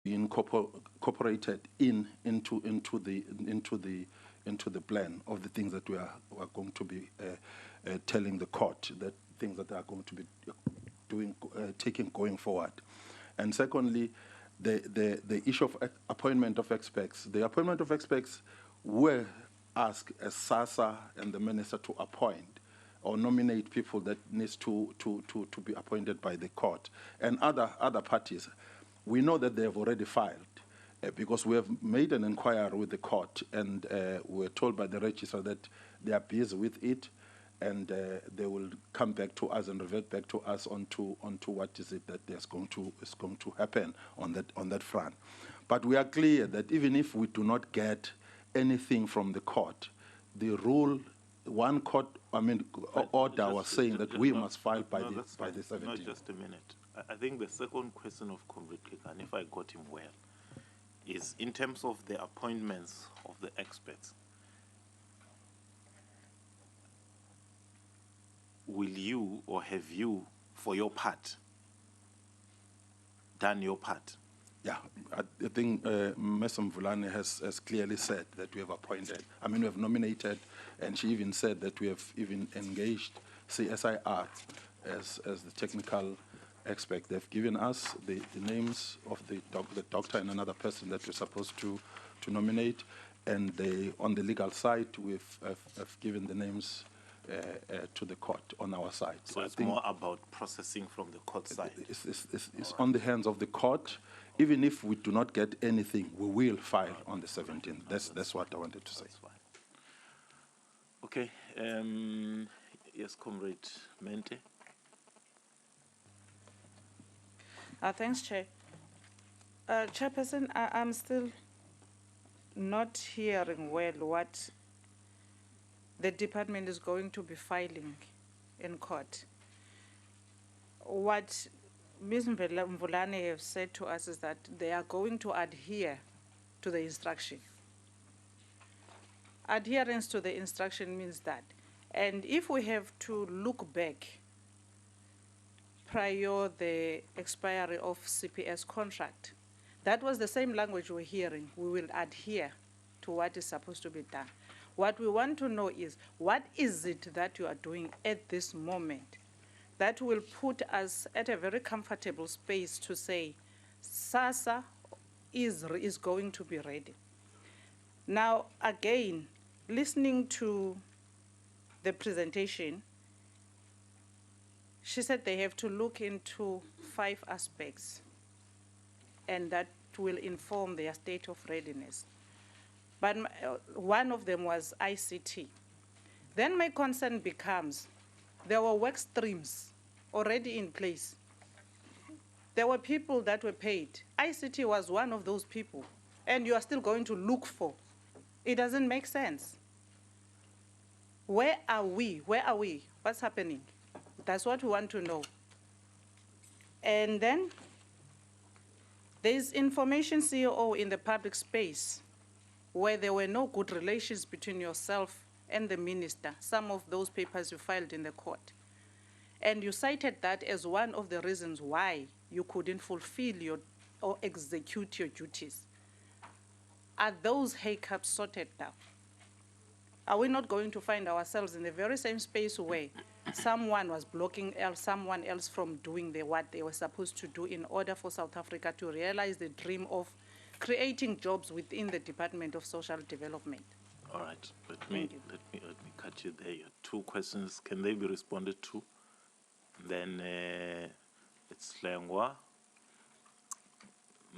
incorporated into the plan of the things that we are going to be telling the court, that things that are going to be taking going forward. And secondly, the issue of appointment of experts. The appointment of experts were asked as SASSA and the minister to appoint or nominate people that needs to be appointed by the court and other parties. We know that they have already filed because we have made an inquiry with the court, and we're told by the registrar that they are busy with it, and they will come back to us and revert back to us onto what is it that is going to happen on that front. But we are clear that even if we do not get anything from the court, the rule, one court, order was saying that we must file by the 17th. No, just a minute. I think the second question of Comrade Kikan, if I got him well, is in terms of the appointments of the experts. Will you or have you, for your part, done your part? Yeah, I think Mr. Mvulane has clearly said that we have appointed. We have nominated, and she even said that we have even engaged CSIR as the technical expert. They've given us the names of the doctor and another person that we're supposed to nominate, and on the legal side, we've given the names to the court on our side. So it's more about processing from the court side. It's on the hands of the court. Even if we do not get anything, we will file on the 17th. That's what I wanted to say. Okay. Yes, Comrade Mente. Thanks, Chair. Chairperson, I'm still not hearing well what the department is going to be filing in court. What Ms. Mvulane have said to us is that they are going to adhere to the instruction. Adherence to the instruction means that, and if we have to look back prior the expiry of CPS contract, that was the same language we're hearing. We will adhere to what is supposed to be done. What we want to know is, what is it that you are doing at this moment that will put us at a very comfortable space to say SASSA is going to be ready. Now, again, listening to the presentation, she said they have to look into 5 aspects, and that will inform their state of readiness. But one of them was ICT. Then my concern becomes, there were work streams already in place. There were people that were paid. ICT was one of those people, and you are still going to look for. It doesn't make sense. Where are we? Where are we? What's happening? That's what we want to know. And then there's information CEO in the public space where there were no good relations between yourself and the minister, some of those papers you filed in the court. And you cited that as one of the reasons why you couldn't fulfill or execute your duties. Are those hiccups sorted now? Are we not going to find ourselves in the very same space where someone was blocking someone else from doing what they were supposed to do in order for South Africa to realize the dream of creating jobs within the Department of Social Development? All right, let me cut you there. 2 questions, can they be responded to? Then it's Lengwa,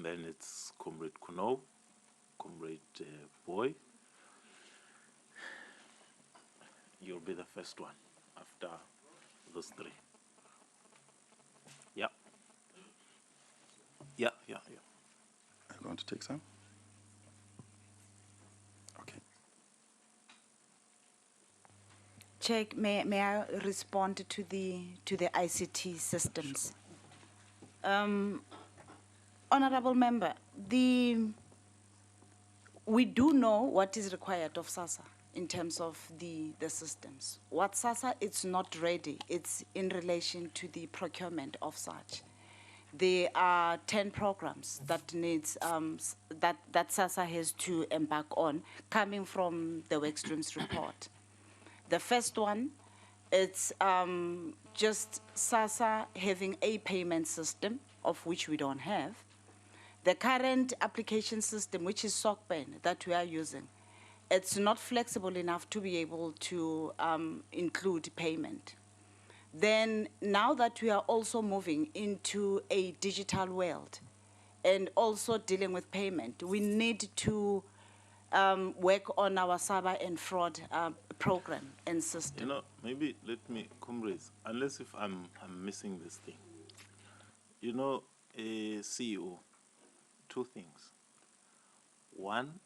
then it's Comrade Kuno, Comrade Boy. You'll be the first one after those 3. Yeah. Yeah. I want to take some. Okay. Chair, may I respond to the ICT systems? Sure. Honorable Member, we do know what is required of SASSA in terms of the systems. What SASSA is not ready, it's in relation to the procurement of such. there are 10 programs that needs that SASSA has to embark on, coming from the work streams report. The first one, it's just SASSA having a payment system, of which we don't have. The current application system, which is SCOPA that we are using, it's not flexible enough to be able to include payment. Then now that we are also moving into a digital world and also dealing with payment, we need to work on our cyber and fraud program and system. You know, maybe let me, comrades, unless if I'm missing this thing. You know, CEO, two things. One,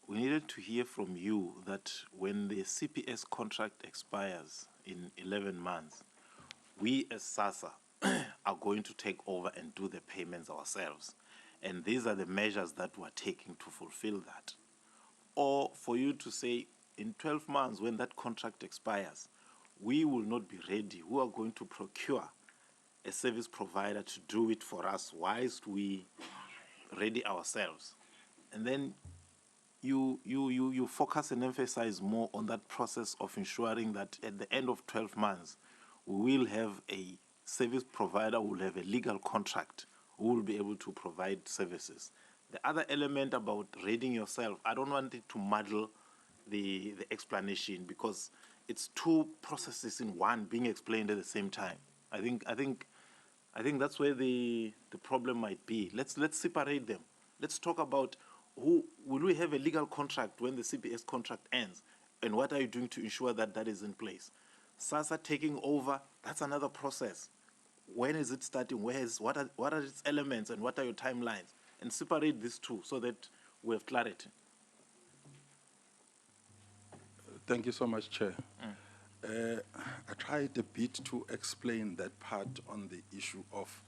we needed to hear from you that when the CPS contract expires in 11 months, we as SASSA are going to take over and do the payments ourselves. And these are the measures that we're taking to fulfill that. Or for you to say, in 12 months, when that contract expires, we will not be ready. We are going to procure a service provider to do it for us whilst we ready ourselves. And then you focus and emphasize more on that process of ensuring that at the end of 12 months, we will have a service provider who will have a legal contract who will be able to provide services. The other element about reading yourself, I don't want it to muddle the explanation, because it's two processes in one being explained at the same time. I think that's where the problem might be. Let's separate them. Let's talk about who will we have a legal contract when the CPS contract ends, and what are you doing to ensure that that is in place? SASSA taking over, that's another process. When is it starting? What are its elements, and what are your timelines? And separate these two so that we have clarity. Thank you so much, Chair. I tried a bit to explain that part on the issue of,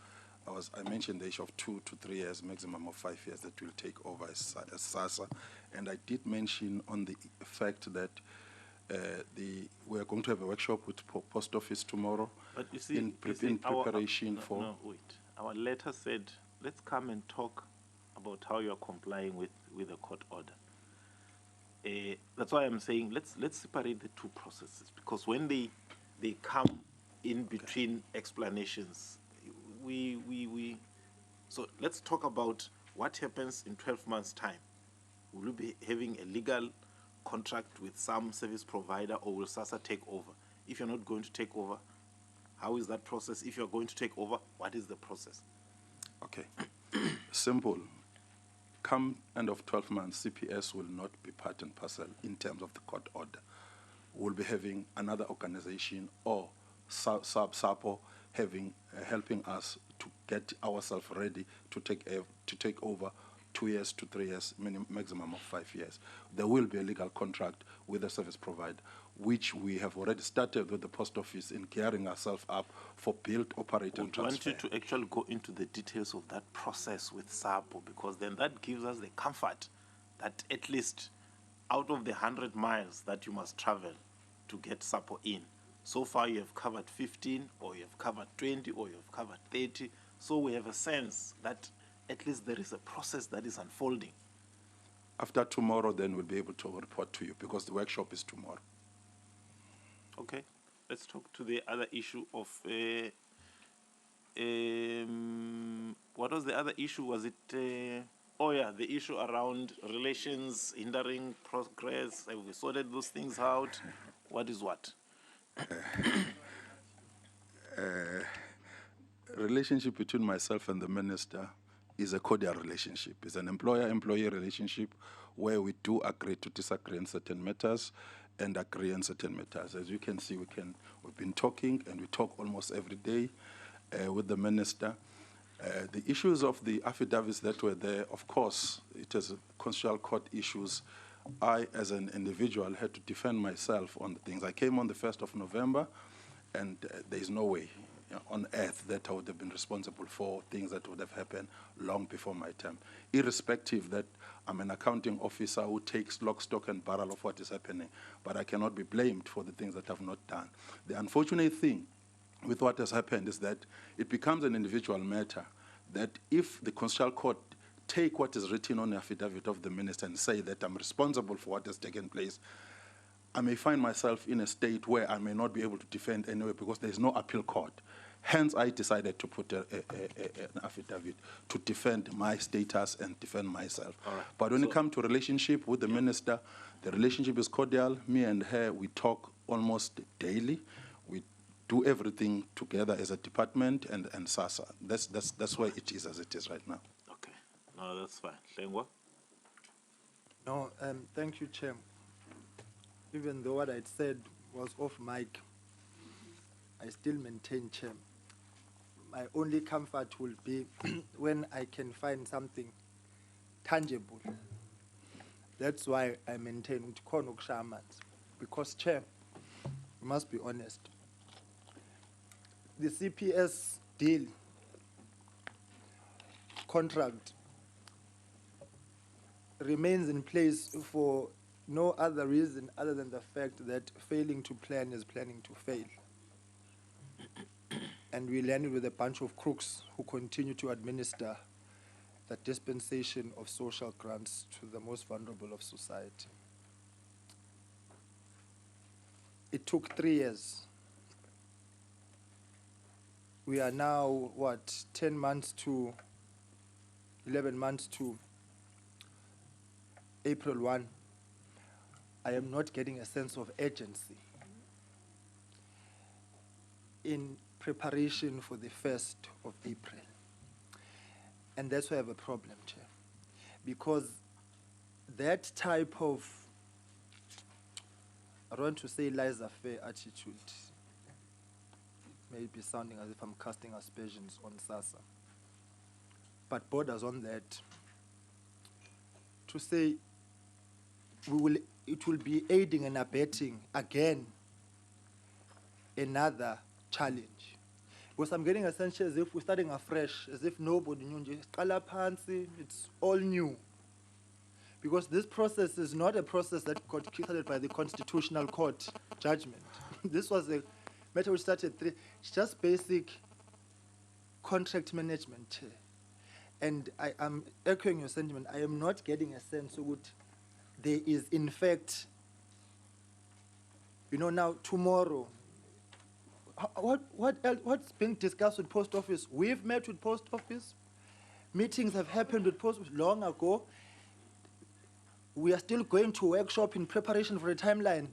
I mentioned the issue of 2 to 3 years, maximum of 5 years that will take over as SASSA. And I did mention on the fact that we are going to have a workshop with Post Office tomorrow. But you see, in preparation for... No, wait. Our letter said, let's come and talk about how you are complying with the court order. That's why I'm saying let's separate the two processes, because when they come in between explanations, so let's talk about what happens in 12 months' time. Will you be having a legal contract with some service provider, or will SASSA take over? If you're not going to take over, how is that process? If you're going to take over, what is the process? Okay. Simple. Come end of 12 months, CPS will not be part and parcel in terms of the court order. We'll be having another organization or SAPO helping us to get ourselves ready to take over 2 years to 3 years, maximum of 5 years. There will be a legal contract with the service provider, which we have already started with the Post Office in gearing ourselves up for build, operate, and transfer. I want you to actually go into the details of that process with SAPO, because then that gives us the comfort that at least out of the 100 miles that you must travel to get SAPO in, so far you have covered 15, or you have covered 20, or you have covered 30. So we have a sense that at least there is a process that is unfolding. After tomorrow, then we'll be able to report to you, because the workshop is tomorrow. Okay, let's talk to the other issue of, what was the other issue? Was it, the issue around relations hindering progress? Have we sorted those things out? What is what? Relationship between myself and the minister is a cordial relationship. It's an employer-employee relationship where we do agree to disagree on certain matters and agree on certain matters. As you can see, we've been talking, and we talk almost every day with the minister. The issues of the affidavits that were there, of course, it is constitutional court issues. I, as an individual, had to defend myself on the things. I came on the 1st of November, and there is no way on earth that I would have been responsible for things that would have happened long before my time, irrespective that I'm an accounting officer who takes lock, stock, and barrel of what is happening, but I cannot be blamed for the things that I've not done. The unfortunate thing with what has happened is that it becomes an individual matter, that if the Constitutional Court take what is written on the affidavit of the minister and say that I'm responsible for what has taken place, I may find myself in a state where I may not be able to defend anyway because there is no appeal court. Hence, I decided to put an affidavit to defend my status and defend myself. All right. But when it comes to relationship with the minister, the relationship is cordial. Me and her, we talk almost daily. We do everything together as a department and SASSA. That's why it is as it is right now. Okay. No, that's fine. Lengwa? No, thank you, Chair. Even though what I'd said was off mic, I still maintain, Chair. My only comfort will be when I can find something tangible. That's why I maintain because, Chair, we must be honest. The CPS deal contract remains in place for no other reason other than the fact that failing to plan is planning to fail. And we landed with a bunch of crooks who continue to administer the dispensation of social grants to the most vulnerable of society. It took 3 years. We are now, 10 months to 11 months to April 1. I am not getting a sense of urgency in preparation for the 1st of April. And that's why I have a problem, Chair. Because that type of, I don't want to say laissez-faire attitude, may be sounding as if I'm casting aspersions on SASSA, but borders on that, to say it will be aiding and abetting again another challenge. Because I'm getting a sense as if we're starting afresh, as if nobody knew. It's all new. Because this process is not a process that got kickstarted by the Constitutional Court judgment. This was a matter which started it's just basic contract management. And I am echoing your sentiment. I am not getting a sense of what there is, in fact, now tomorrow, what's being discussed with Post Office? We've met with Post Office. Meetings have happened with Post Office long ago. We are still going to workshop in preparation for a timeline.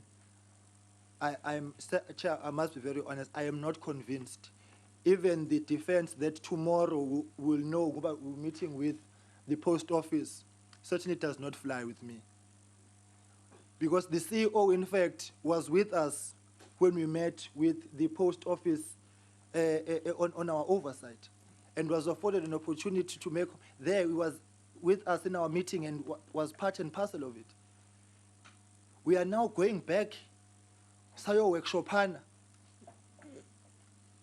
Chair, I must be very honest, I am not convinced. Even the defense that tomorrow we'll know about we're meeting with the Post Office certainly does not fly with me. Because the CEO, in fact, was with us when we met with the Post Office on our oversight, and was afforded an opportunity to make, he was with us in our meeting and was part and parcel of it. We are now going back, Sayo workshopana,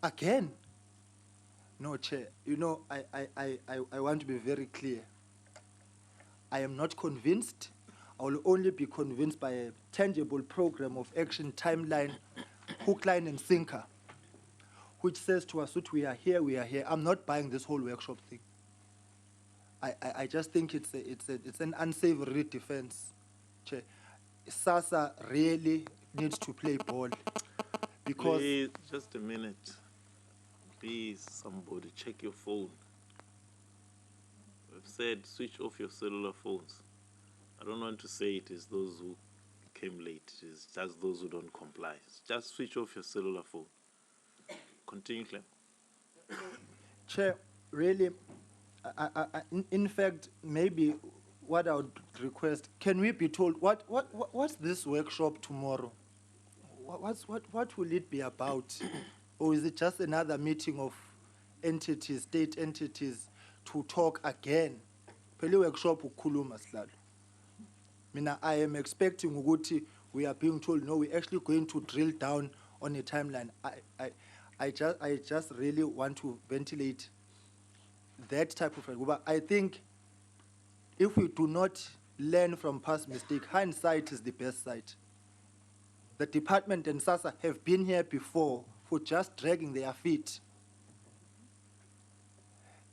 again. No, Chair, I want to be very clear. I am not convinced. I will only be convinced by a tangible program of action, timeline, hook, line, and sinker, which says to us that we are here, we are here. I'm not buying this whole workshop thing. I just think it's an unsavory defense. Chair. SASSA really needs to play ball because... Please, just a minute. Please, somebody, check your phone. I've said switch off your cellular phones. I don't want to say it is those who came late. It is just those who don't comply. Just switch off your cellular phone. Continue, Clem. Chair, really, in fact, maybe what I would request, can we be told what's this workshop tomorrow? What will it be about? Or is it just another meeting of entities, state entities, to talk again? Pele workshop ukhuluma sihlalo. Mina, I am expecting ukuthi we are being told no, we're actually going to drill down on a timeline. I just really want to ventilate that type of. But I think if we do not learn from past mistake, hindsight is the best side. The department and SASSA have been here before for just dragging their feet.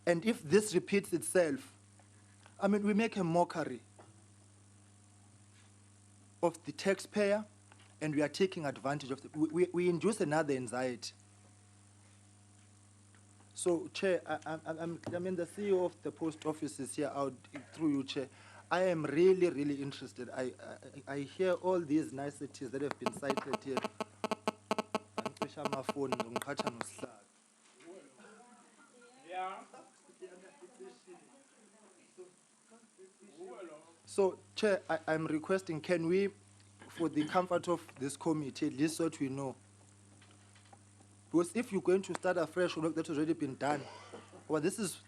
And if this repeats itself, I mean, we make a mockery of the taxpayer, and we are taking advantage of we induce another anxiety. So, Chair, I mean, the CEO of the post office is here out through you, Chair. I am really, really interested. I hear all these niceties that have been cited here. So, Chair, I'm requesting, can we, for the comfort of this committee, at least what we know, because if you're going to start afresh work that has already been done, well, this is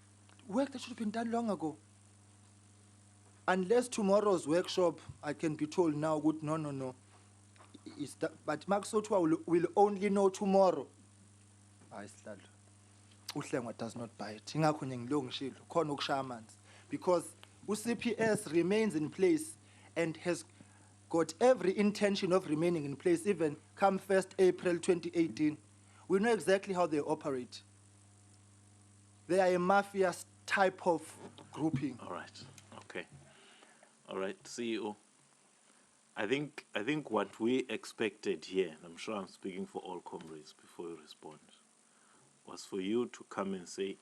work that should have been done long ago. Unless tomorrow's workshop, I can be told now, good, no. But Max Sotwa will only know tomorrow. Uhlengwa does not buy it. Because CPS remains in place and has got every intention of remaining in place even come 1st April 2018. We know exactly how they operate. They are a mafia type of grouping. All right. Okay. All right, CEO. I think what we expected here, and I'm sure I'm speaking for all comrades before you respond, was for you to come and say,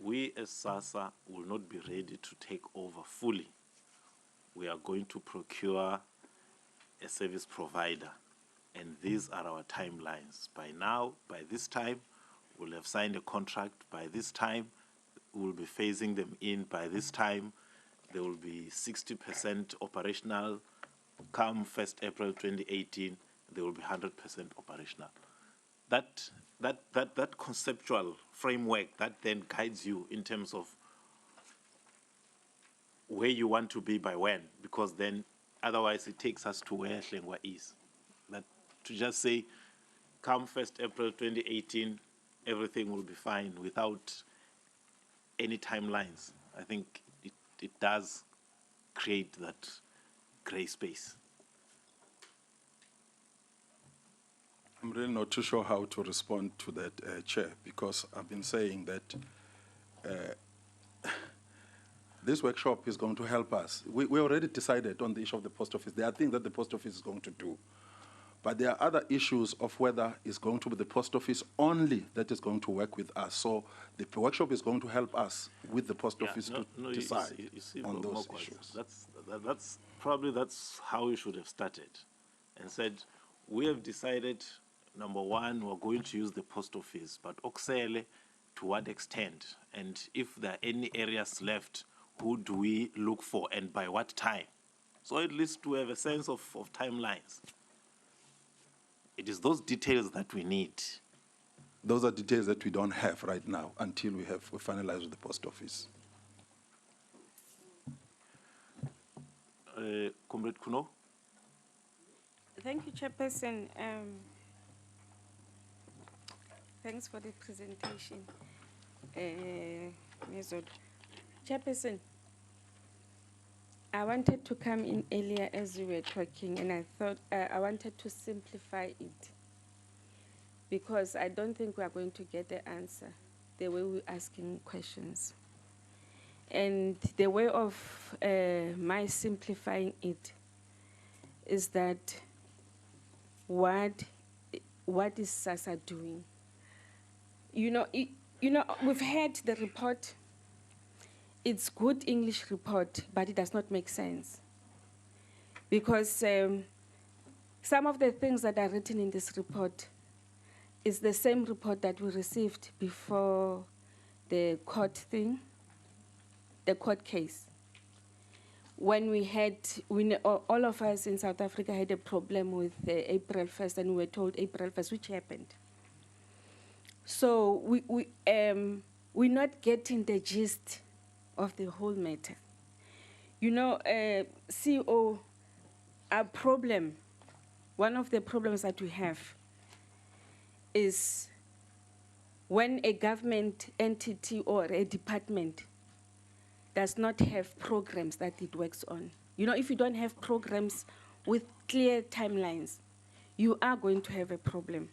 we as SASSA will not be ready to take over fully. We are going to procure a service provider, and these are our timelines. By now, by this time, we'll have signed a contract. By this time, we'll be phasing them in. By this time, there will be 60% operational. Come 1st April 2018, they will be 100% operational. That conceptual framework that then guides you in terms of where you want to be by when, because then otherwise it takes us to where Hlengwa is. That to just say, come 1st April 2018, everything will be fine without any timelines. I think it does create that gray space. I'm really not too sure how to respond to that, Chair, because I've been saying that this workshop is going to help us. We already decided on the issue of the post office. There are things that the post office is going to do. But there are other issues of whether it's going to be the post office only that is going to work with us. So the workshop is going to help us with the post office to decide you see, on those issues. That's probably how we should have started and said, we have decided, number one, we're going to use the post office, but oksele, to what extent? And if there are any areas left, who do we look for and by what time? So at least to have a sense of timelines. It is those details that we need. Those are details that we don't have right now until we finalize with the post office. Comrade Kuno? Thank you, Chairperson. Thanks for the presentation. Chairperson, I wanted to come in earlier as you were talking, and I thought I wanted to simplify it because I don't think we are going to get the answer the way we're asking questions. And the way of my simplifying it is that what is SASSA doing? You know, we've had the report. It's good English report, but it does not make sense. Because some of the things that are written in this report is the same report that we received before the court thing, the court case. When all of us in South Africa had a problem with April 1st, and we were told April 1st, which happened. So we're not getting the gist of the whole matter. You know, CEO, one of the problems that we have is when a government entity or a department does not have programs that it works on. You know, if you don't have programs with clear timelines, you are going to have a problem.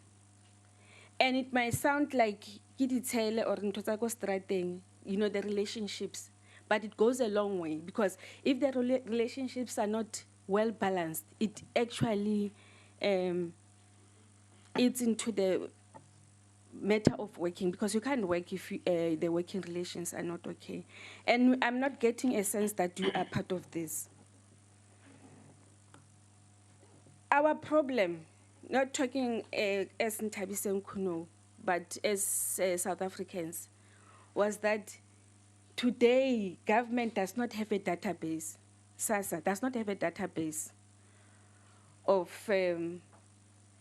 And it might sound like Kiditele or Ntosako Strateng, the relationships. But it goes a long way, because if the relationships are not well balanced, it actually it's into the matter of working, because you can't work if the working relations are not okay. And I'm not getting a sense that you are part of this. Our problem, not talking as Ntabise Nkuno, but as South Africans, was that today government does not have a database. SASSA does not have a database of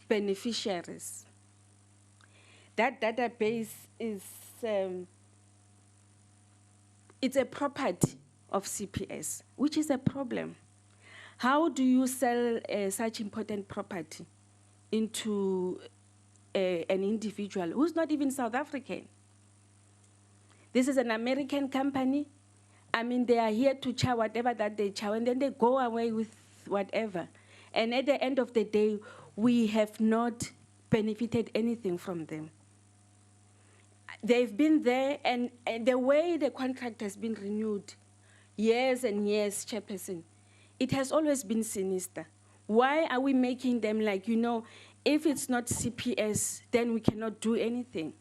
beneficiaries. That database is it's a property of CPS, which is a problem. How do you sell such important property into an individual who's not even South African? This is an American company. I mean, they are here to chow whatever that they chow, and then they go away with whatever. And at the end of the day, we have not benefited anything from them. They've been there, and the way the contract has been renewed, years and years, Chairperson, it has always been sinister. Why are we making them like, if it's not CPS, then we cannot do anything?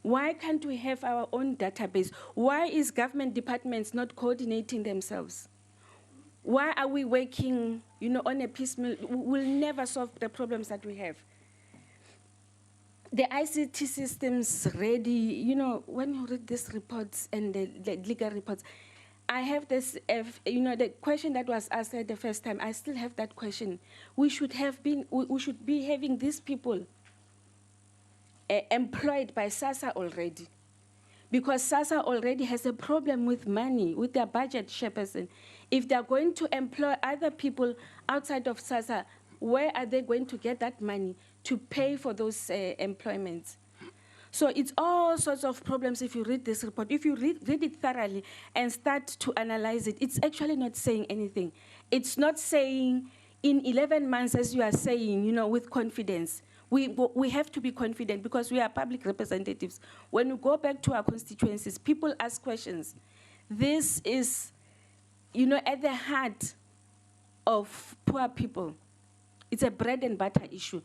Why can't we have our own database? Why is government departments not coordinating themselves? Why are we working, on a piecemeal? We'll never solve the problems that we have. The ICT systems ready, when you read these reports and the legal reports, I have this, the question that was asked the first time, I still have that question. We should be having these people employed by SASSA already, because SASSA already has a problem with money, with their budget, Chairperson. If they're going to employ other people outside of SASSA, where are they going to get that money to pay for those employments? So it's all sorts of problems if you read this report. If you read it thoroughly and start to analyze it, it's actually not saying anything. It's not saying in 11 months, as you are saying, with confidence. We have to be confident, because we are public representatives. When we go back to our constituencies, people ask questions. This is, at the heart of poor people. It's a bread and butter issue.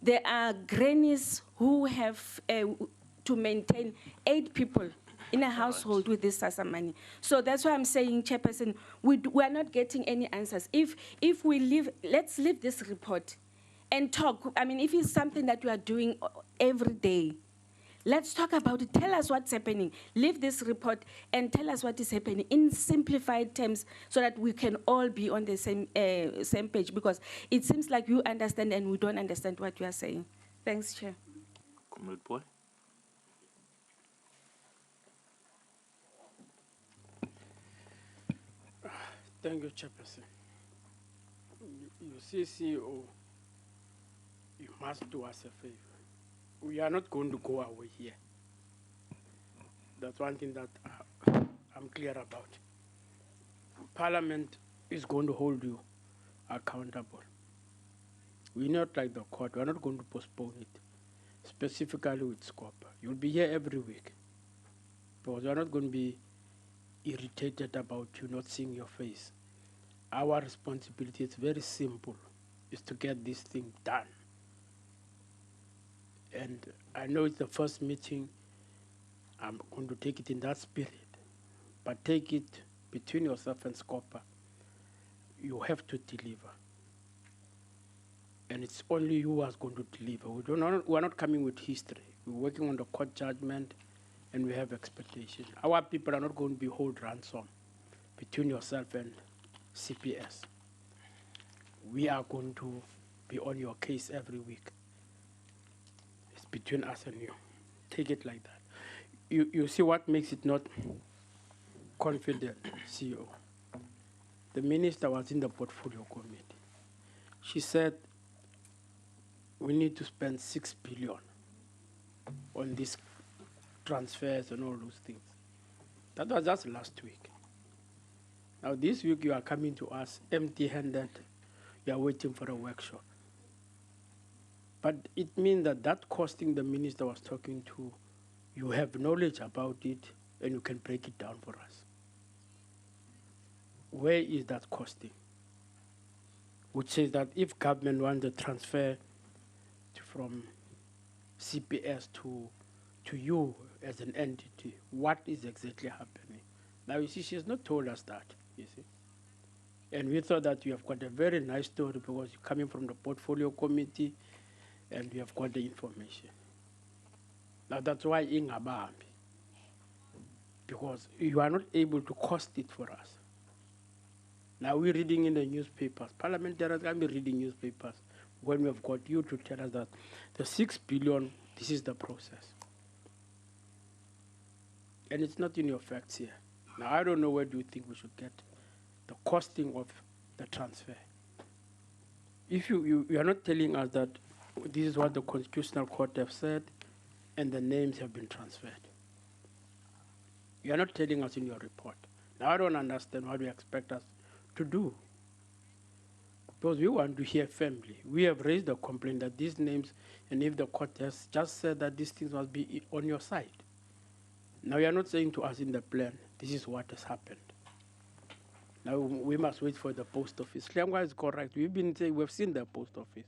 There are grannies who have to maintain 8 people in a household with this SASSA money. So that's why I'm saying, Chairperson, we are not getting any answers. If we leave, let's leave this report and talk. I mean, if it's something that we are doing every day, let's talk about it. Tell us what's happening. Leave this report and tell us what is happening in simplified terms, so that we can all be on the same page, because it seems like you understand and we don't understand what you are saying. Thanks, Chair. Comrade Boy. Thank you, Chairperson. You see, CEO, you must do us a favor. We are not going to go away here. That's one thing that I'm clear about. Parliament is going to hold you accountable. We're not like the court. We're not going to postpone it, specifically with SCOPA. You'll be here every week, because we're not going to be irritated about you not seeing your face. Our responsibility is very simple, is to get this thing done. And I know it's the first meeting. I'm going to take it in that spirit, but take it between yourself and SCOPA. You have to deliver. And it's only you who is going to deliver. We're not coming with history. We're working on the court judgment, and we have expectations. Our people are not going to be held ransom between yourself and CPS. We are going to be on your case every week. It's between us and you. Take it like that. You see what makes it not confident, CEO? The minister was in the portfolio committee. She said, we need to spend 6 billion on these transfers and all those things. That was just last week. Now this week you are coming to us empty-handed. You are waiting for a workshop. But it means that costing the minister was talking to, you have knowledge about it, and you can break it down for us. Where is that costing? Which says that if government wants to transfer from CPS to you as an entity, what is exactly happening? Now, you see, she has not told us that, you see. And we thought that you have got a very nice story because you're coming from the portfolio committee and you have got the information. Now, that's why ingabambi, because you are not able to cost it for us. Now, we're reading in the newspapers. Parliamentarians can be reading newspapers when we have got you to tell us that the 6 billion, this is the process. And it's not in your facts here. Now, I don't know where do you think we should get the costing of the transfer. If you are not telling us that this is what the Constitutional Court have said and the names have been transferred. You are not telling us in your report. Now, I don't understand what you expect us to do. Because we want to hear firmly. We have raised a complaint that these names, and if the court has just said that these things must be on your side. Now, you are not saying to us in the plan, this is what has happened. Now, we must wait for the post office. Lengwa is correct. We've been saying, we've seen the post office.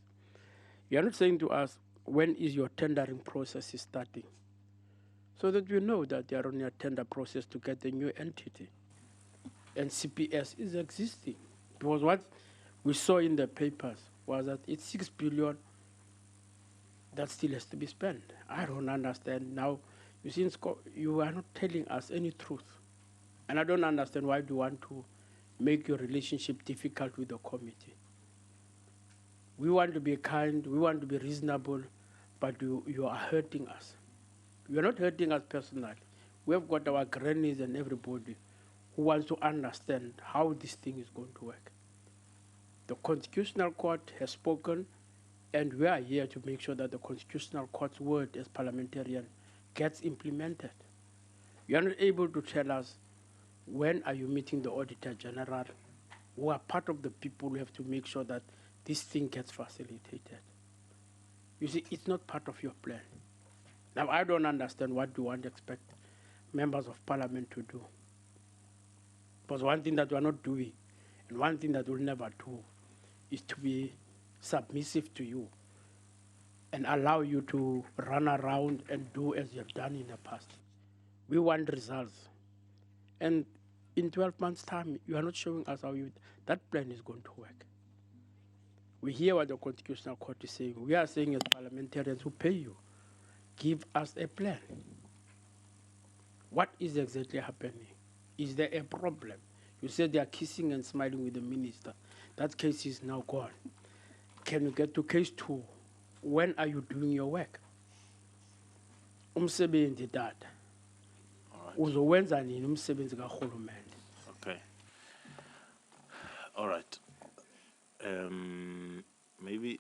You are not saying to us, when is your tendering process is starting? So that we know that they are on a tender process to get a new entity. And CPS is existing. Because what we saw in the papers was that it's 6 billion that still has to be spent. I don't understand. Now, you see, you are not telling us any truth. And I don't understand why do you want to make your relationship difficult with the committee. We want to be kind, we want to be reasonable, but you are hurting us. You are not hurting us personally. We have got our grannies and everybody who wants to understand how this thing is going to work. The Constitutional Court has spoken, and we are here to make sure that the Constitutional Court's word as parliamentarian gets implemented. You are not able to tell us when are you meeting the Auditor General, who are part of the people who have to make sure that this thing gets facilitated. You see, it's not part of your plan. Now, I don't understand what you want to expect members of parliament to do. Because one thing that we are not doing, and one thing that we'll never do, is to be submissive to you and allow you to run around and do as you have done in the past. We want results. And in 12 months' time, you are not showing us how that plan is going to work. We hear what the Constitutional Court is saying. We are saying as parliamentarians who pay you, give us a plan. What is exactly happening? Is there a problem? You said they are kissing and smiling with the minister. That case is now gone. Can you get to case 2? When are you doing your work? Umsebenzi data. Uzowenza nini umsebenzi kahulumende? Okay. All right. Maybe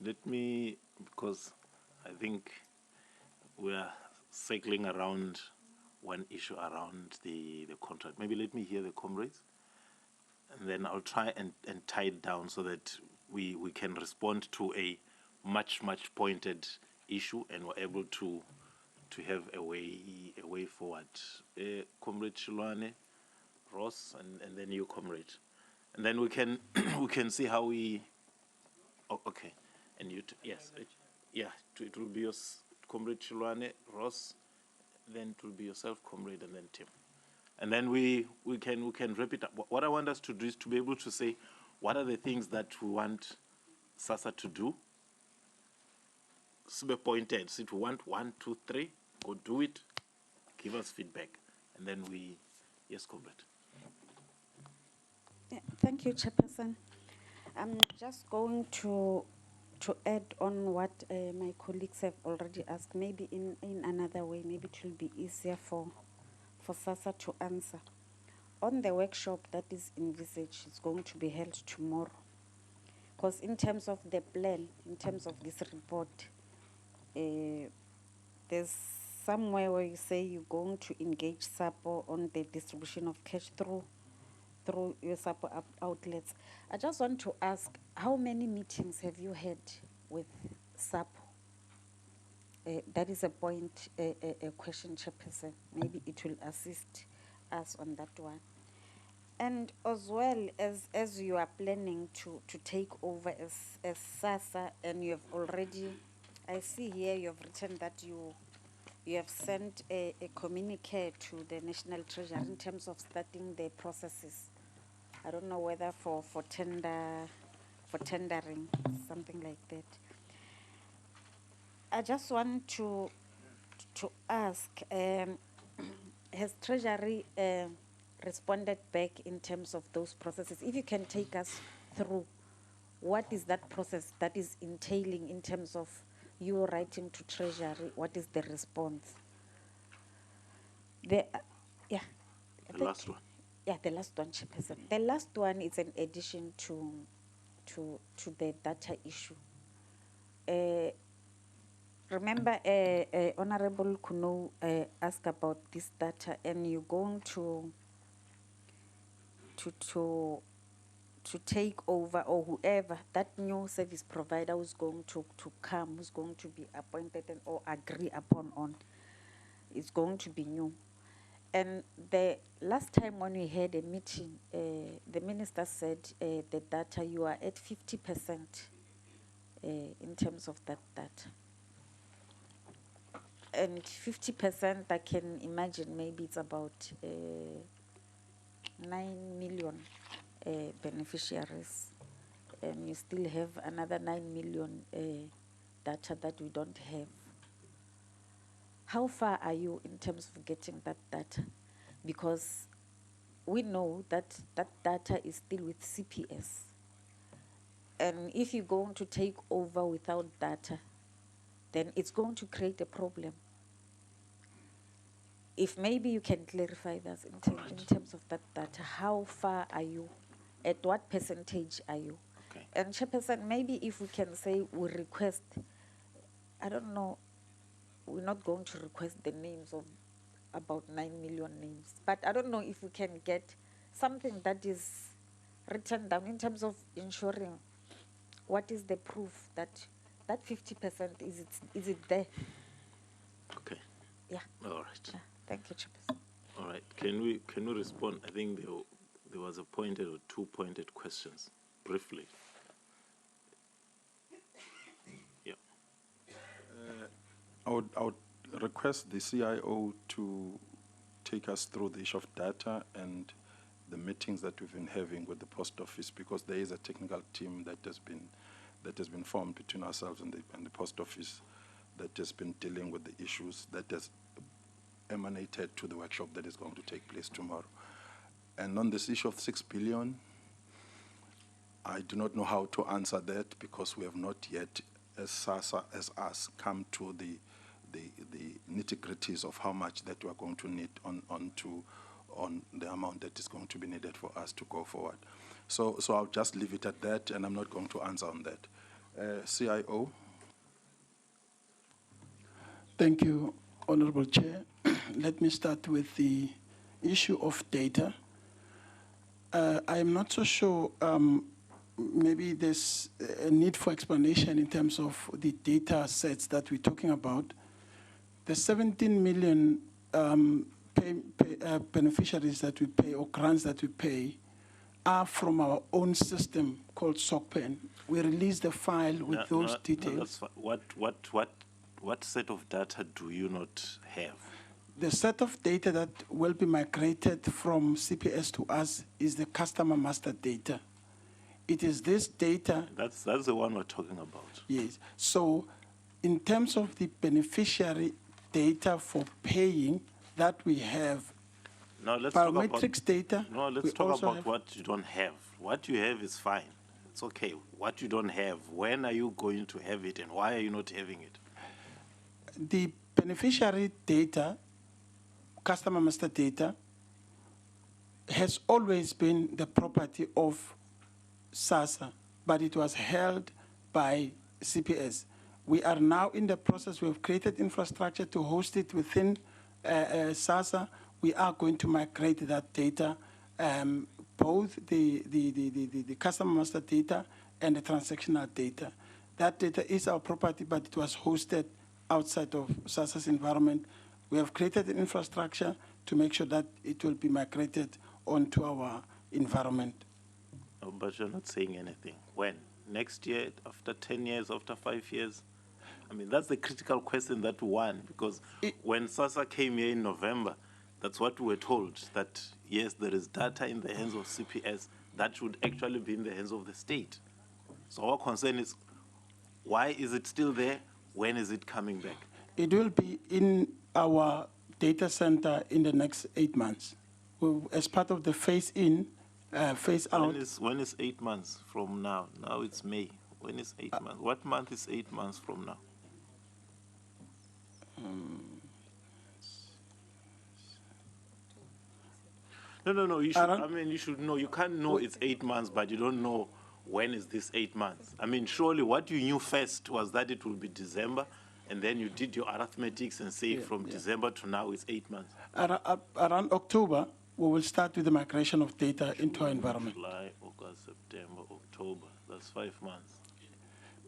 let me, because I think we are circling around one issue around the contract. Maybe let me hear the comrades, and then I'll try and tie it down so that we can respond to a much pointed issue, and we're able to have a way forward. Comrade Shilwane, Ross, and then you, comrade, and then we can we can see how we. Oh, okay, and you yes, it will be your comrade Shilwane, Ross, then it will be yourself, comrade, and then Tim, and then we can wrap it up. What I want us to do is to be able to say what are the things that we want SASSA to do. Super pointed. So if we want 1, 2, 3, go do it. Give us feedback, and then we, yes, comrade. Yeah, thank you, Chairperson. I'm just going to add on what my colleagues have already asked, maybe in another way, maybe it will be easier for SASSA to answer. On the workshop that is envisaged, it's going to be held tomorrow. Because in terms of the plan, in terms of this report, there's somewhere where you say you're going to engage SAPO on the distribution of cash through your SAPO outlets. I just want to ask, how many meetings have you had with SAPO that is a point, a question, Chairperson. Maybe it will assist us on that one. And as well as you are planning to take over as SASSA, and you have already, I see here you have written that you have sent a communique to the National Treasury in terms of starting the processes. I don't know whether for tendering, something like that. I just want to ask, has Treasury responded back in terms of those processes? If you can take us through, what is that process that is entailing in terms of you writing to Treasury? What is the response? Yeah. The last one. Yeah, the last one, Chairperson. The last one is an addition to the data issue. Remember, Honorable Kuno asked about this data, and you're going to take over, or whoever that new service provider who's going to come, who's going to be appointed and or agree upon on, is going to be new. And the last time when we had a meeting, the minister said the data, you are at 50% in terms of that data. And 50%, I can imagine maybe it's about 9 million beneficiaries. And you still have another 9 million data that we don't have. How far are you in terms of getting that data? Because we know that that data is still with CPS. And if you're going to take over without data, then it's going to create a problem. If maybe you can clarify that in terms of that data, how far are you? At what percentage are you? Okay. And Chairperson, maybe if we can say we request, I don't know, we're not going to request the names of about 9 million names, but I don't know if we can get something that is written down in terms of ensuring what is the proof that 50% is it there? Okay. Yeah. All right. Yeah. Thank you, Chairperson. All right. Can we respond? I think there was a pointed or two pointed questions, briefly. Yeah. I would request the CIO to take us through the issue of data and the meetings that we've been having with the post office, because there is a technical team that has been formed between ourselves and the post office that has been dealing with the issues that has emanated to the workshop that is going to take place tomorrow. And on this issue of 6 billion, I do not know how to answer that, because we have not yet, as SASSA, as us, come to the nitty-gritties of how much that we are going to need on the amount that is going to be needed for us to go forward. So I'll just leave it at that, and I'm not going to answer on that. CIO. Thank you, Honorable Chair. Let me start with the issue of data. I'm not so sure, maybe there's a need for explanation in terms of the data sets that we're talking about. The 17 million beneficiaries that we pay, or grants that we pay, are from our own system called SCOPA. We release the file with those details. What set of data do you not have? The set of data that will be migrated from CPS to us is the customer master data. It is this data. That's the one we're talking about. Yes. So in terms of the beneficiary data for paying that we have, now let's biometrics data. No, let's talk about what you don't have. What you have is fine. It's okay. What you don't have, when are you going to have it, and why are you not having it? The beneficiary data, customer master data, has always been the property of SASSA, but it was held by CPS. We are now in the process. We have created infrastructure to host it within SASSA. We are going to migrate that data, both the customer master data and the transactional data. That data is our property, but it was hosted outside of SASSA's environment. We have created an infrastructure to make sure that it will be migrated onto our environment. No, but you're not saying anything. When? Next year, after 10 years, after 5 years? I mean, that's the critical question that won, because when SASSA came here in November, that's what we were told, that yes, there is data in the hands of CPS that should actually be in the hands of the state. So our concern is, why is it still there? When is it coming back? It will be in our data center in the next 8 months. As part of the phase-in, phase-out. When is 8 months from now? Now it's May. When is 8 months? What month is 8 months from now? No. You should. I mean, you should know. You can't know it's 8 months, but you don't know when is this 8 months. I mean, surely what you knew first was that it will be December, and then you did your arithmetics and say from December to now it's 8 months. Around October, we will start with the migration of data into our environment. July, August, September, October. That's 5 months.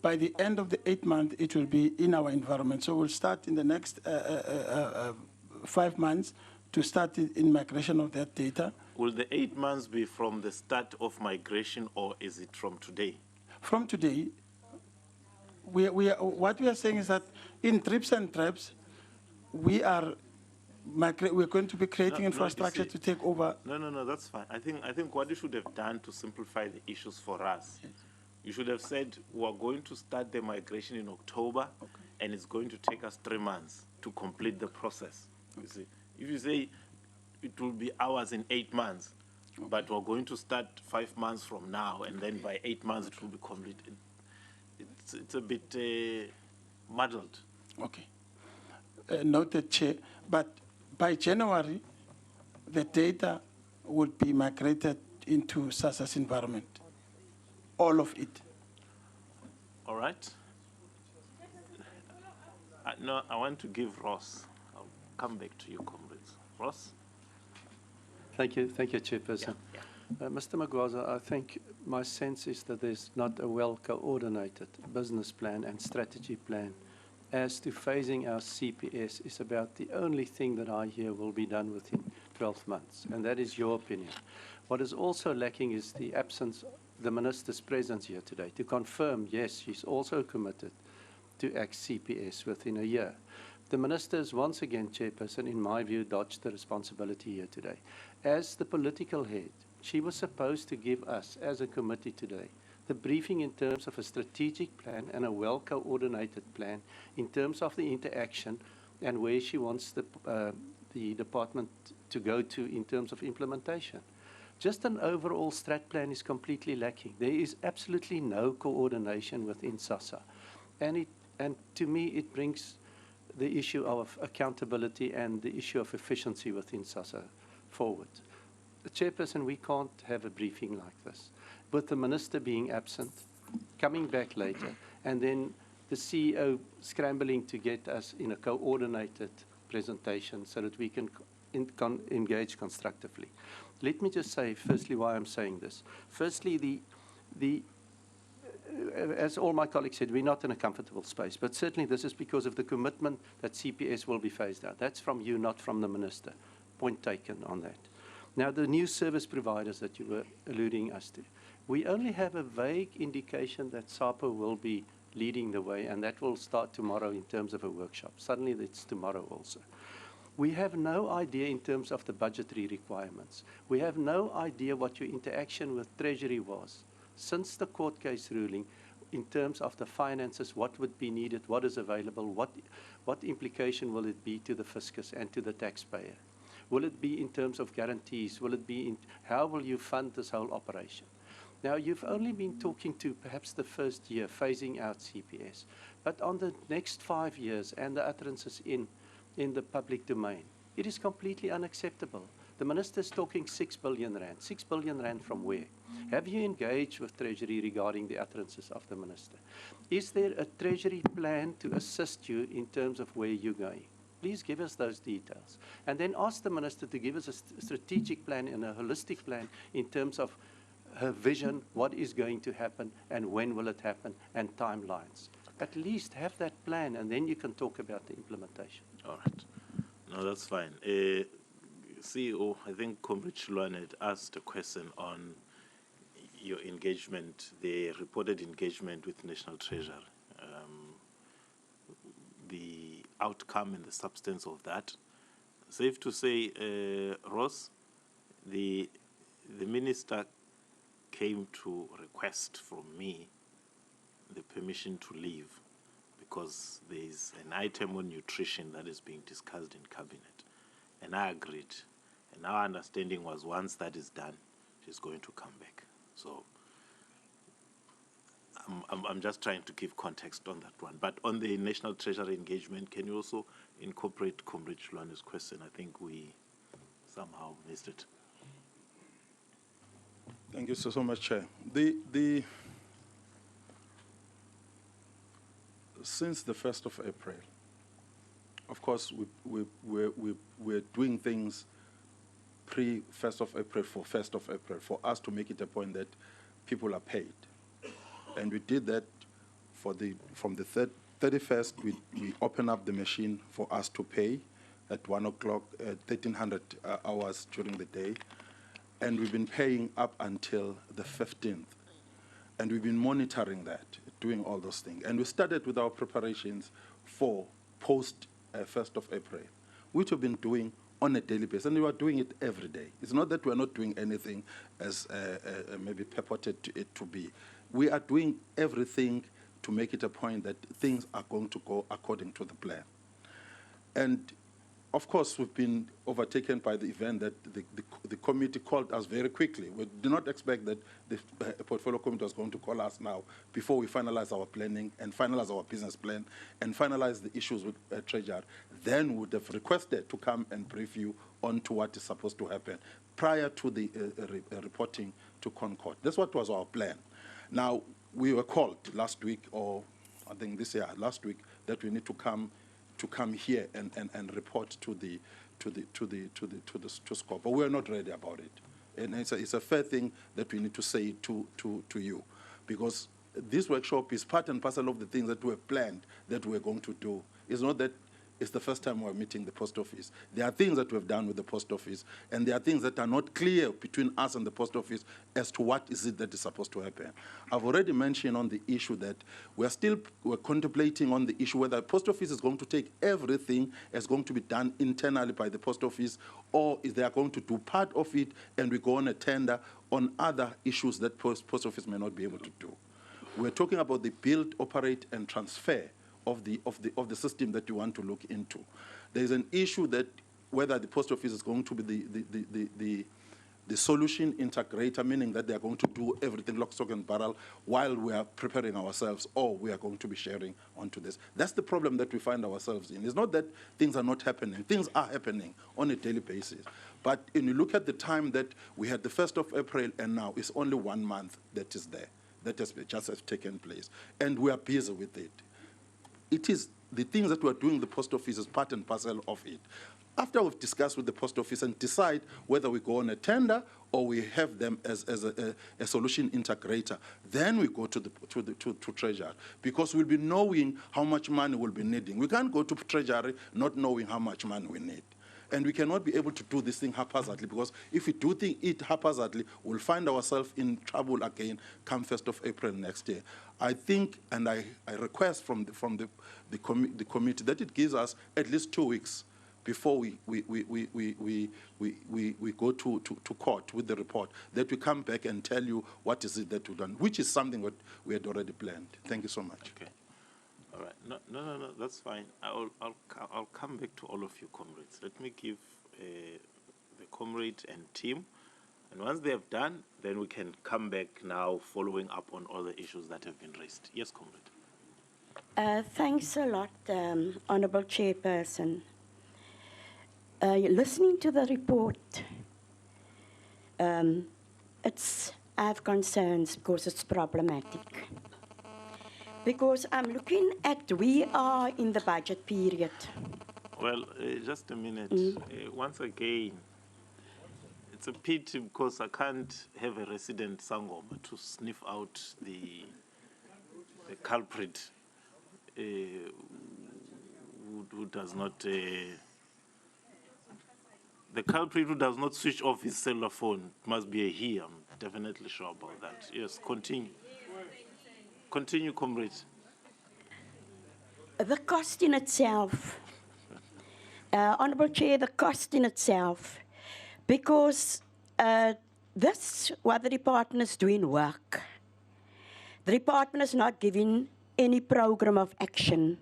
By the end of the 8 month, it will be in our environment. So we'll start in the next 5 months to start in migration of that data. Will the 8 months be from the start of migration, or is it from today? From today, what we are saying is that in trips and traps, we're going to be creating infrastructure to take over. No, that's fine. I think what you should have done to simplify the issues for us, you should have said we are going to start the migration in October, and it's going to take us 3 months to complete the process. You see, if you say it will be hours in 8 months, but we're going to start 5 months from now, and then by 8 months it will be completed. It's a bit muddled. Okay. Noted, Chair. But by January, the data would be migrated into SASSA's environment. All of it. All right. No, I want to give Ross. I'll come back to you, comrades. Ross? Thank you, Chairperson. Mr. Magwaza, I think my sense is that there's not a well-coordinated business plan and strategy plan as to phasing our CPS is about the only thing that I hear will be done within 12 months, and that is your opinion. What is also lacking is the absence, the Minister's presence here today to confirm, yes, she's also committed to act CPS within a year. The Minister is once again, Chairperson, in my view, dodged the responsibility here today. As the political head, she was supposed to give us, as a committee today, the briefing in terms of a strategic plan and a well-coordinated plan in terms of the interaction and where she wants the department to go to in terms of implementation. Just an overall strat plan is completely lacking. There is absolutely no coordination within SASSA. And to me, it brings the issue of accountability and the issue of efficiency within SASSA forward. The Chairperson, we can't have a briefing like this, with the Minister being absent, coming back later, and then the CEO scrambling to get us in a coordinated presentation so that we can engage constructively. Let me just say, firstly, why I'm saying this. Firstly, as all my colleagues said, we're not in a comfortable space, but certainly this is because of the commitment that CPS will be phased out. That's from you, not from the Minister. Point taken on that. Now, the new service providers that you were alluding us to, we only have a vague indication that SAPA will be leading the way, and that will start tomorrow in terms of a workshop. Suddenly, it's tomorrow also. We have no idea in terms of the budgetary requirements. We have no idea what your interaction with Treasury was since the court case ruling in terms of the finances, what would be needed, what is available, what implication will it be to the fiscus and to the taxpayer? Will it be in terms of guarantees? Will it be in, how will you fund this whole operation? Now, you've only been talking to perhaps the first year, phasing out CPS, but on the next 5 years and the utterances in the public domain, it is completely unacceptable. The Minister is talking 6 billion rand. 6 billion rand from where? Have you engaged with Treasury regarding the utterances of the Minister? Is there a Treasury plan to assist you in terms of where you're going? Please give us those details. And then ask the Minister to give us a strategic plan and a holistic plan in terms of her vision, what is going to happen, and when will it happen, and timelines. At least have that plan, and then you can talk about the implementation. All right. No, that's fine. CEO, I think Comrade Shilwane had asked a question on your engagement, the reported engagement with National Treasury, the outcome and the substance of that. Safe to say, Ross, the minister came to request from me the permission to leave because there is an item on nutrition that is being discussed in cabinet, and I agreed. And our understanding was once that is done, she's going to come back. So I'm just trying to give context on that one. But on the National Treasury engagement, can you also incorporate Comrade Shilwane's question? I think we somehow missed it. Thank you so much, Chair. Since the 1st of April, of course, we're doing things pre-1st of April for 1st of April for us to make it a point that people are paid. And we did that from the 31st, we open up the machine for us to pay at 1 o'clock, 1,300 hours during the day. And we've been paying up until the 15th. And we've been monitoring that, doing all those things. And we started with our preparations for post 1st of April, which we've been doing on a daily basis. And we are doing it every day. It's not that we're not doing anything as maybe purported it to be. We are doing everything to make it a point that things are going to go according to the plan. And of course, we've been overtaken by the event that the committee called us very quickly. We did not expect that the portfolio committee was going to call us now before we finalize our planning and finalize our business plan and finalize the issues with Treasury. Then we would have requested to come and brief you on to what is supposed to happen prior to the reporting to Concord. That's what was our plan. Now, we were called last week, or I think this year, last week, that we need to come here and report to SCOPA. But we're not ready about it. And it's a fair thing that we need to say to you, because this workshop is part and parcel of the things that we have planned that we're going to do. It's not that it's the first time we're meeting the post office. There are things that we've done with the post office, and there are things that are not clear between us and the post office as to what is it that is supposed to happen. I've already mentioned on the issue that we're contemplating on the issue whether the post office is going to take everything as going to be done internally by the post office, or is they going to do part of it and we go on a tender on other issues that post office may not be able to do. We're talking about the build, operate, and transfer of the system that you want to look into. There is an issue that whether the post office is going to be the solution integrator, meaning that they are going to do everything lock, stock, and barrel while we are preparing ourselves, or we are going to be sharing onto this. That's the problem that we find ourselves in. It's not that things are not happening. Things are happening on a daily basis. But when you look at the time that we had the 1st of April and now, it's only 1 month that is there, that has taken place. And we are busy with it. It is the things that we're doing the post office is part and parcel of it. After we've discussed with the post office and decide whether we go on a tender or we have them as a solution integrator, then we go to Treasury, because we'll be knowing how much money we'll be needing. We can't go to Treasury not knowing how much money we need. And we cannot be able to do this thing haphazardly, because if we do it haphazardly, we'll find ourselves in trouble again come 1st of April next year. I think, and I request from the committee that it gives us at least 2 weeks before we go to court with the report, that we come back and tell you what is it that we've done, which is something that we had already planned. Thank you so much. Okay. All right. No, that's fine. I'll come back to all of you, comrades. Let me give the comrade and team, and once they have done, then we can come back now following up on all the issues that have been raised. Yes, comrade. Thanks a lot, Honourable Chairperson. Listening to the report, I have concerns because it's problematic. Because I'm looking at, we are in the budget period. Well, just a minute. Once again, it's a pity because I can't have a resident Sangoma to sniff out the culprit. who does not, the culprit who does not switch off his cellular phone must be a he. I'm definitely sure about that. Yes, continue. Continue, comrades. The cost in itself, Honourable Chair, the cost in itself, because this, what the department is doing work. The department is not giving any program of action.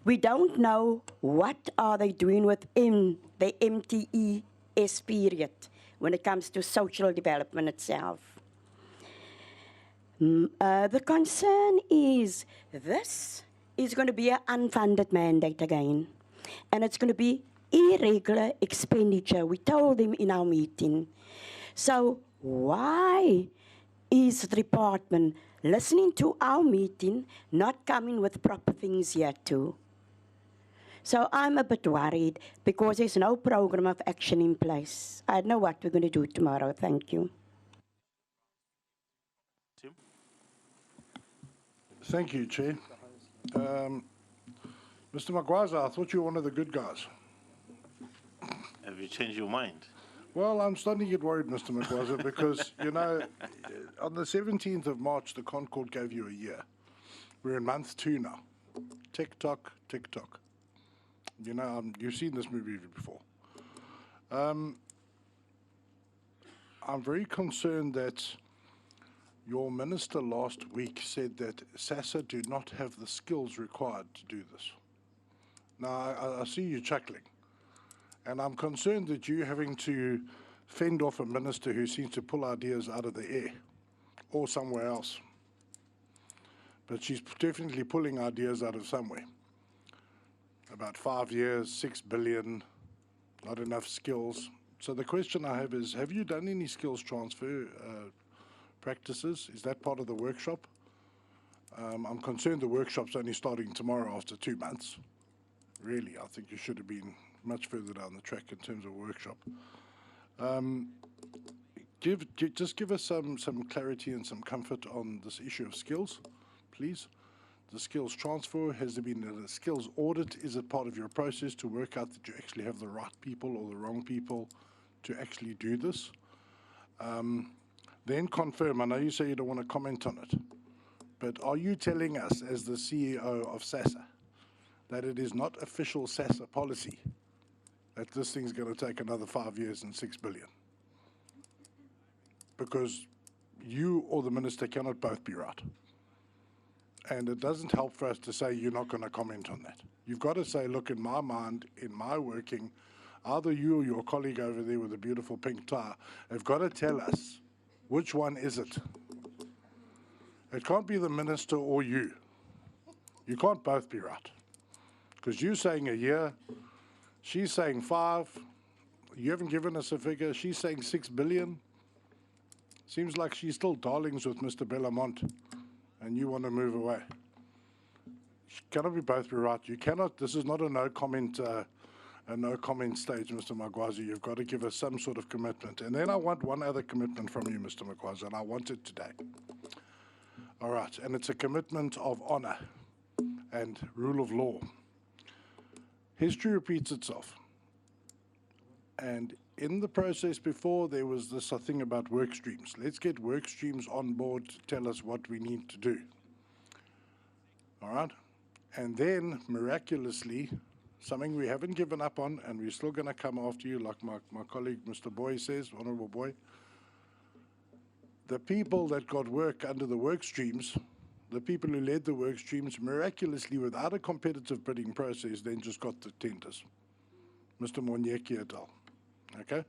We don't know what are they doing within the MTES period when it comes to social development itself. The concern is this is going to be an unfunded mandate again, and it's going to be irregular expenditure. We told them in our meeting. So why is the department listening to our meeting, not coming with proper things here too? So I'm a bit worried because there's no program of action in place. I don't know what we're going to do tomorrow. Thank you. Tim? Thank you, Chair. Mr. Magwaza, I thought you were one of the good guys. Have you changed your mind? Well, I'm starting to get worried, Mr. Magwaza, because, you know, on the 17th of March, the Concord gave you a year. We're in month 2 now. Tick-tock, tick-tock. You know, you've seen this movie before. I'm very concerned that your minister last week said that SASSA do not have the skills required to do this. Now, I see you chuckling. And I'm concerned that you're having to fend off a minister who seems to pull ideas out of the air or somewhere else. But she's definitely pulling ideas out of somewhere. About 5 years, 6 billion, not enough skills. So the question I have is, have you done any skills transfer practices? Is that part of the workshop? I'm concerned the workshop's only starting tomorrow after 2 months. Really, I think you should have been much further down the track in terms of workshop. Just give us some clarity and some comfort on this issue of skills, please. The skills transfer, has there been a skills audit? Is it part of your process to work out that you actually have the right people or the wrong people to actually do this? Then confirm, I know you say you don't want to comment on it, but are you telling us as the CEO of SASSA that it is not official SASSA policy that this thing's going to take another 5 years and 6 billion? Because you or the minister cannot both be right. And it doesn't help for us to say you're not going to comment on that. You've got to say, look, in my mind, in my working, either you or your colleague over there with the beautiful pink tie have got to tell us which one is it. It can't be the minister or you. You can't both be right. Because you're saying a year, she's saying 5, you haven't given us a figure, she's saying 6 billion. Seems like she's still darlings with Mr. Bellamont, and you want to move away. You cannot be both be right. You cannot, this is not a no comment stage, Mr. Magwaza. You've got to give us some sort of commitment. And then I want one other commitment from you, Mr. Magwaza, and I want it today. All right, and it's a commitment of honor and rule of law. History repeats itself. And in the process before, there was this thing about work streams. Let's get work streams on board to tell us what we need to do. All right? And then, miraculously, something we haven't given up on, and we're still going to come after you, like my colleague, Mr. Boy says, Honourable Boy. The people that got work under the work streams, the people who led the work streams, miraculously, without a competitive bidding process, then just got the tenders. Mr. Monyeki et al. Okay?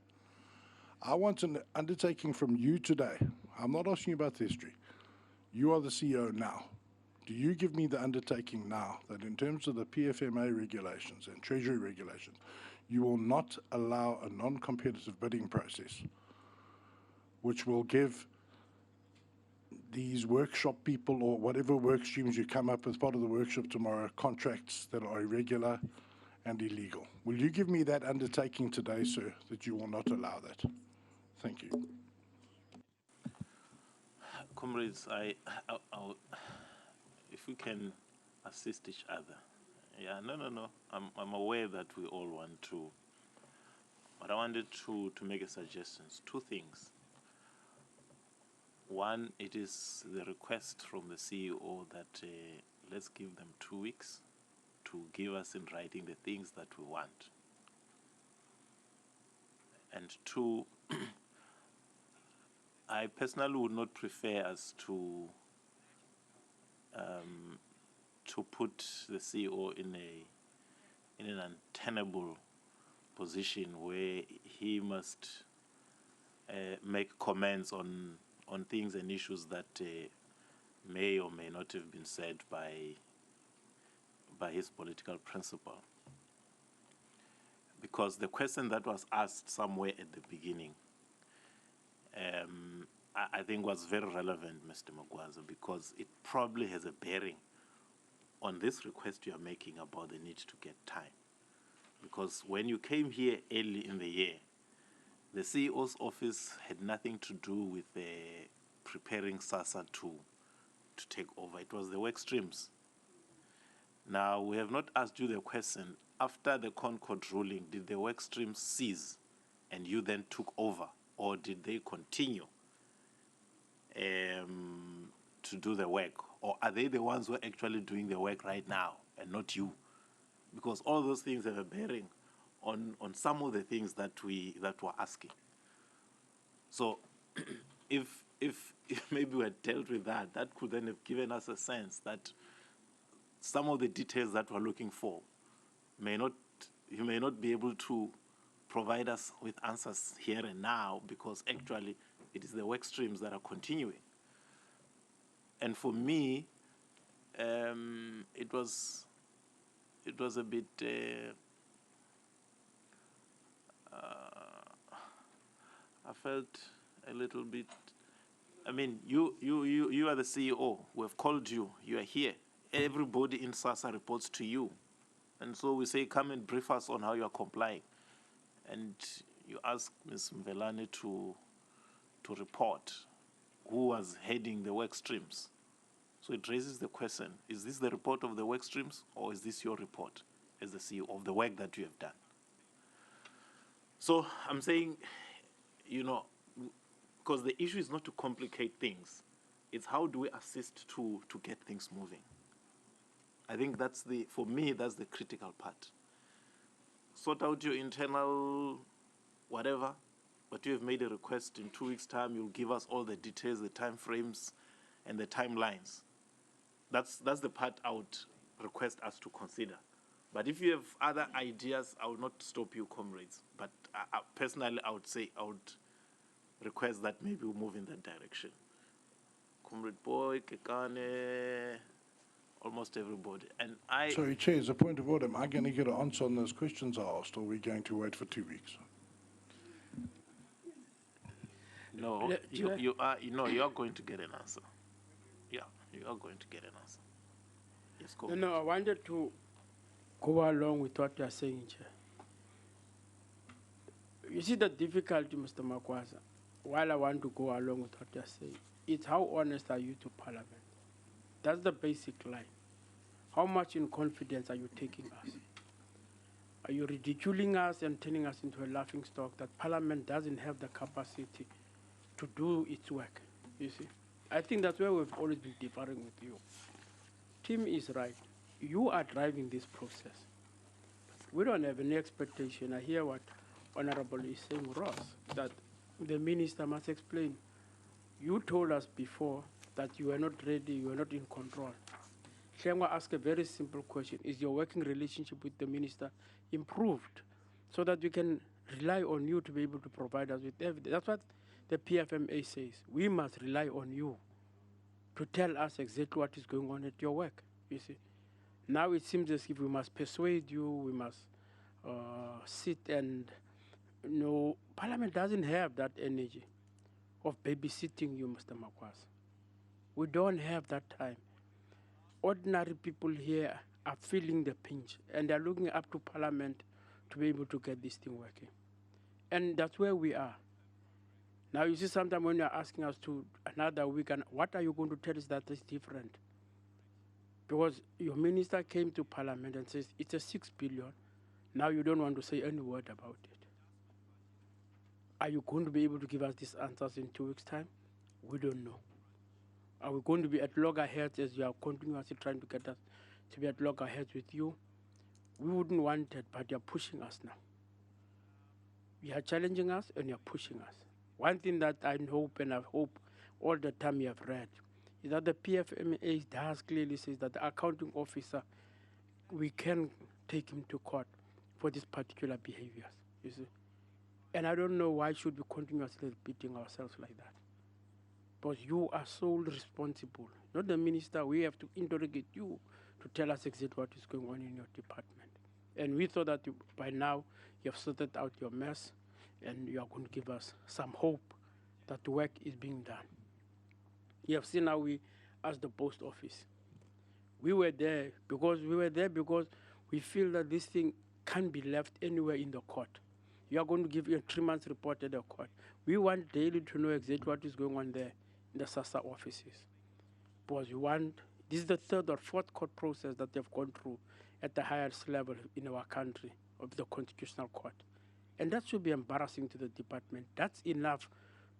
I want an undertaking from you today. I'm not asking you about the history. You are the CEO now. Do you give me the undertaking now that in terms of the PFMA regulations and Treasury regulations, you will not allow a non-competitive bidding process, which will give these workshop people or whatever work streams you come up with part of the workshop tomorrow, contracts that are irregular and illegal? Will you give me that undertaking today, sir, that you will not allow that? Thank you. Comrades, if we can assist each other. Yeah, no. I'm aware that we all want to, but I wanted to make a suggestion. Two things. One, it is the request from the CEO that let's give them 2 weeks to give us in writing the things that we want. And two, I personally would not prefer us to put the CEO in an untenable position where he must make comments on things and issues that may or may not have been said by his political principle. Because the question that was asked somewhere at the beginning, I think was very relevant, Mr. Magwaza, because it probably has a bearing on this request you are making about the need to get time. Because when you came here early in the year, the CEO's office had nothing to do with preparing SASSA to take over. It was the work streams. Now, we have not asked you the question, after the Concord ruling, did the work streams cease and you then took over, or did they continue to do the work? Or are they the ones who are actually doing the work right now and not you? Because all those things have a bearing on some of the things that we're asking. So if maybe we had dealt with that, that could then have given us a sense that some of the details that we're looking for you may not be able to provide us with answers here and now, because actually it is the work streams that are continuing. And for me, it was a bit I felt a little bit. I mean, you are the CEO. We have called you. You are here. Everybody in SASSA reports to you, and so we say, come and brief us on how you are complying. And you ask Ms. Mvelane to report who was heading the work streams. So it raises the question: is this the report of the work streams, or is this your report as the CEO of the work that you have done? So I'm saying, because the issue is not to complicate things, it's how do we assist to get things moving. I think for me, that's the critical part. Sort out your internal whatever, but you have made a request. In 2 weeks' time, you'll give us all the details, the time frames, and the timelines. That's the part I would request us to consider. But if you have other ideas, I will not stop you, comrades. But personally, I would request that maybe we move in that direction. Comrade Boy, Kekane, almost everybody. And Sorry, Chair, as a point of order, am I going to get an answer on those questions I asked, or are we going to wait for 2 weeks? No, you are going to get an answer. Yeah, you are going to get an answer. Yes, go. No, I wanted to go along with what you are saying, Chair. You see the difficulty, Mr. Makwaza, while I want to go along with what you are saying, it's how honest are you to Parliament? That's the basic line. How much in confidence are you taking us? Are you ridiculing us and turning us into a laughing stock that Parliament doesn't have the capacity to do its work? You see, I think that's where we've always been differing with you. Tim is right. You are driving this process. We don't have any expectation. I hear what Honorable is saying, Ross, that the minister must explain. You told us before that you are not ready, you are not in control. Shengwa asked a very simple question. Is your working relationship with the minister improved so that we can rely on you to be able to provide us with evidence? That's what the PFMA says. We must rely on you to tell us exactly what is going on at your work, you see. Now it seems as if we must persuade you, we must sit and, Parliament doesn't have that energy of babysitting you, Mr. Makwaza. We don't have that time. Ordinary people here are feeling the pinch, and they're looking up to Parliament to be able to get this thing working. And that's where we are. Now, you see, sometimes when you're asking us to another week, and what are you going to tell us that is different? Because your minister came to Parliament and says it's a 6 billion. Now you don't want to say any word about it. Are you going to be able to give us these answers in 2 weeks' time? We don't know. Are we going to be at loggerheads as you are continuously trying to get us to be at loggerheads with you? We wouldn't want it, but you're pushing us now. You are challenging us and you're pushing us. One thing that I hope, and I hope all the time you have read, is that the PFMA does clearly says that the accounting officer, we can take him to court for these particular behaviors, you see. And I don't know why should we continuously repeating ourselves like that. Because you are solely responsible, not the minister. We have to interrogate you to tell us exactly what is going on in your department. And we thought that by now you have sorted out your mess and you are going to give us some hope that the work is being done. You have seen how we asked the post office. We were there because we feel that this thing can't be left anywhere in the court. You are going to give you a 3 months report at the court. We want daily to know exactly what is going on there in the SASSA offices. Because this is the 3rd or 4th court process that they've gone through at the highest level in our country of the Constitutional Court. And that should be embarrassing to the department. That's enough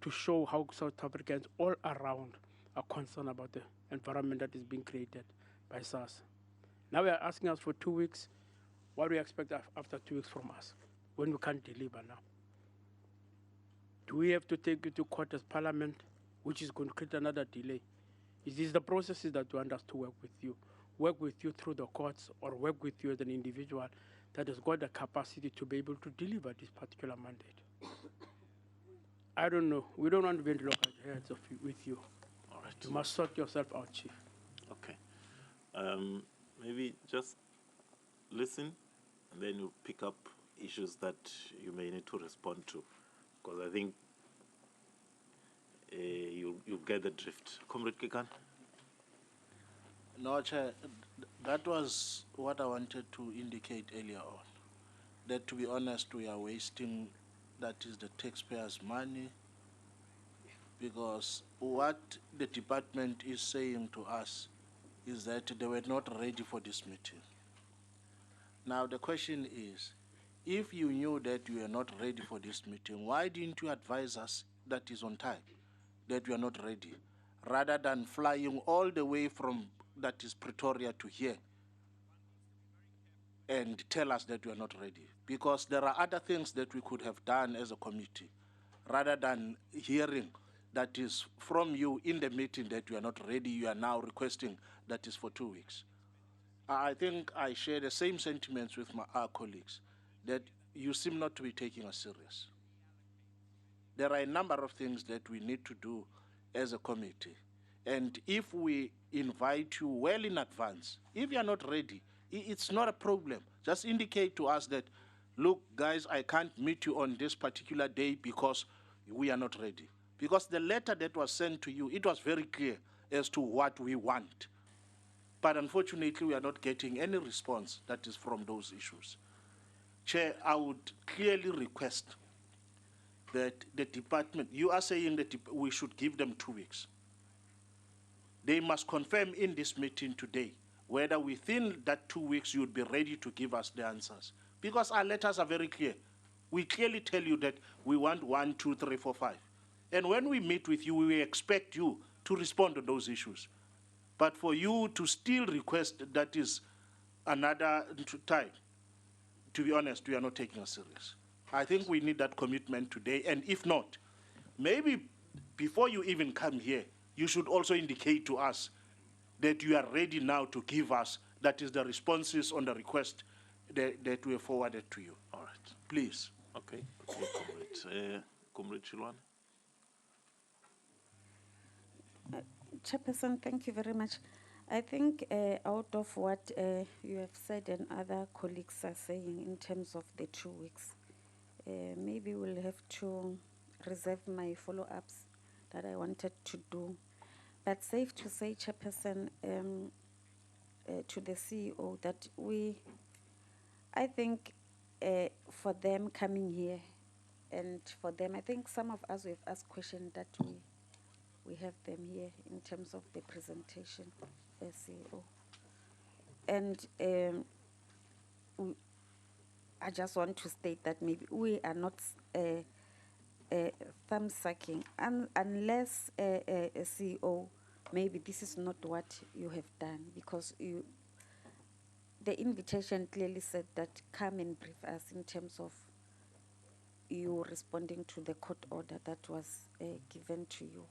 to show how South Africans all around are concerned about the environment that is being created by SASSA. Now we are asking us for 2 weeks. What do we expect after 2 weeks from us when we can't deliver now? Do we have to take you to court as Parliament, which is going to create another delay? Is this the processes that you want us to work with you through the courts, or work with you as an individual that has got the capacity to be able to deliver this particular mandate? I don't know. We don't want to be in loggerheads with you. All right. You must sort yourself out, Chief. Okay. Maybe just listen, and then you pick up issues that you may need to respond to, because I think you get the drift. Comrade Kikan? No, Chair, that was what I wanted to indicate earlier on. That, to be honest, we are wasting, that is the taxpayers' money, because what the department is saying to us is that they were not ready for this meeting. Now, the question is, if you knew that you were not ready for this meeting, why didn't you advise us that is on time, that we are not ready, rather than flying all the way from that is Pretoria to here and tell us that we are not ready? Because there are other things that we could have done as a committee, rather than hearing that is from you in the meeting that you are not ready, you are now requesting that is for 2 weeks. I think I share the same sentiments with our colleagues, that you seem not to be taking us serious. There are a number of things that we need to do as a committee. And if we invite you well in advance, if you are not ready, it's not a problem. Just indicate to us that, look, guys, I can't meet you on this particular day because we are not ready. Because the letter that was sent to you, it was very clear as to what we want. But unfortunately, we are not getting any response that is from those issues. Chair, I would clearly request that the department, you are saying that we should give them 2 weeks. They must confirm in this meeting today whether within that 2 weeks you would be ready to give us the answers. Because our letters are very clear. We clearly tell you that we want 1, 2, 3, 4, 5. And when we meet with you, we expect you to respond to those issues. But for you to still request that is another time, to be honest, we are not taking us serious. I think we need that commitment today. And if not, maybe before you even come here, you should also indicate to us that you are ready now to give us, that is the responses on the request that we have forwarded to you. All right. Please. Okay. Comrade. Comrade Chilwan? Chairperson, thank you very much. I think out of what you have said and other colleagues are saying in terms of the 2 weeks, maybe we'll have to reserve my follow-ups that I wanted to do. But safe to say, Chairperson, to the CEO, that I think for them coming here, and for them, I think some of us have asked questions that we have them here in terms of the presentation, CEO. And I just want to state that maybe we are not thumb sucking unless a CEO, maybe this is not what you have done, because the invitation clearly said that come and brief us in terms of you responding to the court order that was given to you.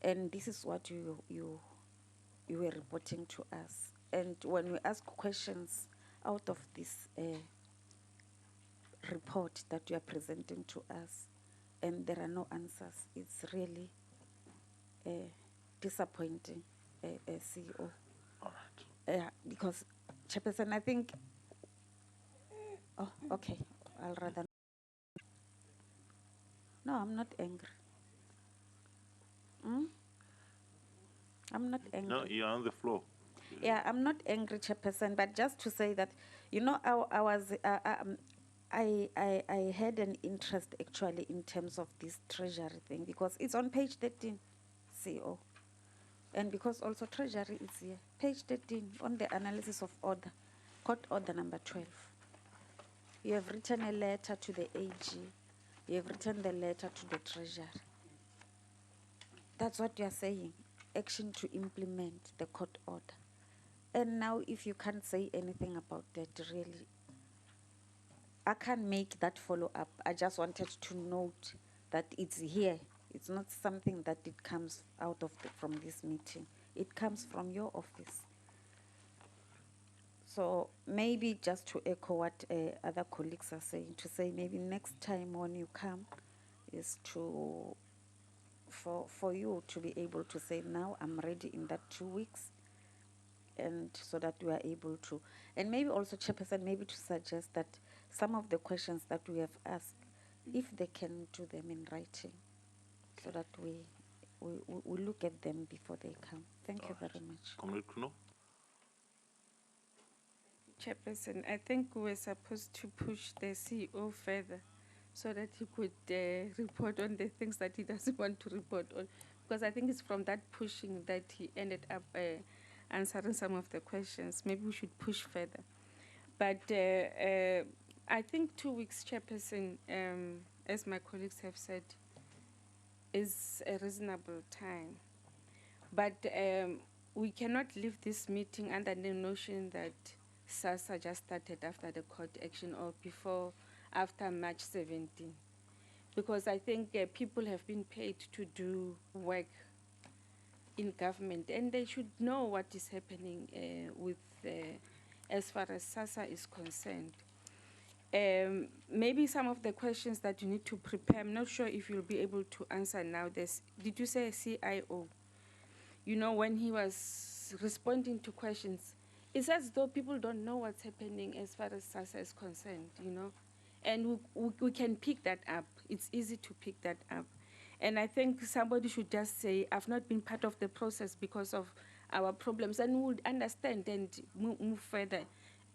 And this is what you were reporting to us. And when we ask questions out of this report that you are presenting to us, and there are no answers, it's really disappointing, CEO. All right. Because, Chairperson, I think, oh, okay, I'll rather. No, I'm not angry. I'm not angry. No, you're on the floor. Yeah, I'm not angry, Chairperson, but just to say that, you know, I had an interest actually in terms of this treasury thing, because it's on page 13, CEO. And because also treasury is here, page 13 on the analysis of order, court order number 12. You have written a letter to the AG. You have written the letter to the treasury. That's what you are saying, action to implement the court order. And now if you can't say anything about that, really, I can't make that follow-up. I just wanted to note that it's here. It's not something that it comes out of from this meeting. It comes from your office. So maybe just to echo what other colleagues are saying, to say maybe next time when you come is for you to be able to say, now I'm ready in that 2 weeks, and so that we are able to, and maybe also, Chairperson, maybe to suggest that some of the questions that we have asked, if they can do them in writing, so that we look at them before they come. Thank you very much. Comrade Kuno? Chairperson, I think we're supposed to push the CEO further so that he could report on the things that he doesn't want to report on. Because I think it's from that pushing that he ended up answering some of the questions. Maybe we should push further. But I think 2 weeks, Chairperson, as my colleagues have said, is a reasonable time. But we cannot leave this meeting under the notion that SASSA just started after the court action or after March 17. Because I think people have been paid to do work in government, and they should know what is happening as far as SASSA is concerned. Maybe some of the questions that you need to prepare, I'm not sure if you'll be able to answer now. Did you say CIO? You know, when he was responding to questions, it's as though people don't know what's happening as far as SASSA is concerned, you know? And we can pick that up. It's easy to pick that up. And I think somebody should just say, I've not been part of the process because of our problems, and we would understand and move further.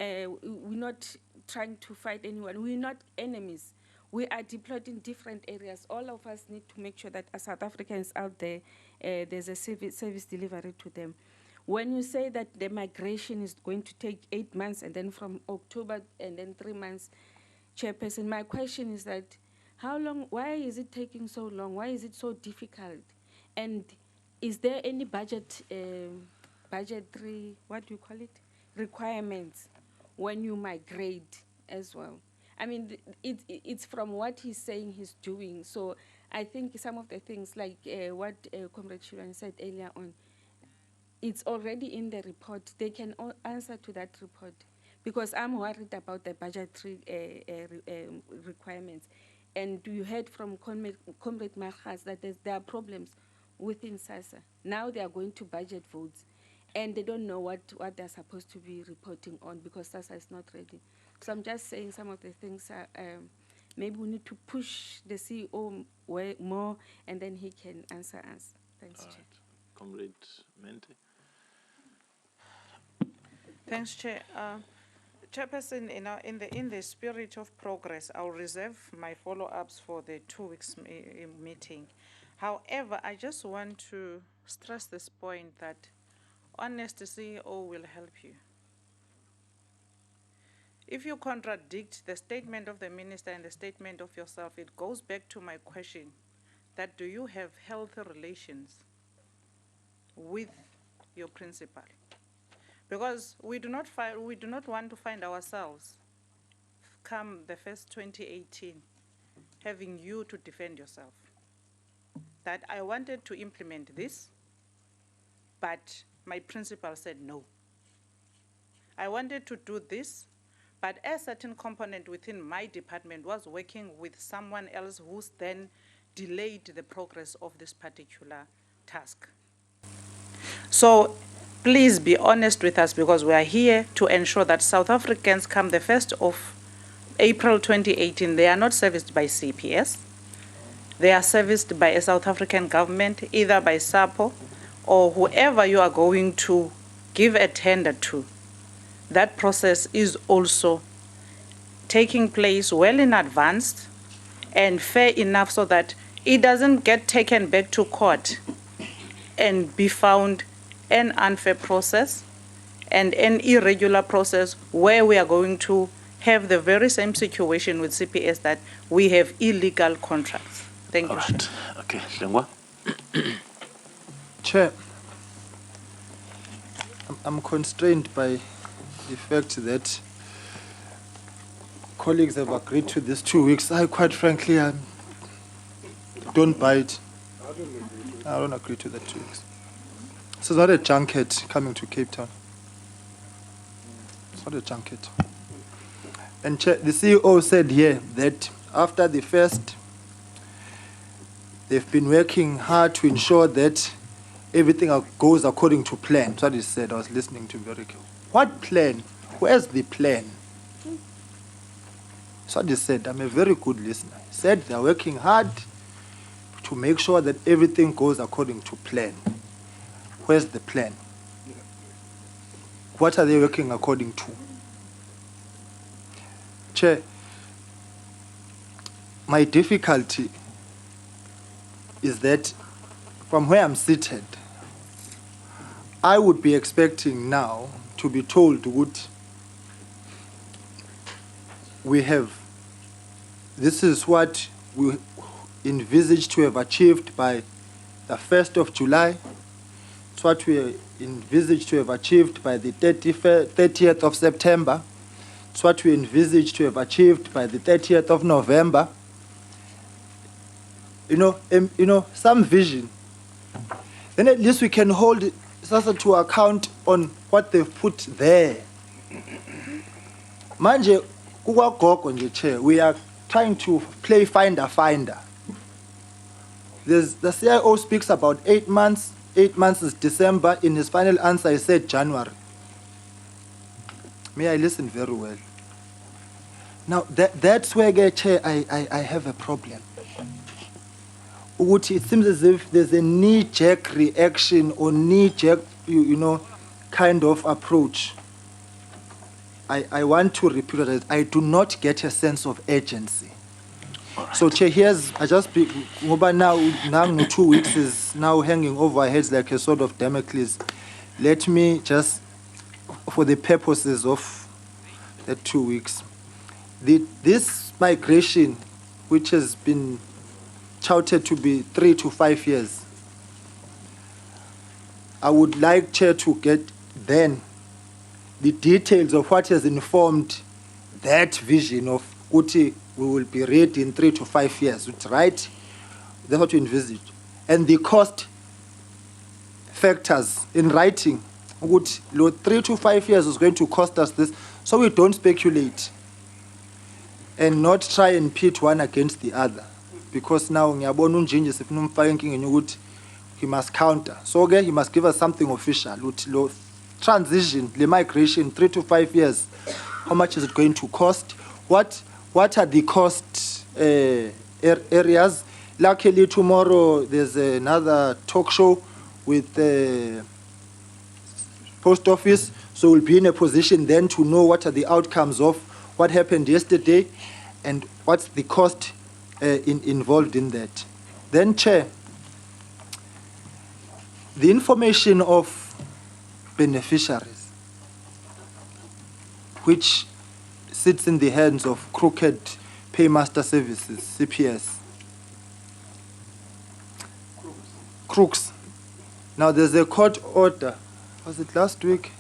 We're not trying to fight anyone. We're not enemies. We are deployed in different areas. All of us need to make sure that as South Africans out there, there's a service delivery to them. When you say that the migration is going to take 8 months, and then from October, and then 3 months, Chairperson, my question is that how long, why is it taking so long? Why is it so difficult? And is there any budgetary, what do you call it, requirements when you migrate as well? I mean, it's from what he's saying he's doing. So I think some of the things like what Comrade Shivan said earlier on, it's already in the report. They can answer to that report, because I'm worried about the budgetary requirements. And you heard from Comrade Marjas that there are problems within SASSA. Now they are going to budget votes, and they don't know what they're supposed to be reporting on, because SASSA is not ready. So I'm just saying some of the things are, maybe we need to push the CEO more, and then he can answer us. Thanks, Chair. Right. Comrade Mente? Thanks, Chair. Chairperson, in the spirit of progress, I'll reserve my follow-ups for the 2 weeks meeting. However, I just want to stress this point that honest CEO will help you. If you contradict the statement of the minister and the statement of yourself, it goes back to my question that do you have healthy relations with your principal? Because we do not want to find ourselves come the first 2018 having you to defend yourself. That I wanted to implement this, but my principal said no. I wanted to do this, but a certain component within my department was working with someone else who's then delayed the progress of this particular task. So please be honest with us, because we are here to ensure that South Africans come the 1st of April 2018, they are not serviced by CPS. They are serviced by a South African government, either by SAPO or whoever you are going to give a tender to. That process is also taking place well in advance and fair enough so that it doesn't get taken back to court and be found an unfair process and an irregular process where we are going to have the very same situation with CPS that we have illegal contracts. Thank you. All right. Okay, Lengwa. Chair, I'm constrained by the fact that colleagues have agreed to this 2 weeks. I quite frankly don't buy it. I don't agree to that 2 weeks. This is not a junket coming to Cape Town. It's not a junket. And Chair, the CEO said here that after the first, they've been working hard to ensure that everything goes according to plan. That's what he said. I was listening to very carefully. What plan? Where's the plan? That's what he said. I'm a very good listener. He said they're working hard to make sure that everything goes according to plan. Where's the plan? What are they working according to? Chair, my difficulty is that from where I'm seated, I would be expecting now to be told what we have. This is what we envisage to have achieved by the 1st of July. It's what we envisage to have achieved by the 30th of September. It's what we envisage to have achieved by the 30th of November. Some vision. Then at least we can hold SASSA to account on what they've put there. Manje, kuwagogo nje Chair, we are trying to play finder. The CIO speaks about 8 months. 8 months is December. In his final answer, he said January. May I listen very well? Now, that's where, Chair, I have a problem. It seems as if there's a knee-jerk reaction or knee-jerk, kind of approach. I want to repeat that I do not get a sense of urgency. Right. So, Chair, now 2 weeks is now hanging over our heads like a sword of Damocles. Let me just, for the purposes of the 2 weeks, this migration, which has been touted to be 3 to 5 years, I would like Chair to get then the details of what has informed that vision of Uti we will be ready in 3 to 5 years, right? That's what we envisage. And the cost factors in writing, 3 to 5 years is going to cost us this, so we don't speculate and not try and pit one against the other. Because now he must counter. So again, he must give us something official. Transition, the migration, 3 to 5 years. How much is it going to cost? What are the cost areas? Luckily, tomorrow there's another talk show with the post office. So we'll be in a position then to know what are the outcomes of what happened yesterday and what's the cost involved in that. Then, Chair, the information of beneficiaries, which sits in the hands of Crooked Paymaster Services, CPS. Crooks. Now there's a court order. Was it last week?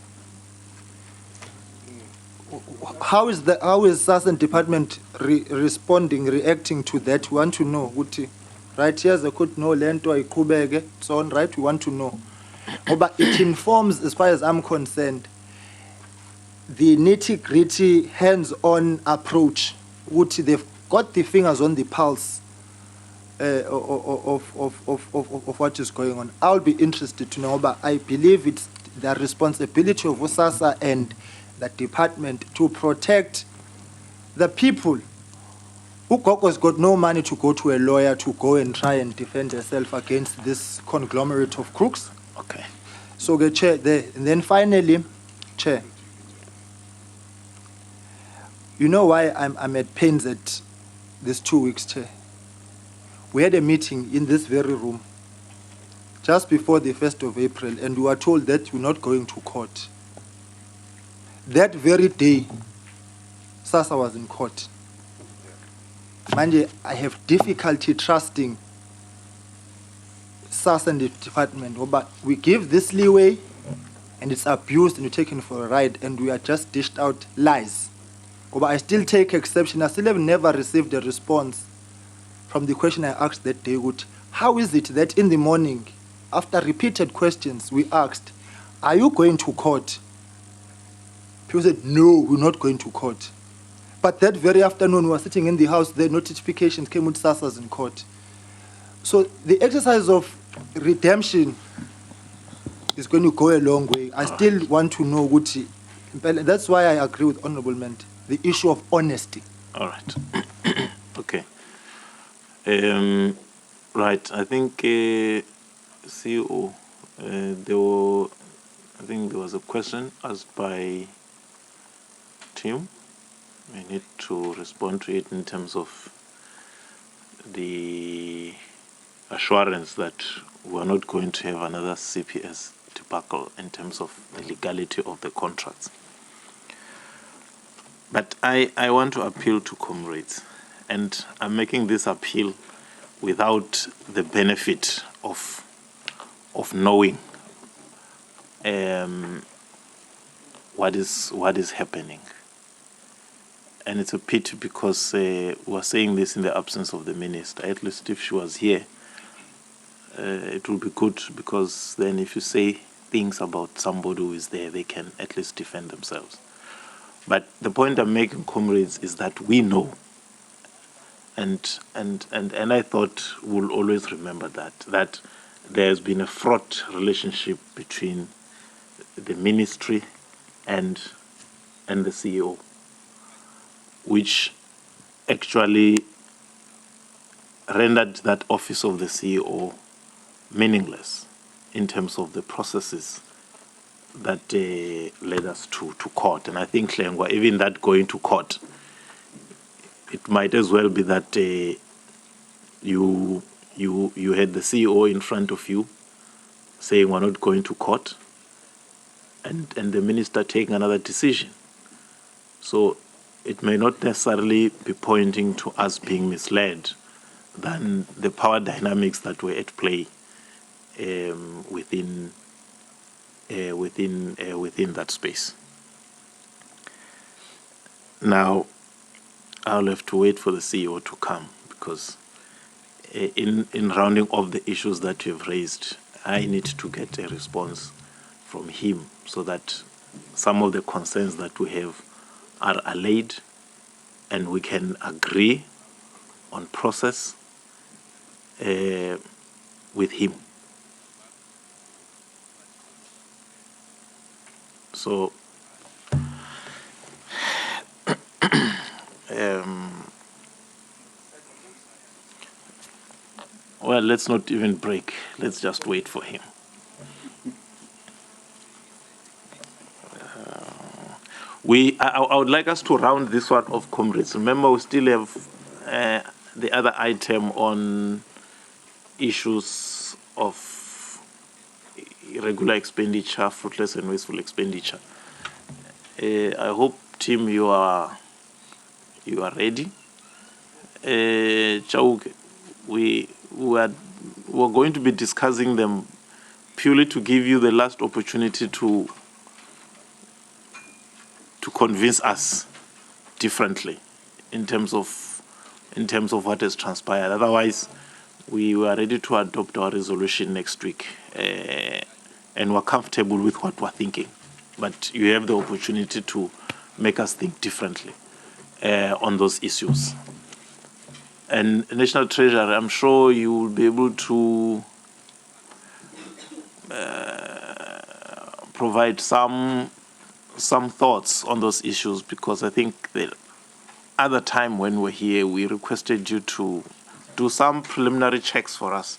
How is SASSA department responding, reacting to that? We want to know. Right, here's a court, no lento, ikubege, so on, right? We want to know. But it informs, as far as I'm concerned, the nitty-gritty, hands-on approach. They've got the fingers on the pulse of what is going on. I'll be interested to know, but I believe it's the responsibility of SASSA and the department to protect the people. Ugogo's got no money to go to a lawyer to go and try and defend herself against this conglomerate of crooks. Okay. So the chair there. And then finally, Chair, you know why I'm at pains at this 2 weeks, Chair? We had a meeting in this very room just before the 1st of April, and we were told that we're not going to court. That very day, SASSA was in court. Manje, I have difficulty trusting SASSA and the department, but we give this leeway and it's abused and we're taken for a ride and we are just dished out lies. But I still take exception. I still have never received a response from the question I asked that day. How is it that in the morning, after repeated questions, we asked, are you going to court? People said, no, we're not going to court. But that very afternoon, we were sitting in the house, the notifications came with SASSA's in court. So the exercise of redemption is going to go a long way. I still want to know, Guti. That's why I agree with Honorable Ment, the issue of honesty. All right. Okay. Right. I think CEO, I think there was a question asked by Tim. We need to respond to it in terms of the assurance that we are not going to have another CPS debacle in terms of the legality of the contracts. But I want to appeal to comrades, and I'm making this appeal without the benefit of knowing what is happening. And it's a pity because we're saying this in the absence of the minister. At least if she was here, it will be good, because then if you say things about somebody who is there, they can at least defend themselves. But the point I'm making, comrades, is that we know, and I thought we'll always remember that there's been a fraught relationship between the ministry and the CEO, which actually rendered that office of the CEO meaningless in terms of the processes that led us to court. And I think, Hlengwa, even that going to court, it might as well be that you had the CEO in front of you saying we're not going to court, and the minister taking another decision. So it may not necessarily be pointing to us being misled than the power dynamics that were at play within that space. Now, I'll have to wait for the CEO to come, because in rounding off the issues that you've raised, I need to get a response from him so that some of the concerns that we have are allayed and we can agree on process with him. So, well, let's not even break. Let's just wait for him. I would like us to round this one off, comrades. Remember, we still have the other item on issues of irregular expenditure, fruitless and wasteful expenditure. I hope, Tim, you are you are ready. Chauke, we're going to be discussing them purely to give you the last opportunity to convince us differently in terms of what has transpired. Otherwise, we were ready to adopt our resolution next week, and we're comfortable with what we're thinking. But you have the opportunity to make us think differently on those issues. And National Treasurer, I'm sure you will be able to provide some thoughts on those issues, because I think the other time when we're here, we requested you to do some preliminary checks for us,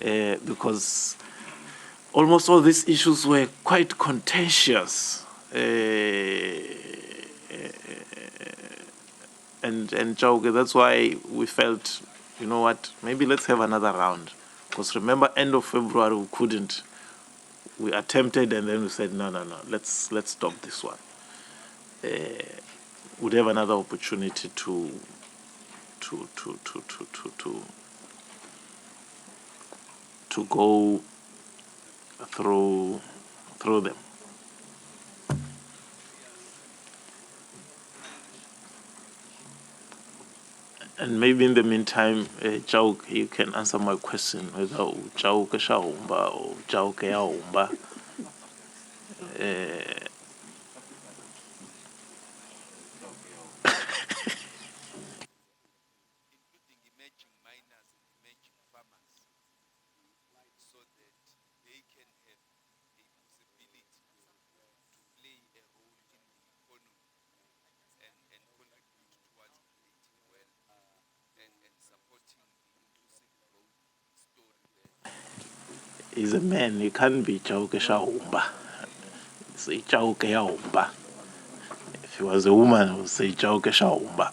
because almost all these issues were quite contentious. And Chauke, that's why we felt, you know what, maybe let's have another round. Because remember, end of February, we couldn't. We attempted, and then we said, no, let's stop this one. We'd have another opportunity to go through them. And maybe in the meantime, Chauke, you can answer my question whether Chauke Shahumba or Chauke Yaumba. He's a man, he can't be Chauke Shahumba. Say Chauke Yaumba. If he was a woman, I would say Chauke Shahumba.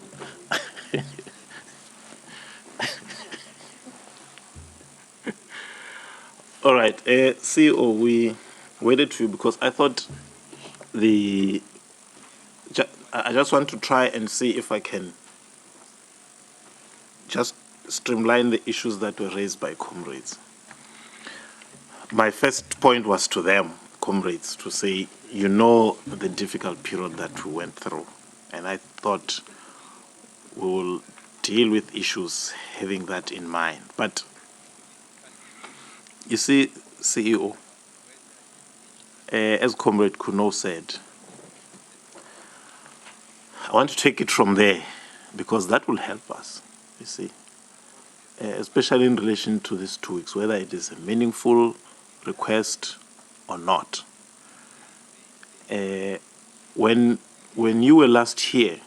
All right, CEO, we waited for you because I thought I just want to try and see if I can just streamline the issues that were raised by comrades. My first point was to them, comrades, to say, you know the difficult period that we went through. And I thought we will deal with issues having that in mind. But you see, CEO, as Comrade Kuno said, I want to take it from there because that will help us, you see, especially in relation to these 2 weeks, whether it is a meaningful request or not. When you were last here,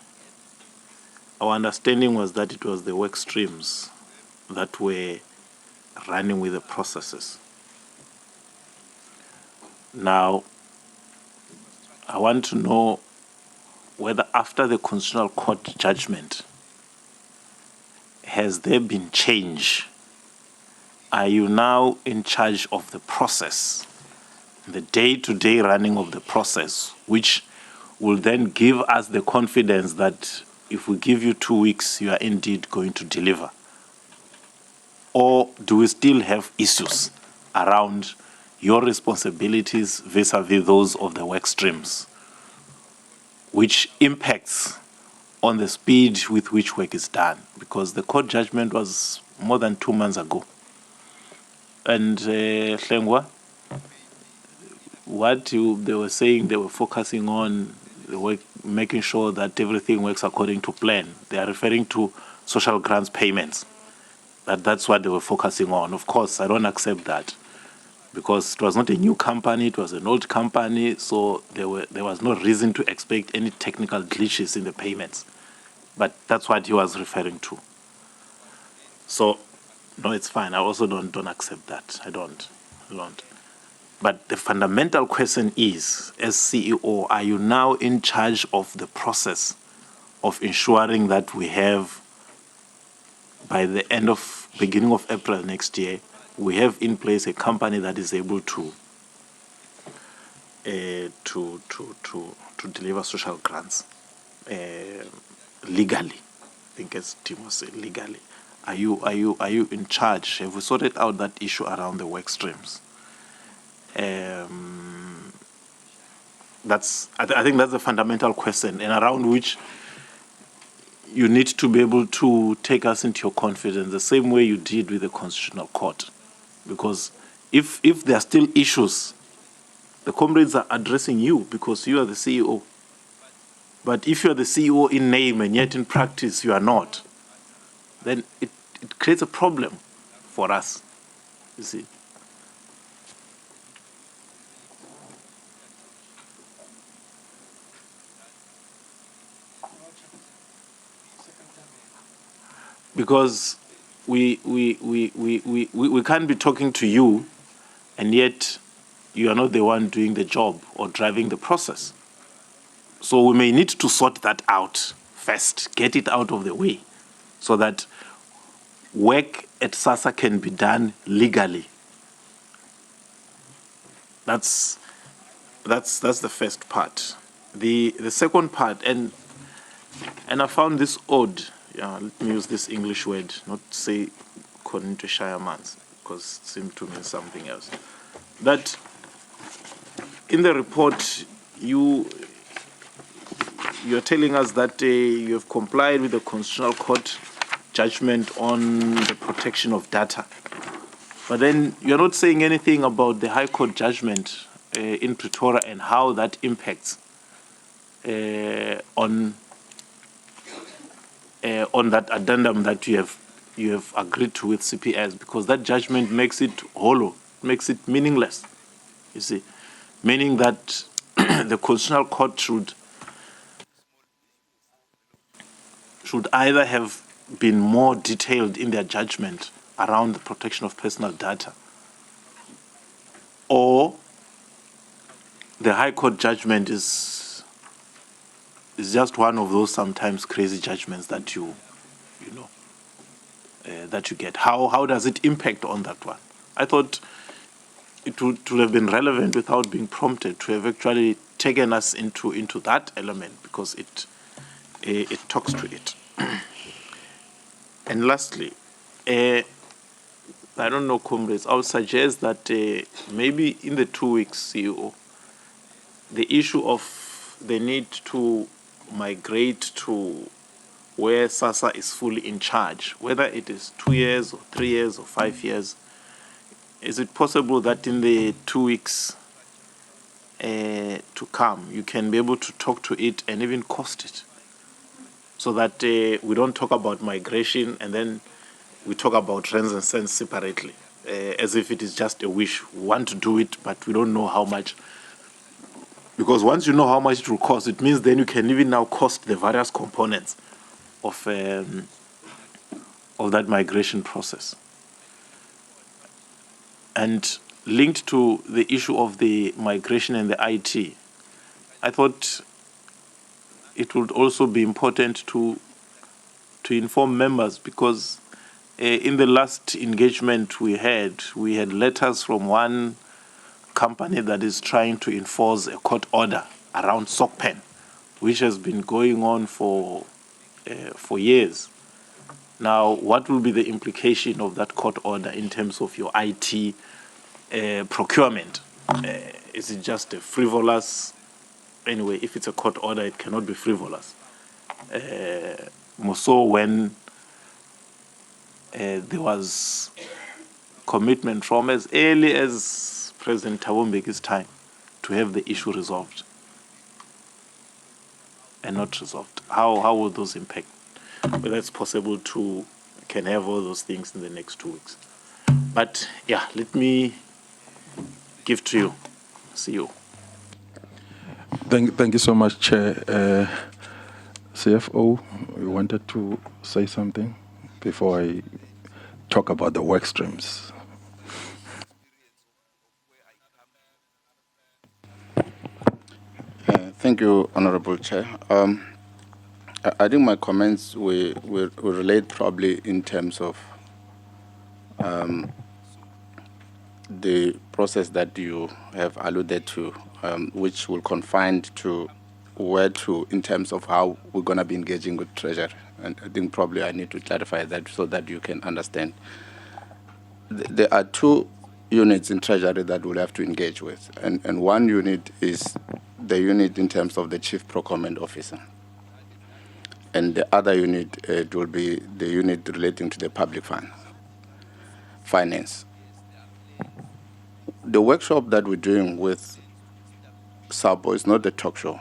our understanding was that it was the work streams that were running with the processes. Now, I want to know whether after the Constitutional Court judgment, has there been change? Are you now in charge of the process, the day-to-day running of the process, which will then give us the confidence that if we give you 2 weeks, you are indeed going to deliver? Or do we still have issues around your responsibilities vis-a-vis those of the work streams, which impacts on the speed with which work is done? Because the court judgment was more than 2 months ago. And Hlengwa, what they were saying, they were focusing on the work, making sure that everything works according to plan. They are referring to social grants payments. That's what they were focusing on. Of course, I don't accept that because it was not a new company, it was an old company, so there was no reason to expect any technical glitches in the payments. But that's what he was referring to. So, no, it's fine. I also don't accept that. I don't. But the fundamental question is, as CEO, are you now in charge of the process of ensuring that we have, by the beginning of April next year, we have in place a company that is able to deliver social grants? legally? I think as Tim was saying, legally. Are you in charge? Have we sorted out that issue around the work streams? I think that's a fundamental question, and around which you need to be able to take us into your confidence the same way you did with the Constitutional Court. Because if there are still issues, the comrades are addressing you because you are the CEO. But if you are the CEO in name and yet in practice you are not, then it creates a problem for us, you see. Because we can't be talking to you and yet you are not the one doing the job or driving the process. So we may need to sort that out first, get it out of the way, so that work at SASSA can be done legally. That's the first part. The second part, and I found this odd. Yeah, let me use this English word, not say according to Shireman's, because it seemed to mean something else. That in the report, you're telling us that you have complied with the Constitutional Court judgment on the protection of data. But then you're not saying anything about the High Court judgment in Pretoria and how that impacts on that addendum that you have agreed to with CPS, because that judgment makes it hollow, makes it meaningless, you see, meaning that the Constitutional Court should either have been more detailed in their judgment around the protection of personal data, or the High Court judgment is just one of those sometimes crazy judgments that you get. How does it impact on that one? I thought it would have been relevant without being prompted to have actually taken us into that element, because it talks to it. And lastly, I don't know, comrades, I would suggest that maybe in the 2 weeks, CEO, the issue of the need to migrate to where SASSA is fully in charge, whether it is 2 years or 3 years or 5 years, is it possible that in the 2 weeks to come, you can be able to talk to it and even cost it, so that we don't talk about migration and then we talk about rents and cents separately, as if it is just a wish. We want to do it, but we don't know how much. Because once you know how much it will cost, it means then you can even now cost the various components of that migration process. And linked to the issue of the migration and the IT, I thought it would also be important to inform members, because in the last engagement we had letters from one company that is trying to enforce a court order around SOCPEN, which has been going on for years. Now, what will be the implication of that court order in terms of your IT procurement? Is it just a frivolous? Anyway, if it's a court order, it cannot be frivolous. More so when there was commitment from as early as President Thabo Mbeki's time to have the issue resolved and not resolved. How will those impact? Whether it's possible to can have all those things in the next 2 weeks. But yeah, let me give to you. See you. Thank you so much, Chair. CFO, we wanted to say something before I talk about the work streams. Thank you, Honorable Chair. I think my comments will relate probably in terms of the process that you have alluded to, which will confine to where to in terms of how we're going to be engaging with Treasury. And I think probably I need to clarify that so that you can understand. There are two units in Treasury that we'll have to engage with. And one unit is the unit in terms of the Chief Procurement Officer. And the other unit, it will be the unit relating to the public finance. The workshop that we're doing with SABO is not a talk show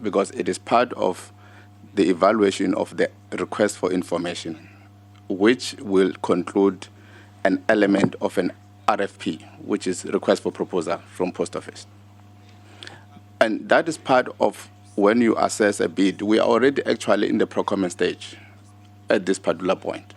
because it is part of the evaluation of the request for information, which will conclude an element of an RFP, which is request for proposal from Post Office. And that is part of when you assess a bid. We are already actually in the procurement stage at this particular point.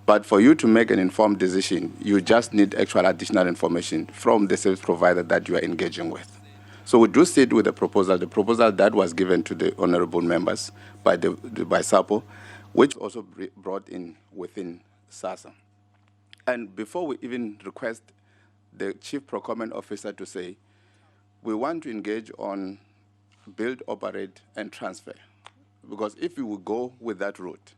But for you to make an informed decision, you just need actual additional information from the service provider that you are engaging with. So we do sit with the proposal that was given to the honorable members by SAPO, which also brought in within SASSA. And before we even request the Chief Procurement Officer to say, we want to engage on build, operate, and transfer. Because if we will go with that route,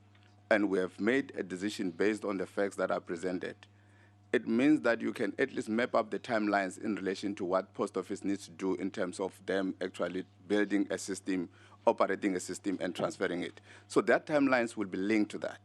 and we have made a decision based on the facts that are presented, it means that you can at least map up the timelines in relation to what Post Office needs to do in terms of them actually building a system, operating a system, and transferring it. So that timelines will be linked to that.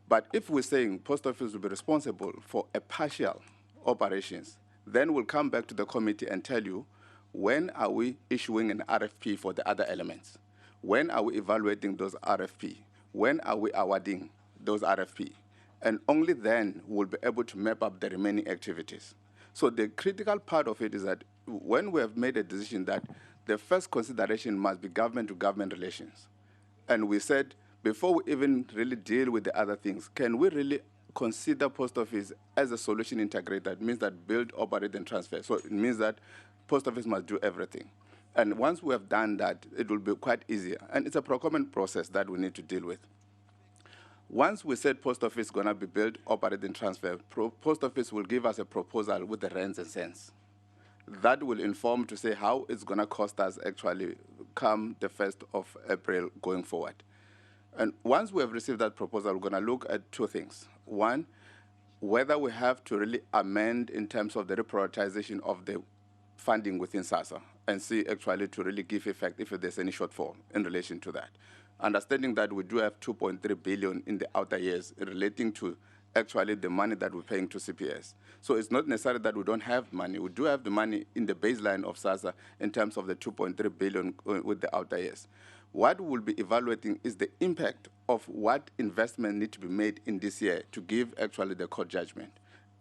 But if we're saying Post Office will be responsible for a partial operations, then we'll come back to the committee and tell you, when are we issuing an RFP for the other elements? When are we evaluating those RFP? When are we awarding those RFP? And only then we'll be able to map up the remaining activities. So the critical part of it is that when we have made a decision that the first consideration must be government-to-government relations, and we said, before we even really deal with the other things, can we really consider Post Office as a solution integrator? It means that build, operate, and transfer. So it means that Post Office must do everything. And once we have done that, it will be quite easier. And it's a procurement process that we need to deal with. Once we said Post Office is going to be built, operate, and transfer, Post Office will give us a proposal with the rands and cents. That will inform to say how it's going to cost us actually come the 1st of April going forward. And once we have received that proposal, we're going to look at two things. One, whether we have to really amend in terms of the reprioritization of the funding within SASSA and see actually to really give effect if there's any shortfall in relation to that. Understanding that we do have 2.3 billion in the outer years relating to actually the money that we're paying to CPS. So it's not necessarily that we don't have money. We do have the money in the baseline of SASSA in terms of the 2.3 billion with the outer years. What we'll be evaluating is the impact of what investment need to be made in this year to give actually the court judgment.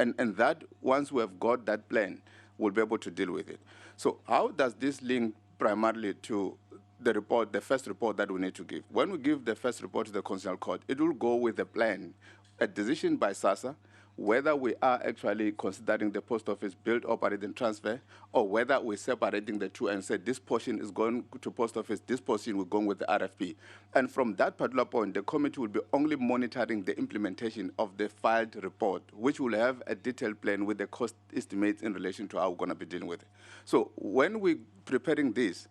And that, once we have got that plan, we'll be able to deal with it. So how does this link primarily to the report, the first report that we need to give? When we give the first report to the Constitutional Court, it will go with a plan, a decision by SASSA, whether we are actually considering the Post Office build, operate, and transfer, or whether we're separating the two and say this portion is going to Post Office, this portion we're going with the RFP. And from that particular point, the committee will be only monitoring the implementation of the filed report, which will have a detailed plan with the cost estimates in relation to how we're going to be dealing with it. So when we're preparing this,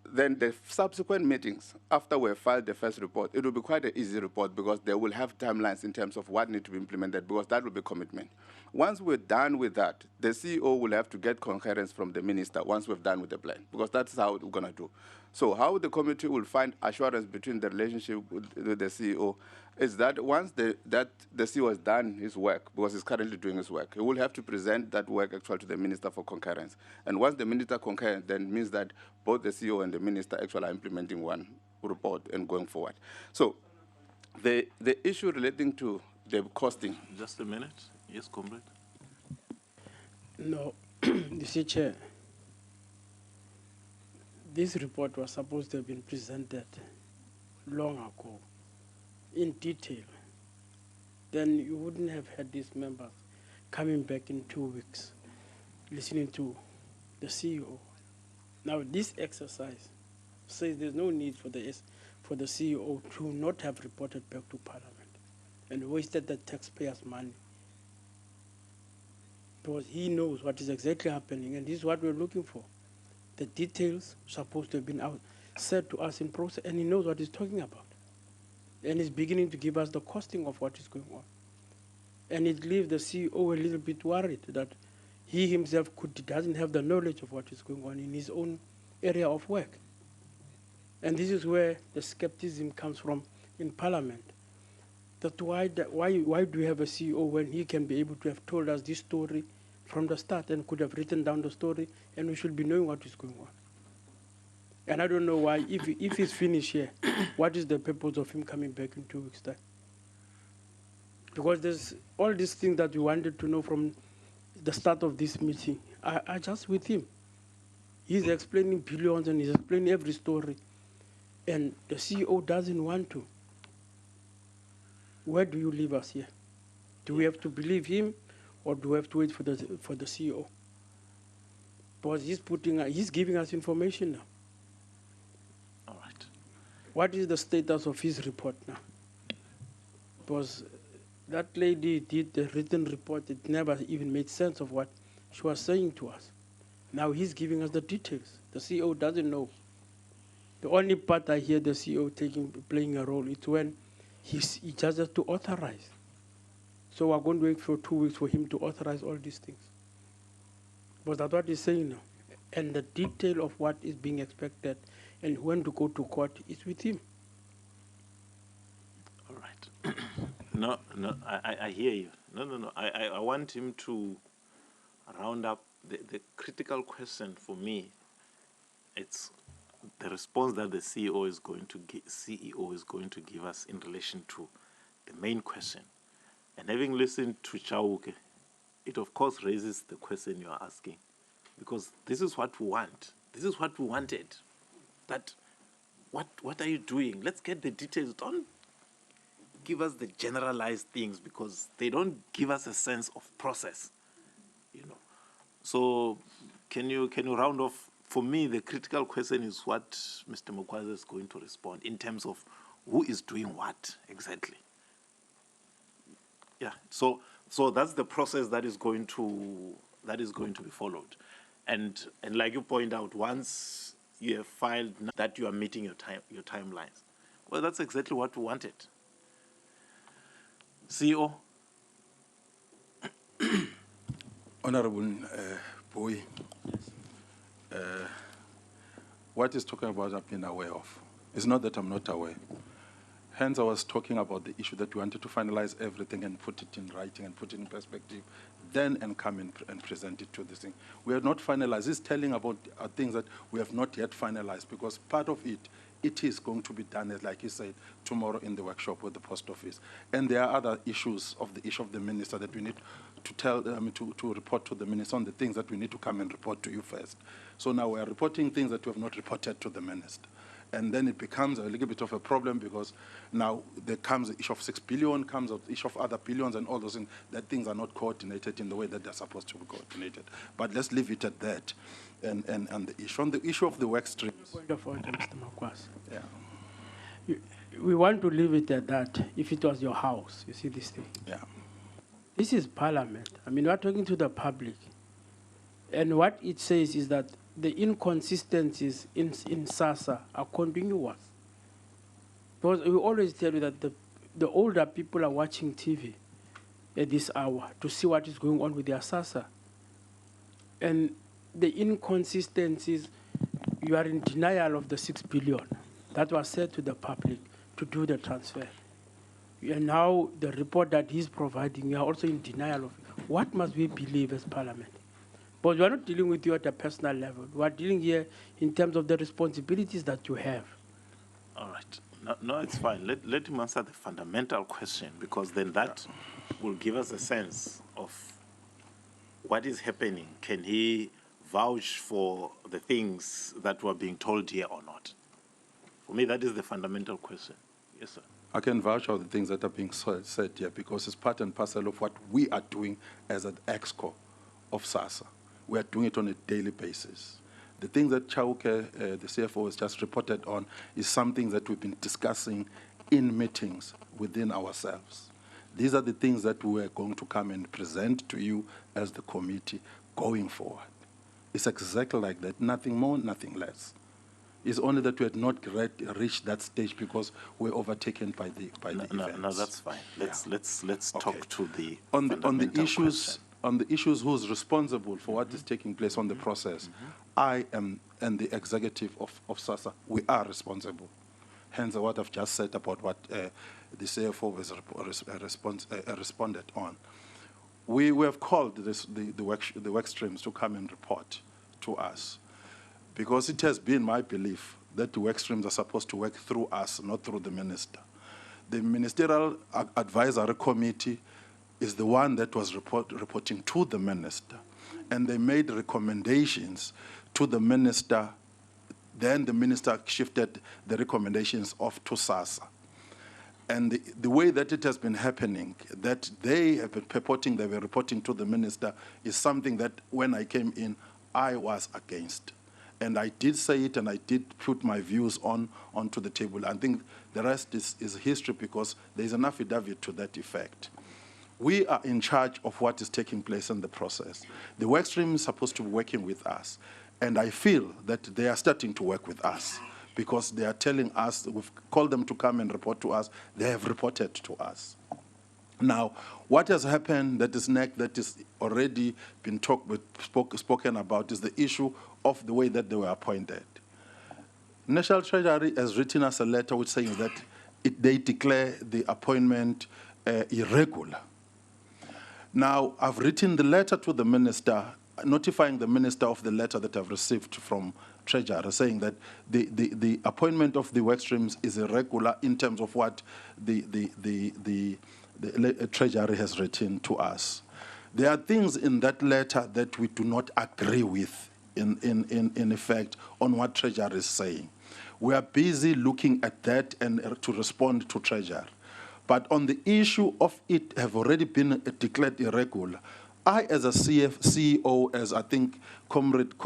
then the subsequent meetings, after we have filed the first report, it will be quite an easy report because they will have timelines in terms of what needs to be implemented because that will be commitment. Once we're done with that, the CEO will have to get concurrence from the minister once we've done with the plan because that's how we're going to do. So how the committee will find assurance between the relationship with the CEO is that once the CEO has done his work, because he's currently doing his work, he will have to present that work actually to the minister for concurrence. And once the minister concurs, then means that both the CEO and the minister actually are implementing one report and going forward. So the issue relating to the costing. Just a minute. Yes, comrade. No, you see, Chair, this report was supposed to have been presented long ago, in detail. Then you wouldn't have had these members coming back in 2 weeks, listening to the CEO. Now, this exercise says there's no need for the CEO to not have reported back to Parliament and wasted the taxpayers' money. Because he knows what is exactly happening, and this is what we're looking for. The details supposed to have been out. said to us in process, and he knows what he's talking about. And he's beginning to give us the costing of what is going on. And it leaves the CEO a little bit worried that he himself doesn't have the knowledge of what is going on in his own area of work. And this is where the skepticism comes from in Parliament. That why do we have a CEO when he can be able to have told us this story from the start and could have written down the story, and we should be knowing what is going on. And I don't know why, if he's finished here, what is the purpose of him coming back in 2 weeks' time? Because there's all these things that we wanted to know from the start of this meeting are just with him. He's explaining billions and he's explaining every story. And the CEO doesn't want to. Where do you leave us here? Do we have to believe him, or do we have to wait for the CEO? Because he's giving us information now. All right. What is the status of his report now? Because that lady did the written report, it never even made sense of what she was saying to us. Now he's giving us the details. The CEO doesn't know. The only part I hear the CEO playing a role is when he just has to authorize. So we're going to wait for 2 weeks for him to authorize all these things. But that's what he's saying now. And the detail of what is being expected and when to go to court is with him. All right. No, I hear you. No. I want him to round up the critical question for me. It's the response that the CEO is going to give us in relation to the main question. And having listened to Chauke, it of course raises the question you are asking, because this is what we want. This is what we wanted. That what are you doing? Let's get the details. Don't give us the generalized things, because they don't give us a sense of process. So can you round off? For me, the critical question is what Mr. Mokwaza is going to respond in terms of who is doing what exactly. Yeah. So that's the process that is going to be followed, and like you point out, once you have filed that you are meeting your timelines. Well, that's exactly what we wanted. CEO. Honorable Boy, what he's talking about I've been aware of. It's not that I'm not aware. Hence, I was talking about the issue that we wanted to finalize everything and put it in writing and put it in perspective, then and come in and present it to this thing. We have not finalized. He's telling about things that we have not yet finalized, because part of it is going to be done, as like he said, tomorrow in the workshop with the post office. And there are other issues of the issue of the minister that we need to tell them, to report to the minister on the things that we need to come and report to you first. So now we are reporting things that we have not reported to the minister. And then it becomes a little bit of a problem, because now there comes the issue of 6 billion, comes the issue of other billions and all those things, that things are not coordinated in the way that they're supposed to be coordinated. But let's leave it at that. And the issue, on the issue of the work streams. Point of order, Mr. Makwas. Yeah. We want to leave it at that. If it was your house, you see this thing. Yeah. This is Parliament. I mean, we're talking to the public. And what it says is that the inconsistencies in SASSA are continuous. Because we always tell you that the older people are watching TV at this hour to see what is going on with their SASSA. And the inconsistencies, you are in denial of the 6 billion that was said to the public to do the transfer. And now the report that he's providing, you are also in denial of it. What must we believe as Parliament? But we're not dealing with you at a personal level. We're dealing here in terms of the responsibilities that you have. All right. No, it's fine. Let him answer the fundamental question, because then that will give us a sense of what is happening. Can he vouch for the things that were being told here or not? For me, that is the fundamental question. Yes, sir. I can vouch for the things that are being said here, because it's part and parcel of what we are doing as an EXCO of SASSA. We are doing it on a daily basis. The things that Chauke, the CFO, has just reported on is something that we've been discussing in meetings within ourselves. These are the things that we are going to come and present to you as the committee going forward. It's exactly like that, nothing more, nothing less. It's only that we had not reached that stage because we're overtaken by the No, events. that's fine. Let's Okay. talk to the On the fundamental issues question. on the issues who's responsible for what is taking place on the process, I am and the executive of SASSA, we are responsible. Hence what I've just said about what the CFO has responded on. We have called the work streams to come and report to us, because it has been my belief that the work streams are supposed to work through us, not through the minister. The Ministerial Advisory Committee is the one that was reporting to the minister, and they made recommendations to the minister. Then the minister shifted the recommendations off to SASSA. And the way that it has been happening, that they have been purporting, they were reporting to the minister, is something that when I came in, I was against. And I did say it, and I did put my views onto the table. I think the rest is history, because there's an affidavit to that effect. We are in charge of what is taking place in the process. The work stream is supposed to be working with us, and I feel that they are starting to work with us, because they are telling us, we've called them to come and report to us, they have reported to us. Now, what has happened that is already been spoken about is the issue of the way that they were appointed. National Treasury has written us a letter which saying that they declare the appointment irregular. Now, I've written the letter to the minister, notifying the minister of the letter that I've received from Treasury, saying that the appointment of the work streams is irregular in terms of what the Treasury has written to us. There are things in that letter that we do not agree with, in effect, on what Treasury is saying. We are busy looking at that and to respond to Treasury. But on the issue of it have already been declared irregular, I, as a CEO, as I think Comrade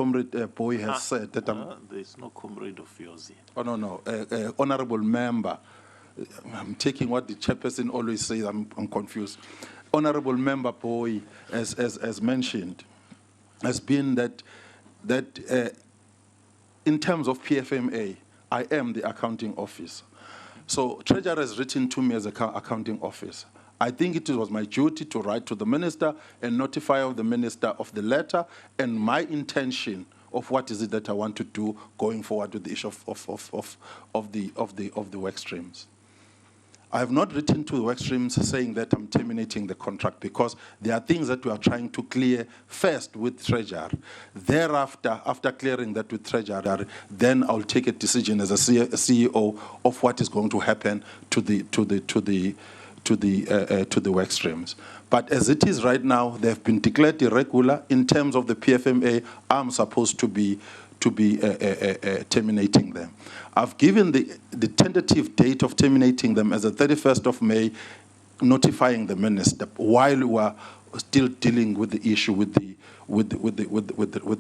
Boy has said, that there's no comrade of yours here. Oh, no. Honorable member, I'm taking what the chairperson always says, I'm confused. Honorable member Boy, as mentioned, has been that in terms of PFMA, I am the accounting officer. So Treasurer has written to me as an accounting officer. I think it was my duty to write to the minister and notify the minister of the letter and my intention of what is it that I want to do going forward with the issue of the work streams. I have not written to the work streams saying that I'm terminating the contract, because there are things that we are trying to clear first with Treasury. Thereafter, after clearing that with Treasury, then I'll take a decision as a CEO of what is going to happen to the work streams. But as it is right now, they've been declared irregular. In terms of the PFMA, I'm supposed to be terminating them. I've given the tentative date of terminating them as the 31st of May, notifying the minister while we are still dealing with the issue with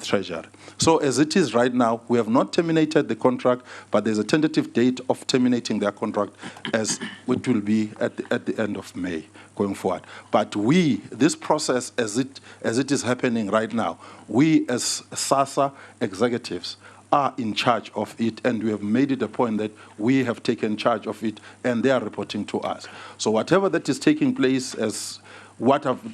Treasury. So as it is right now, we have not terminated the contract, but there's a tentative date of terminating their contract, as it will be at the end of May going forward. But this process as it is happening right now, we as SASSA executives are in charge of it, and we have made it a point that we have taken charge of it, and they are reporting to us. So whatever that is taking place, the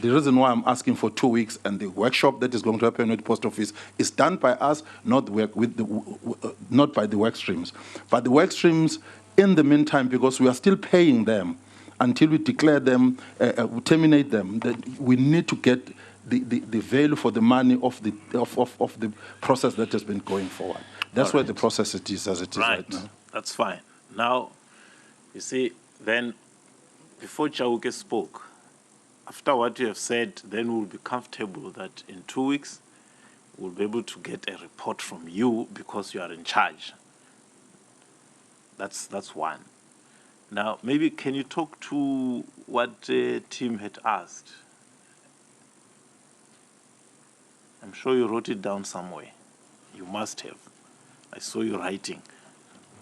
reason why I'm asking for 2 weeks, and the workshop that is going to happen at the post office is done by us, not by the work streams. But the work streams, in the meantime, because we are still paying them until we declare them, terminate them, that we need to get the value for the money of the process that has been going forward. That's where the process it is as it is right now. That's fine. Now, you see, then before Chauke spoke, after what you have said, then we'll be comfortable that in 2 weeks we'll be able to get a report from you because you are in charge. That's one. Now, maybe can you talk to what Tim had asked? I'm sure you wrote it down somewhere. You must have. I saw you writing.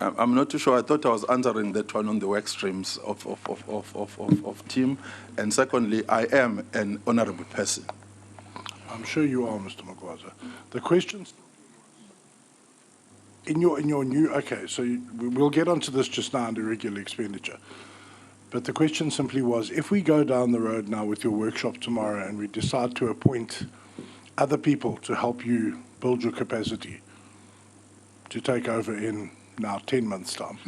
I'm not too sure. I thought I was answering that one on the work streams of Tim. And secondly, I am an honorable person. I'm sure you are, Mr. Magwaza. The questions. in your new, okay, so we'll get onto this just now under regular expenditure. But the question simply was, if we go down the road now with your workshop tomorrow and we decide to appoint other people to help you build your capacity to take over in now 10 months' time,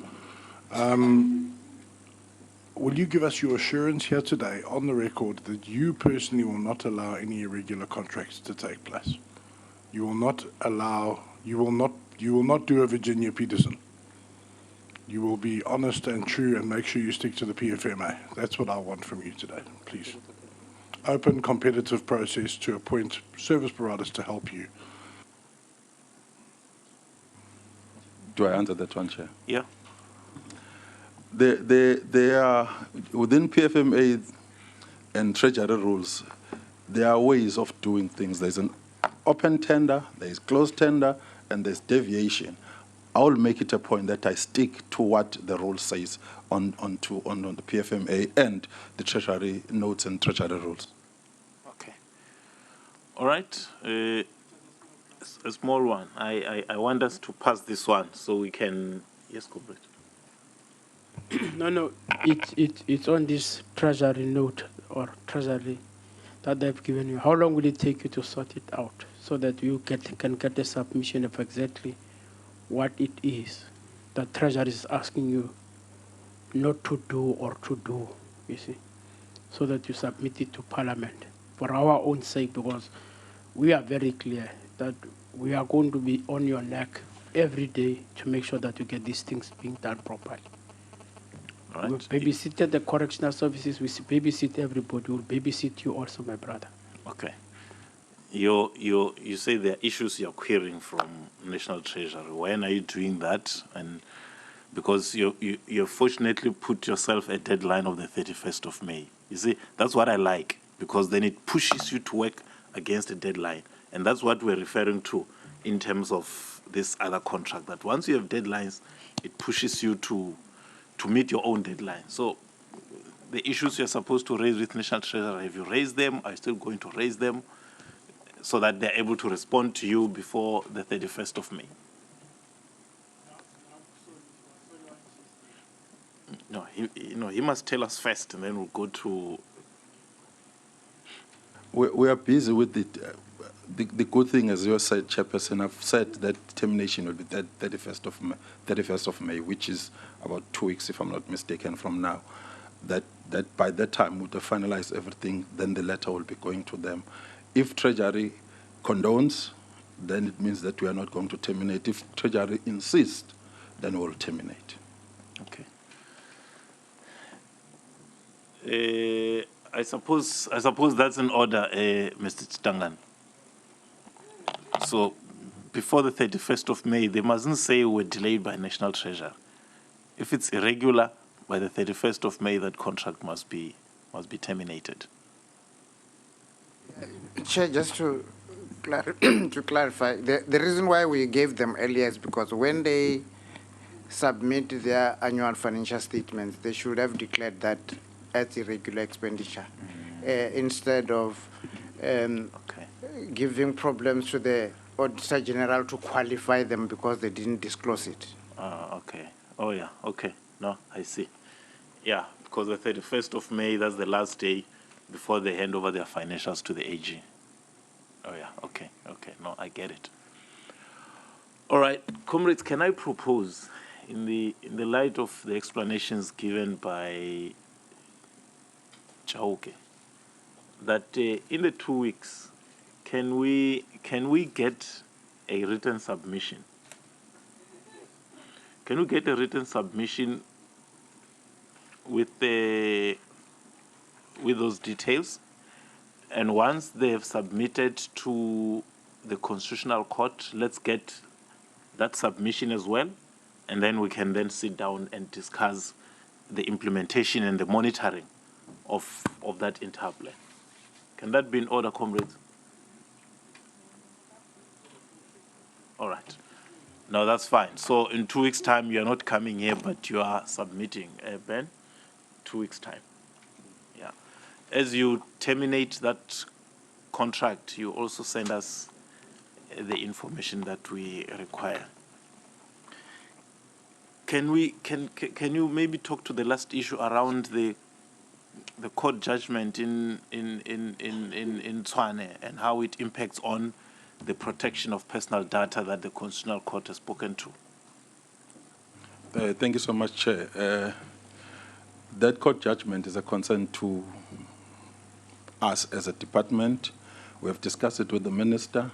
will you give us your assurance here today on the record that you personally will not allow any irregular contracts to take place? You will not allow, you will not do a Virginia Peterson. You will be honest and true and make sure you stick to the PFMA. That's what I want from you today, please. Open, competitive process to appoint service providers to help you. Do I answer that one, Chair? Yeah. There are, within PFMA and treasury rules, there are ways of doing things. There's an open tender, there's closed tender, and there's deviation. I will make it a point that I stick to what the rule says on the PFMA and the treasury notes and treasury rules. Okay. All right. A small one. I want us to pass this one so we can. Yes, corporate. No, it's on this treasury note or treasury that they've given you. How long will it take you to sort it out so that you can get a submission of exactly what it is that treasury is asking you not to do or to do, you see, so that you submit it to Parliament for our own sake, because we are very clear that we are going to be on your neck every day to make sure that you get these things being done properly. Right. We'll babysit the correctional services, we babysit everybody, we'll babysit you also, my brother. Okay. You say there are issues you're querying from National Treasury. When are you doing that? And because you fortunately put yourself a deadline of the 31st of May. You see, that's what I like, because then it pushes you to work against a deadline. And that's what we're referring to in terms of this other contract, that once you have deadlines, it pushes you to meet your own deadline. So the issues you're supposed to raise with National Treasury, have you raised them? Are you still going to raise them so that they're able to respond to you before the 31st of May? No, he must tell us first, and then we'll go to. We are busy with it. The good thing, as you said, Chairperson, I've said that termination will be that 31st of May, which is about 2 weeks, if I'm not mistaken, from now. That by that time we'll have finalized everything, then the letter will be going to them. If Treasury condones, then it means that we are not going to terminate. If Treasury insists, then we'll terminate. Okay. I suppose that's an order, Mr. Chitangan. So before the 31st of May, they mustn't say we're delayed by National Treasury. If it's irregular, by the 31st of May, that contract must be terminated. Chair, just to clarify, the reason why we gave them earlier is because when they submit their annual financial statements, they should have declared that as irregular expenditure, instead of giving problems to the Auditor General to qualify them because they didn't disclose it. Okay. Oh, yeah. Okay. No, I see. Yeah, because the 31st of May, that's the last day before they hand over their financials to the AG. Oh, yeah. Okay. Okay. No, I get it. All right. Comrades, can I propose, in the light of the explanations given by Chauke, that in the 2 weeks, can we get a written submission? Can we get a written submission with those details? And once they have submitted to the Constitutional Court, let's get that submission as well, and then we can then sit down and discuss the implementation and the monitoring of that entire plan. Can that be in order, comrades? All right. No, that's fine. So in 2 weeks' time, you are not coming here, but you are submitting, Ben, 2 weeks' time. Yeah. As you terminate that contract, you also send us the information that we require. can you maybe talk to the last issue around the court judgment in Tshwane and how it impacts on the protection of personal data that the Constitutional Court has spoken to? Thank you so much, Chair. That court judgment is a concern to us as a department. We have discussed it with the minister.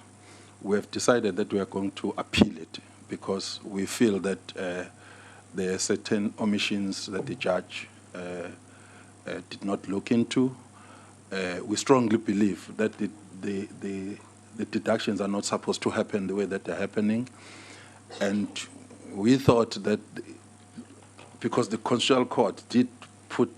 We have decided that we are going to appeal it because we feel that there are certain omissions that the judge did not look into. We strongly believe that the deductions are not supposed to happen the way that they're happening. And we thought that because the Constitutional Court did put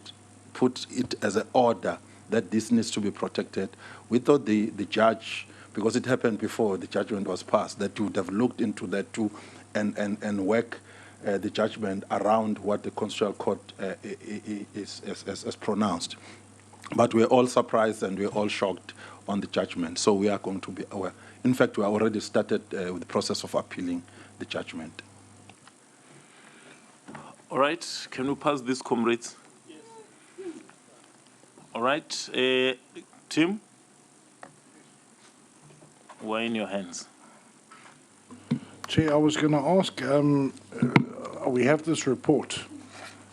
it as an order that this needs to be protected, we thought the judge, because it happened before the judgment was passed, that you would have looked into that too and work the judgment around what the Constitutional Court is pronounced. But we're all surprised and we're all shocked on the judgment. So we are going to be aware. In fact, we already started with the process of appealing the judgment. All right, can we pass this, comrades? Yes. All right, Tim, we're in your hands. Chair, I was going to ask, we have this report.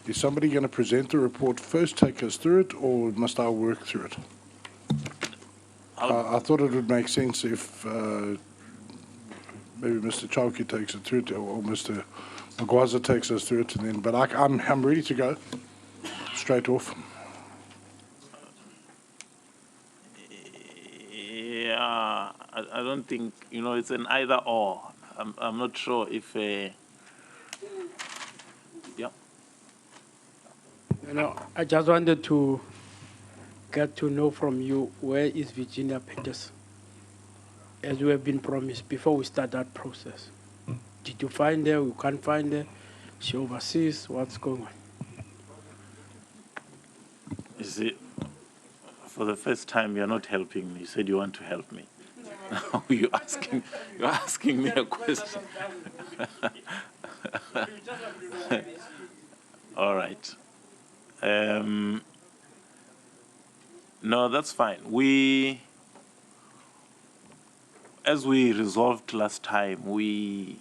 Is somebody going to present the report first, take us through it, or must I work through it? I thought it would make sense if maybe Mr. Chauke takes it through it, or Mr. Magwaza takes us through it, and then. But I'm ready to go straight off. Yeah, I don't think it's an either or. I'm not sure if. Yeah. I just wanted to get to know from you, where is Virginia Peters, as we have been promised before we start that process? Did you find her? You can't find her? She overseas? What's going on? You see, for the first time, you're not helping me. You said you want to help me. Now you're asking me a question. All right. No, that's fine. As we resolved last time, we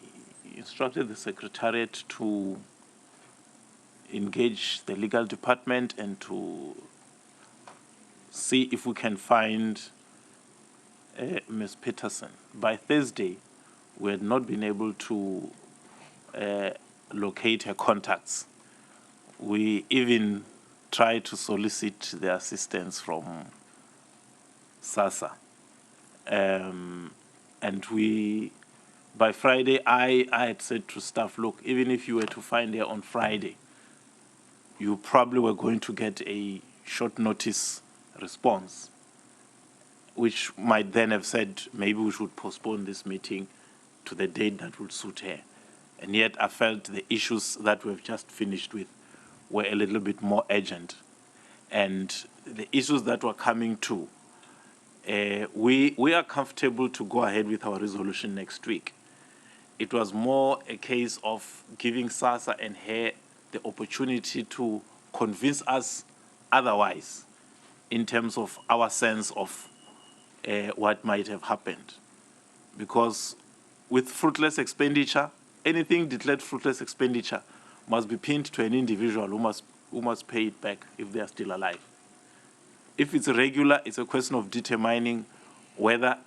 instructed the Secretariat to engage the legal department and to see if we can find Ms. Peterson. By Thursday, we had not been able to locate her contacts. We even tried to solicit the assistance from SASSA. And by Friday, I had said to staff, look, even if you were to find her on Friday, you probably were going to get a short notice response, which might then have said, maybe we should postpone this meeting to the date that would suit her. And yet I felt the issues that we've just finished with were a little bit more urgent. And the issues that were coming to, we are comfortable to go ahead with our resolution next week. It was more a case of giving SASSA and her the opportunity to convince us otherwise in terms of our sense of what might have happened. Because with fruitless expenditure, anything declared fruitless expenditure must be pinned to an individual who must pay it back if they are still alive. If it's regular, it's a question of determining whether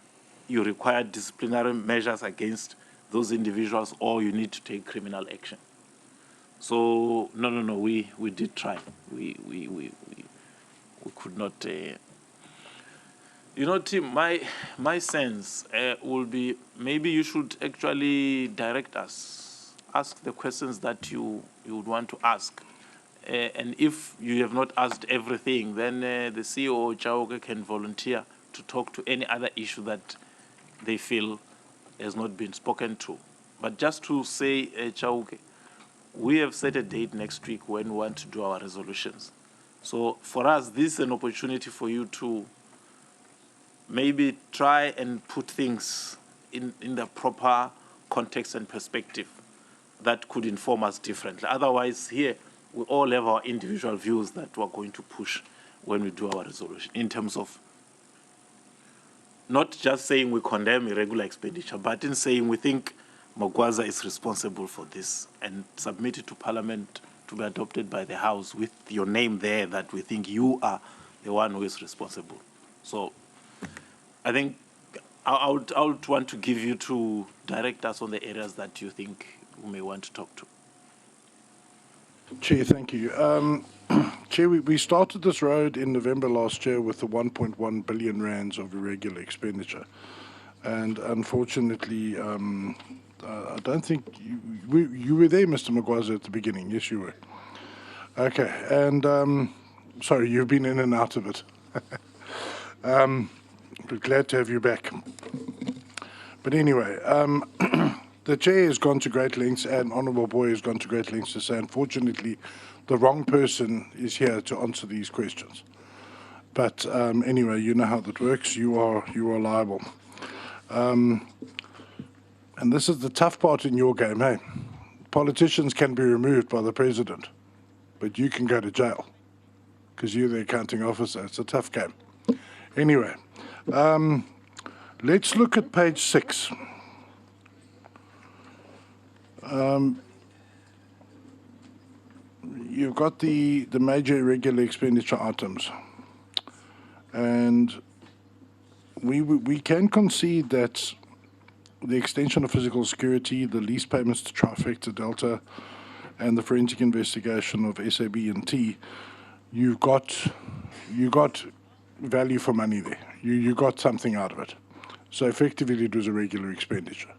you require disciplinary measures against those individuals or you need to take criminal action. So, no, we did try. We could not. Tim, my sense will be maybe you should actually direct us, ask the questions that you would want to ask. And if you have not asked everything, then the CEO, Chauke, can volunteer to talk to any other issue that they feel has not been spoken to. But just to say, Chauke, we have set a date next week when we want to do our resolutions. So for us, this is an opportunity for you to maybe try and put things in the proper context and perspective. that could inform us differently. Otherwise, here, we all have our individual views that we're going to push when we do our resolution, in terms of not just saying we condemn irregular expenditure, but in saying we think Magwaza is responsible for this, and submit it to Parliament to be adopted by the House with your name there, that we think you are the one who is responsible. So I think I would want to give you to direct us on the areas that you think we may want to talk to. Chair, thank you. Chair, we started this road in November last year with the 1.1 billion rands of irregular expenditure. And unfortunately, I don't think you were there, Mr. Magwaza, at the beginning. Yes, you were. Okay. And sorry, you've been in and out of it. We're glad to have you back. But anyway, the chair has gone to great lengths, and Honourable Boy has gone to great lengths to say, unfortunately, the wrong person is here to answer these questions. But anyway, you know how that works. You are liable. And this is the tough part in your game, hey? Politicians can be removed by the president, but you can go to jail because you're the accounting officer. It's a tough game. Anyway, let's look at page 6. You've got the major irregular expenditure items, and we can concede that the extension of physical security, the lease payments to Trifecta Delta, and the forensic investigation of SABC, you got value for money there. You got something out of it. So effectively, it was a regular expenditure.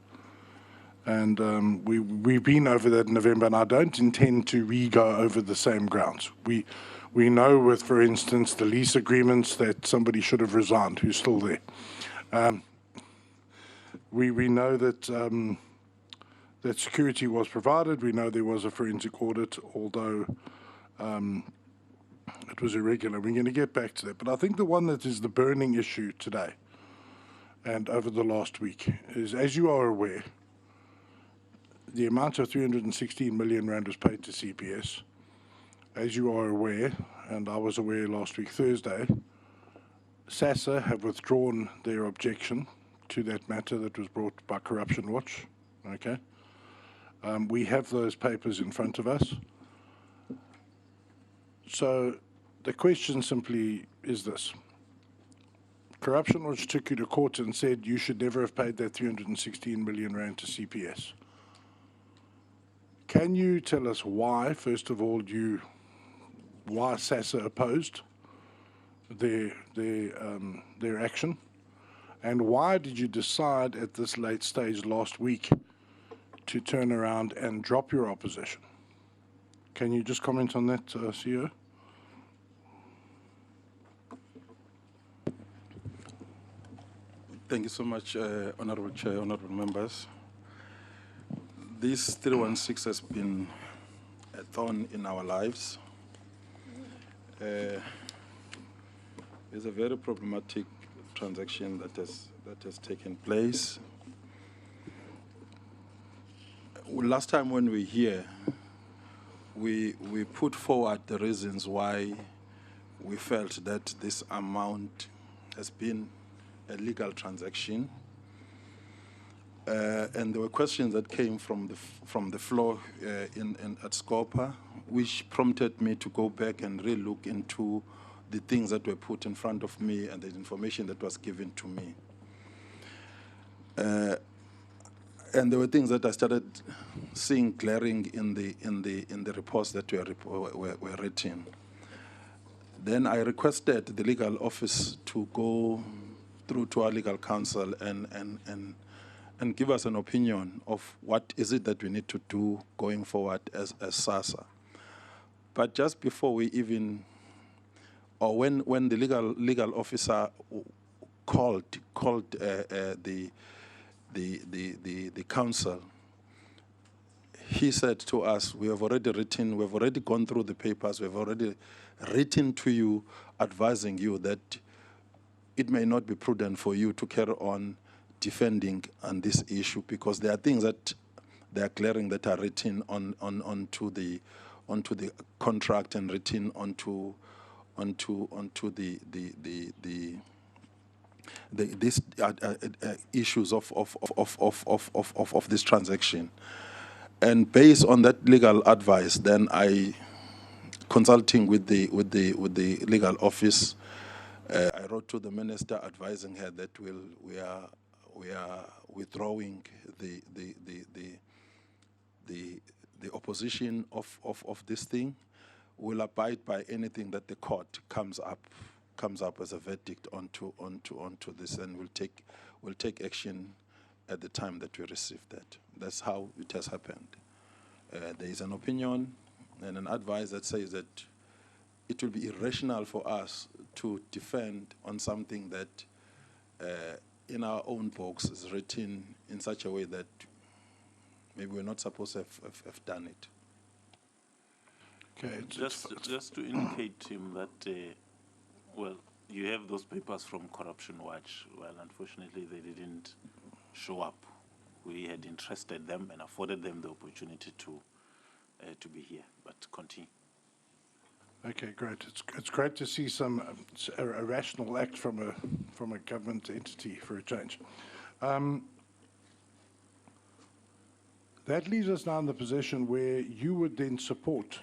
And we've been over that in November, and I don't intend to re-go over the same grounds. We know with, for instance, the lease agreements that somebody should have resigned who's still there. We know that that security was provided. We know there was a forensic audit, although it was irregular. We're going to get back to that. But I think the one that is the burning issue today and over the last week is, as you are aware, the amount of 316 million rand was paid to CPS. As you are aware, and I was aware last week Thursday, SASSA have withdrawn their objection to that matter that was brought by Corruption Watch. Okay, we have those papers in front of us. So the question simply is this. Corruption Watch took you to court and said you should never have paid that 316 million rand to CPS. Can you tell us why, first of all, why SASSA opposed their action, and why did you decide at this late stage last week to turn around and drop your opposition? Can you just comment on that, CEO? Thank you so much, Honourable Chair, Honourable Members. This 316 has been a thorn in our lives. It's a very problematic transaction that has taken place. Last time when we were here, we put forward the reasons why we felt that this amount has been a legal transaction. And there were questions that came from the floor at SCOPA, which prompted me to go back and re-look into the things that were put in front of me and the information that was given to me. And there were things that I started seeing glaring in the reports that were written. Then I requested the legal office to go through to our legal counsel and give us an opinion of what is it that we need to do going forward as SASSA. But just before we even, or when the legal officer called the council, he said to us, we've already gone through the papers, we've already written to you advising you that it may not be prudent for you to carry on defending on this issue because there are things that There are clearing that are written onto the contract and written onto these issues of this transaction. And based on that legal advice, then I, consulting with the legal office, I wrote to the minister advising her that we are withdrawing the opposition of this thing. Will abide by anything that the court comes up as a verdict onto this, and will take action at the time that we receive that. That's how it has happened. There is an opinion and an advice that says that it will be irrational for us to defend on something that in our own books is written in such a way that maybe we're not supposed to have done it. Okay. Just to indicate to him that, well, you have those papers from Corruption Watch. Well, unfortunately, they didn't show up. We had interested them and afforded them the opportunity to be here. But continue. Okay, great. It's great to see a rational act from a government entity for a change. That leaves us now in the position where you would then support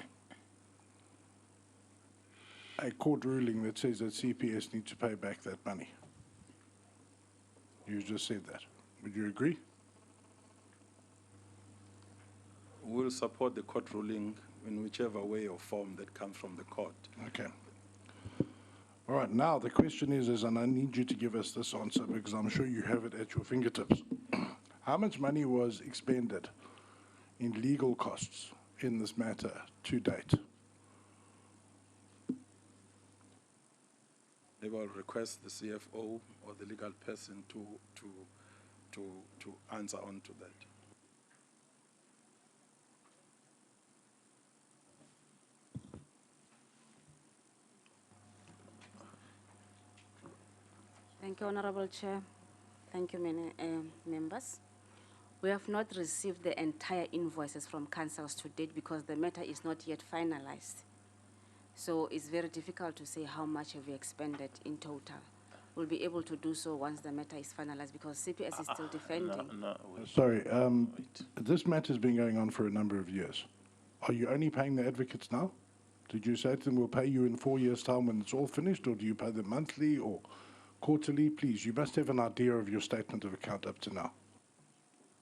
a court ruling that says that CPS need to pay back that money. You just said that. Would you agree? We'll support the court ruling in whichever way or form that comes from the court. Okay. All right, now the question is, and I need you to give us this answer because I'm sure you have it at your fingertips. How much money was expended in legal costs in this matter to date? They will request the CFO or the legal person to answer on to that. Thank you, Honorable Chair. Thank you, many members. We have not received the entire invoices from councils to date because the matter is not yet finalized. So it's very difficult to say how much have we expended in total. We'll be able to do so once the matter is finalized because CPS is still defending. Sorry, this matter has been going on for a number of years. Are you only paying the advocates now? Did you say to them, we'll pay you in 4 years' time when it's all finished, or do you pay them monthly or quarterly? Please, you must have an idea of your statement of account up to now.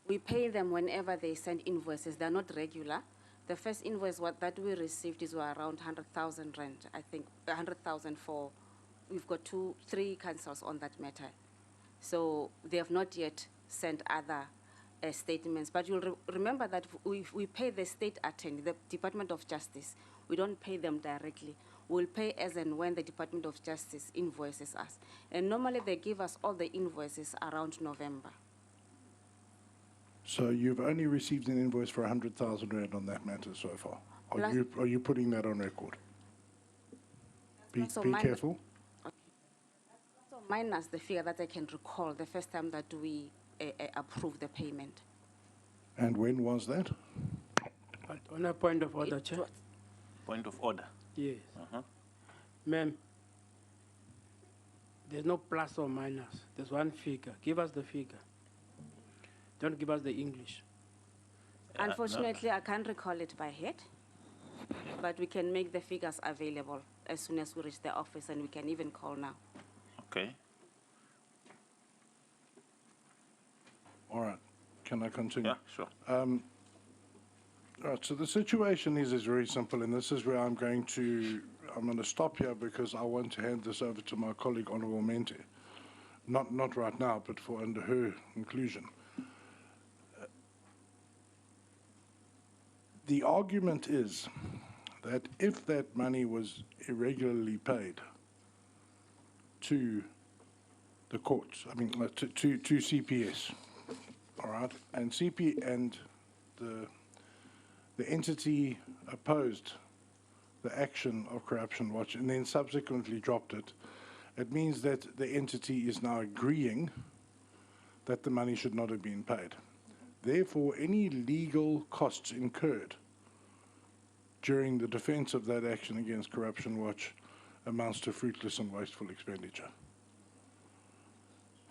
We pay them whenever they send invoices. They're not regular. The first invoice that we received is around 100,000 rand, I think, 100,000 for, we've got 3 councils on that matter. So they have not yet sent other statements. But you'll remember that we pay the state attorney, the Department of Justice. We don't pay them directly. We'll pay as and when the Department of Justice invoices us. And normally they give us all the invoices around November. So you've only received an invoice for 100,000 rand on that matter so far. Are you putting that on record? Be careful. Okay. That's also minus the figure that I can recall the first time that we approved the payment. And when was that? On a point of order, Chair. Point of order. Yes. Ma'am, there's no plus or minus. There's one figure. Give us the figure. Don't give us the English. Unfortunately, I can't recall it by head, but we can make the figures available as soon as we reach the office, and we can even call now. Okay. All right. Can I continue? Yeah, sure. All right, so the situation is very simple, and this is where I'm going to stop here because I want to hand this over to my colleague, Honourable Mente. Not right now, but for under her inclusion. The argument is that if that money was irregularly paid to the courts, to CPS, all right, and the entity opposed the action of Corruption Watch and then subsequently dropped it, it means that the entity is now agreeing that the money should not have been paid. Therefore, any legal costs incurred during the defence of that action against Corruption Watch amounts to fruitless and wasteful expenditure.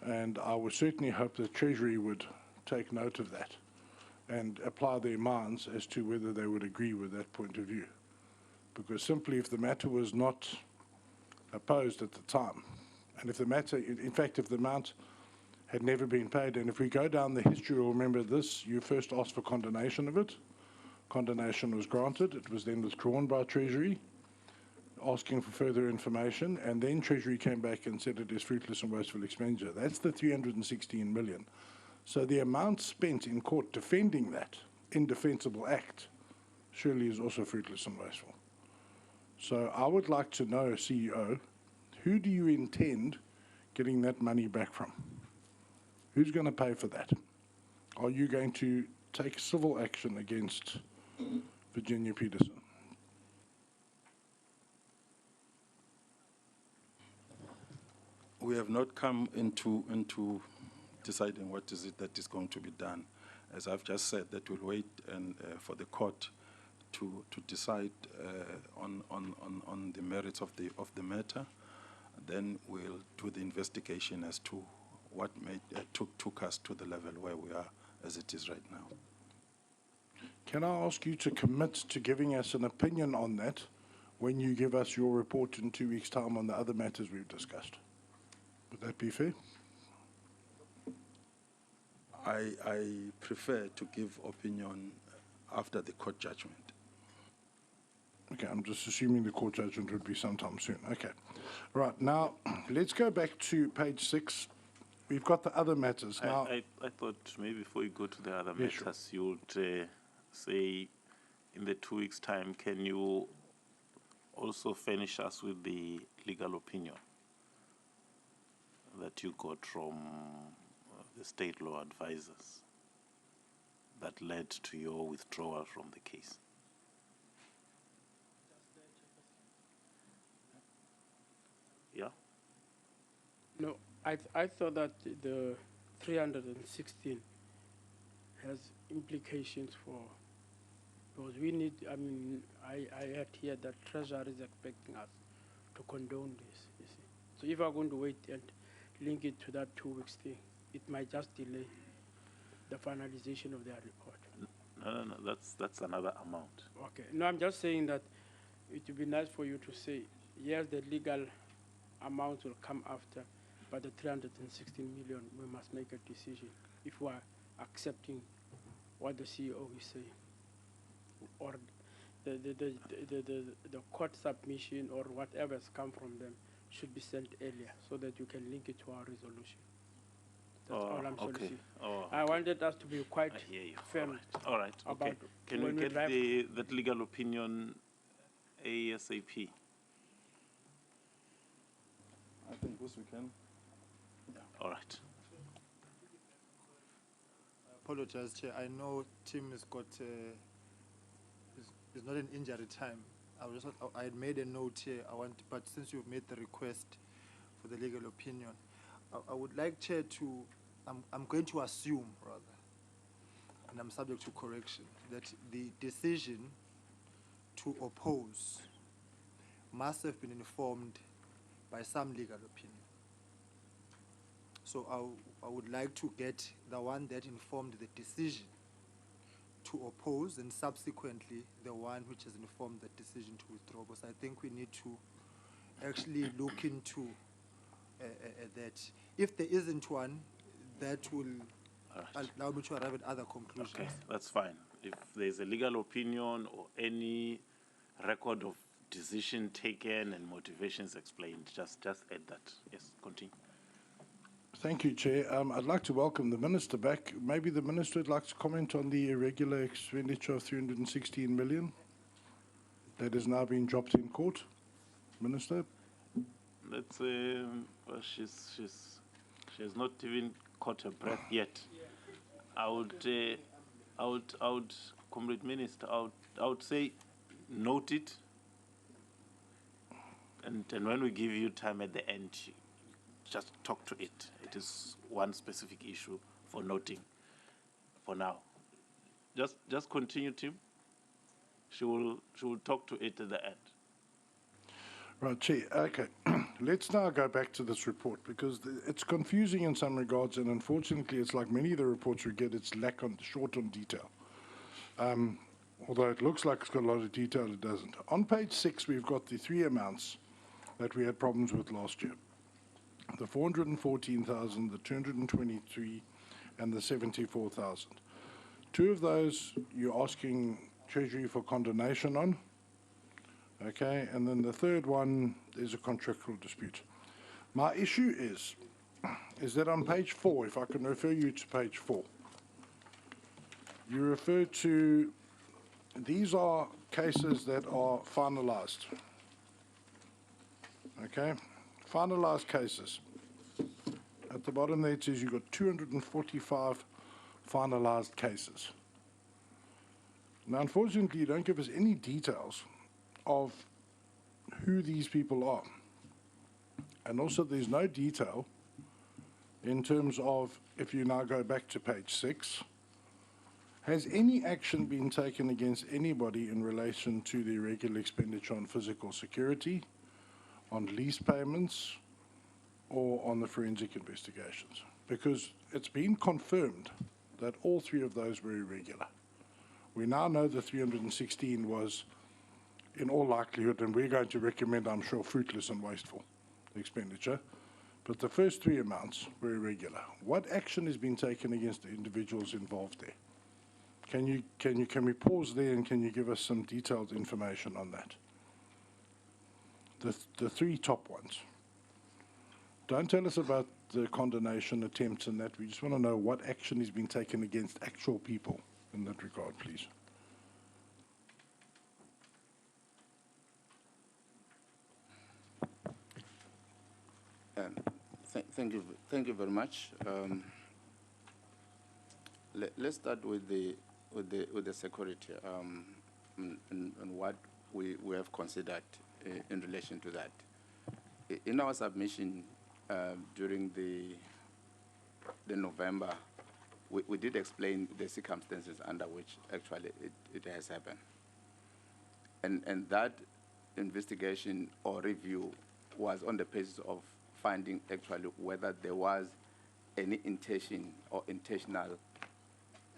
And I would certainly hope the Treasury would take note of that and apply their minds as to whether they would agree with that point of view. Because simply if the matter was not opposed at the time, and if the matter, in fact, if the amount had never been paid, and if we go down the history, you'll remember this, you first asked for condonation of it. Condonation was granted. It was then withdrawn by Treasury, asking for further information, and then Treasury came back and said it is fruitless and wasteful expenditure. That's the 316 million. So the amount spent in court defending that indefensible act surely is also fruitless and wasteful. So I would like to know, CEO, who do you intend getting that money back from? Who's going to pay for that? Are you going to take civil action against Virginia Peterson? We have not come into deciding what is it that is going to be done. As I've just said, that we'll wait and for the court to decide on the merits of the matter. Then we'll do the investigation as to what took us to the level where we are as it is right now. Can I ask you to commit to giving us an opinion on that when you give us your report in 2 weeks' time on the other matters we've discussed? Would that be fair? I prefer to give opinion after the court judgment. Okay, I'm just assuming the court judgment would be sometime soon. Okay. Right, now let's go back to page 6. We've got the other matters now. I thought maybe before you go to the other Yeah, matters, you would say in the 2 weeks' time, can you also furnish us with the legal opinion that you got from the state law advisors that led to your withdrawal from the case? Yeah? No, I thought that the 316 has implications for, because we need, I mean, I heard here that Treasury is expecting us to condone this, you see. So if we're going to wait and link it to that 2 weeks thing, it might just delay the finalization of their report. No, that's another amount. Okay, no, I'm just saying that it would be nice for you to say, yes, the legal amount will come after, but the 316 million, we must make a decision if we are accepting what the CEO is saying, or the court submission or whatever has come from them should be sent earlier so that you can link it to our resolution. That's all I'm soliciting. I wanted us to be quite firm. All right. Okay. Can we get that legal opinion ASAP? I think this we can. Yeah. All right. I apologize, Chair. I know Tim has got, is not in injury time. I had made a note here. But since you've made the request for the legal opinion, I would like, Chair, to, I'm going to assume, rather, and I'm subject to correction, that the decision to oppose must have been informed by some legal opinion. So I would like to get the one that informed the decision to oppose, and subsequently the one which has informed the decision to withdraw, because I think we need to actually look into that. If there isn't one, that will allow me to arrive at other conclusions. Okay, that's fine. If there's a legal opinion or any record of decision taken and motivations explained, just add that. Yes, continue. Thank you, Chair. I'd like to welcome the Minister back. Maybe the Minister would like to comment on the irregular expenditure of 316 million that has now been dropped in court. Minister? That's well, she has not even caught her breath yet. I would, Comrade Minister, I would say note it, and when we give you time at the end, just talk to it. It is one specific issue for noting. for now. Just continue, Tim. She will talk to it at the end. Right, Chair. Okay. Let's now go back to this report because it's confusing in some regards, and unfortunately, it's like many of the reports we get, it's short on detail. Although it looks like it's got a lot of detail, it doesn't. On page 6, we've got the 3 amounts that we had problems with last year. The 414,000, the 223, and the 74,000. 2 of those you're asking Treasury for condonation on. Okay, and then the third one is a contractual dispute. My issue is that on page 4, if I can refer you to page 4, you refer to, these are cases that are finalized. Okay, finalized cases. At the bottom there it says you've got 245 finalized cases. Now, unfortunately, you don't give us any details of who these people are. And also there's no detail in terms of, if you now go back to page 6, has any action been taken against anybody in relation to the irregular expenditure on physical security, on lease payments, or on the forensic investigations? Because it's been confirmed that all 3 of those were irregular. We now know the 316 was in all likelihood, and we're going to recommend, I'm sure, fruitless and wasteful expenditure. But the first 3 amounts were irregular. What action has been taken against the individuals involved there? Can we pause there and can you give us some detailed information on that? The 3 top ones. Don't tell us about the condonation attempts and that. We just want to know what action has been taken against actual people in that regard, please. Thank you very much. Let's start with the security and what we have considered in relation to that. In our submission during the November, we did explain the circumstances under which actually it has happened, and that investigation or review was on the basis of finding actually whether there was any intention or intentional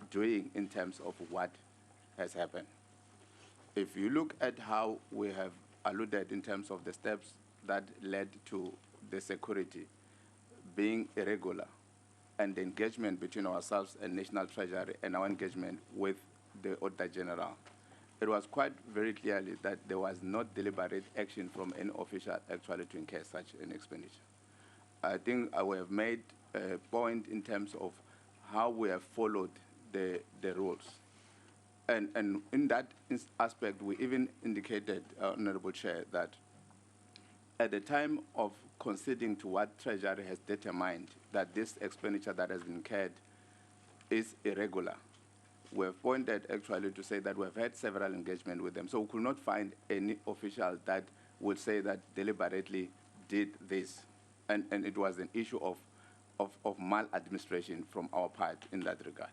doing in terms of what has happened. If you look at how we have alluded in terms of the steps that led to the security being irregular and the engagement between ourselves and National Treasury and our engagement with the Auditor General, it was quite very clearly that there was not deliberate action from any official actually to incur such an expenditure. I think I would have made a point in terms of how we have followed the rules. And in that aspect, we even indicated, Honorable Chair, that at the time of conceding to what Treasury has determined that this expenditure that has been incurred is irregular, we have pointed actually to say that we have had several engagement with them. So we could not find any official that would say that deliberately did this. And it was an issue of maladministration from our part in that regard.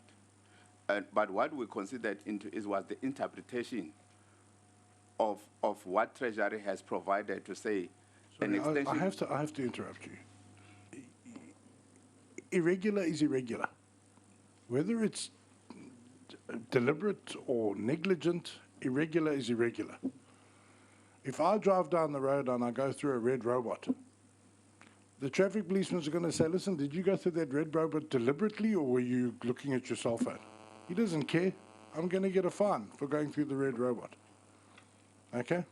But what we considered was the interpretation of what Treasury has provided to say an extension. I have to interrupt you. Irregular is irregular. Whether it's deliberate or negligent, irregular is irregular. If I drive down the road and I go through a red robot, the traffic policemen are going to say, listen, did you go through that red robot deliberately or were you looking at your cell phone? He doesn't care. I'm going to get a fine for going through the red robot. Okay?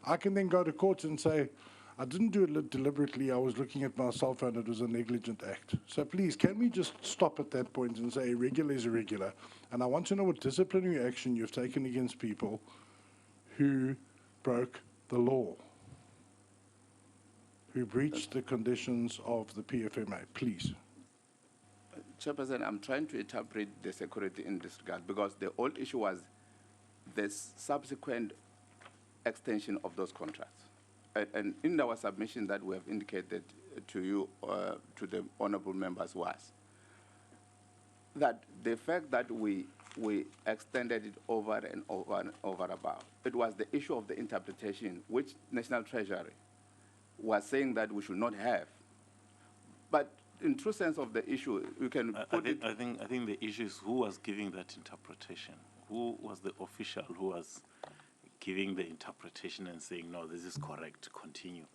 I can then go to court and say, I didn't do it deliberately. I was looking at my cell phone. It was a negligent act. So please, can we just stop at that point and say irregular is irregular? And I want to know what disciplinary action you've taken against people who broke the law, who breached the conditions of the PFMA, please. Chairperson, I'm trying to interpret the security in this regard because the old issue was the subsequent extension of those contracts. And in our submission that we have indicated to you, to the honorable members, was that the fact that we extended it over and over and over about, it was the issue of the interpretation, which National Treasury was saying that we should not have. But in true sense of the issue, you can put it. I think the issue is who was giving that interpretation. Who was the official who was giving the interpretation and saying, no, this is correct, continue,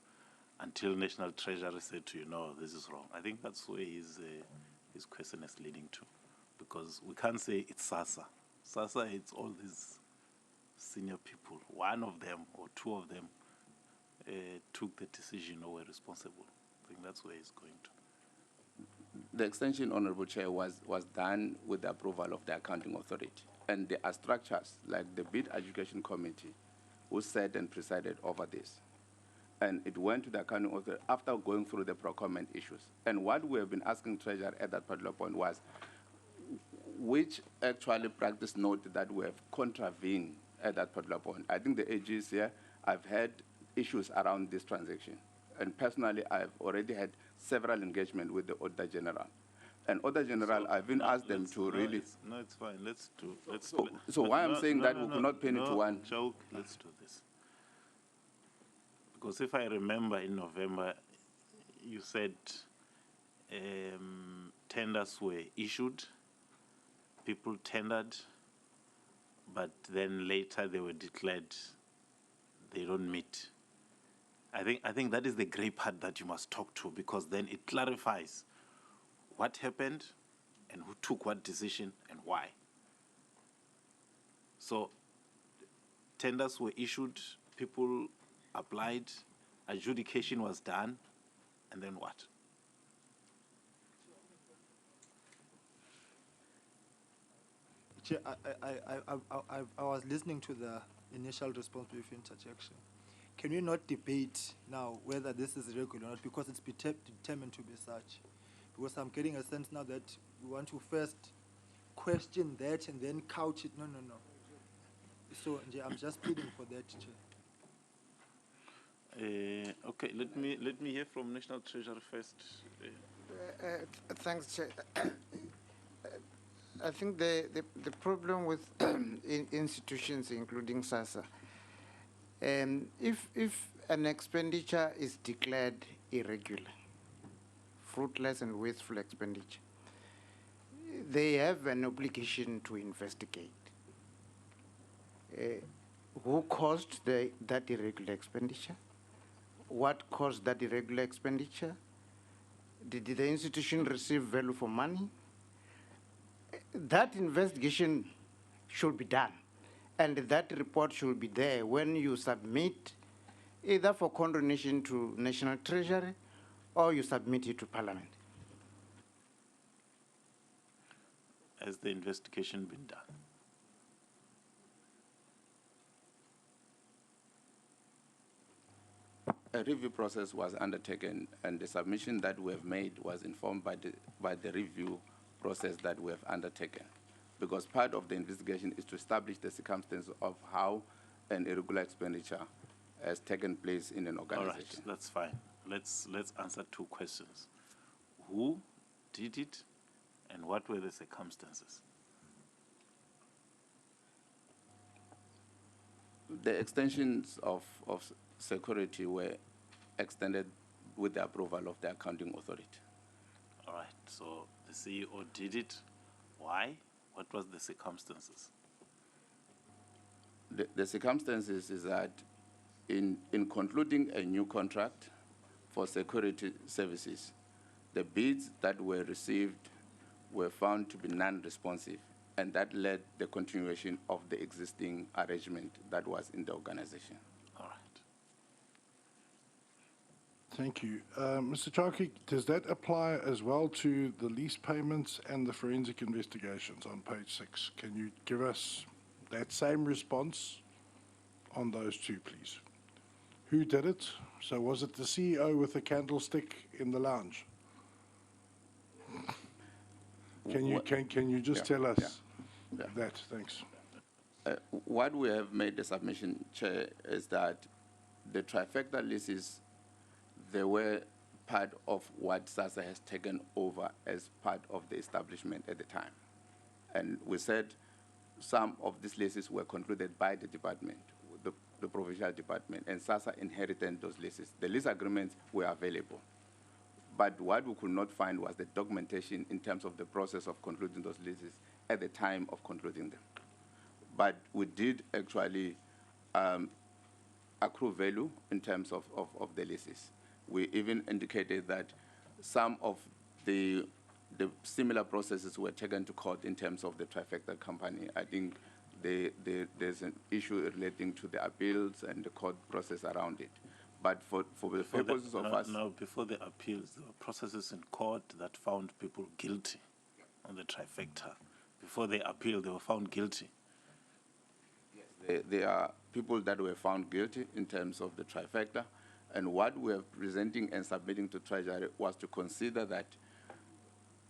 until National Treasury said to you, no, this is wrong. I think that's where his question is leading to, because we can't say it's SASSA. SASSA, it's all these senior people. One of them or two of them took the decision or were responsible. I think that's where he's going to. The extension, Honorable Chair, was done with the approval of the Accounting Authority. And there are structures like the Bid Education Committee who sat and presided over this. And it went to the Accounting Authority after going through the procurement issues. And what we have been asking Treasurer at that particular point was, which actually practice note that we have contravened at that particular point. I think the AG is here. I've had issues around this transaction. And personally, I've already had several engagements with the Auditor General. And Auditor General, I've been asked them to really... No, it's fine. Let's do... So why I'm saying that we could not pin it to one... Joke, let's do this. Because if I remember in November, you said tenders were issued, people tendered, but then later they were declared they don't meet. I think that is the grey part that you must talk to, because then it clarifies what happened and who took what decision and why. So tenders were issued, people applied, adjudication was done, and then what? Chair, I was listening to the initial response with interjection. Can we not debate now whether this is regular or not, because it's determined to be such? Because I'm getting a sense now that we want to first question that and then couch it. No. So I'm just pleading for that, Chair. Okay, let me hear from National Treasury first. Thanks, Chair. I think the problem with institutions, including SASSA, if an expenditure is declared irregular, fruitless and wasteful expenditure, they have an obligation to investigate who caused that irregular expenditure, what caused that irregular expenditure, did the institution receive value for money? That investigation should be done, and that report should be there when you submit, either for condonation to National Treasury or you submit it to Parliament. Has the investigation been done? A review process was undertaken, and the submission that we have made was informed by the review process that we have undertaken, because part of the investigation is to establish the circumstances of how an irregular expenditure has taken place in an organization. All right, that's fine. Let's answer two questions. Who did it, and what were the circumstances? The extensions of security were extended with the approval of the Accounting Authority. All right, so the CEO did it. Why? What was the circumstances? The circumstances is that in concluding a new contract for security services, the bids that were received were found to be non-responsive, and that led the continuation of the existing arrangement that was in the organization. All right. Thank you. Mr. Chaki, does that apply as well to the lease payments and the forensic investigations on page 6? Can you give us that same response on those two, please? Who did it? So was it the CEO with the candlestick in the lounge? Can you just tell us that? Thanks. What we have made the submission, Chair, is that the trifecta leases, they were part of what SASSA has taken over as part of the establishment at the time. And we said some of these leases were concluded by the department, the provincial department, and SASSA inherited those leases. The lease agreements were available. But what we could not find was the documentation in terms of the process of concluding those leases at the time of concluding them. But we did actually accrue value in terms of the leases. We even indicated that some of the similar processes were taken to court in terms of the trifecta company. I think there's an issue relating to the appeals and the court process around it. But for the purposes of us... No, before the appeals, there were processes in court that found people guilty on the trifecta. Before they appealed, they were found guilty. Yes, there are people that were found guilty in terms of the trifecta. And what we are presenting and submitting to Treasury was to consider that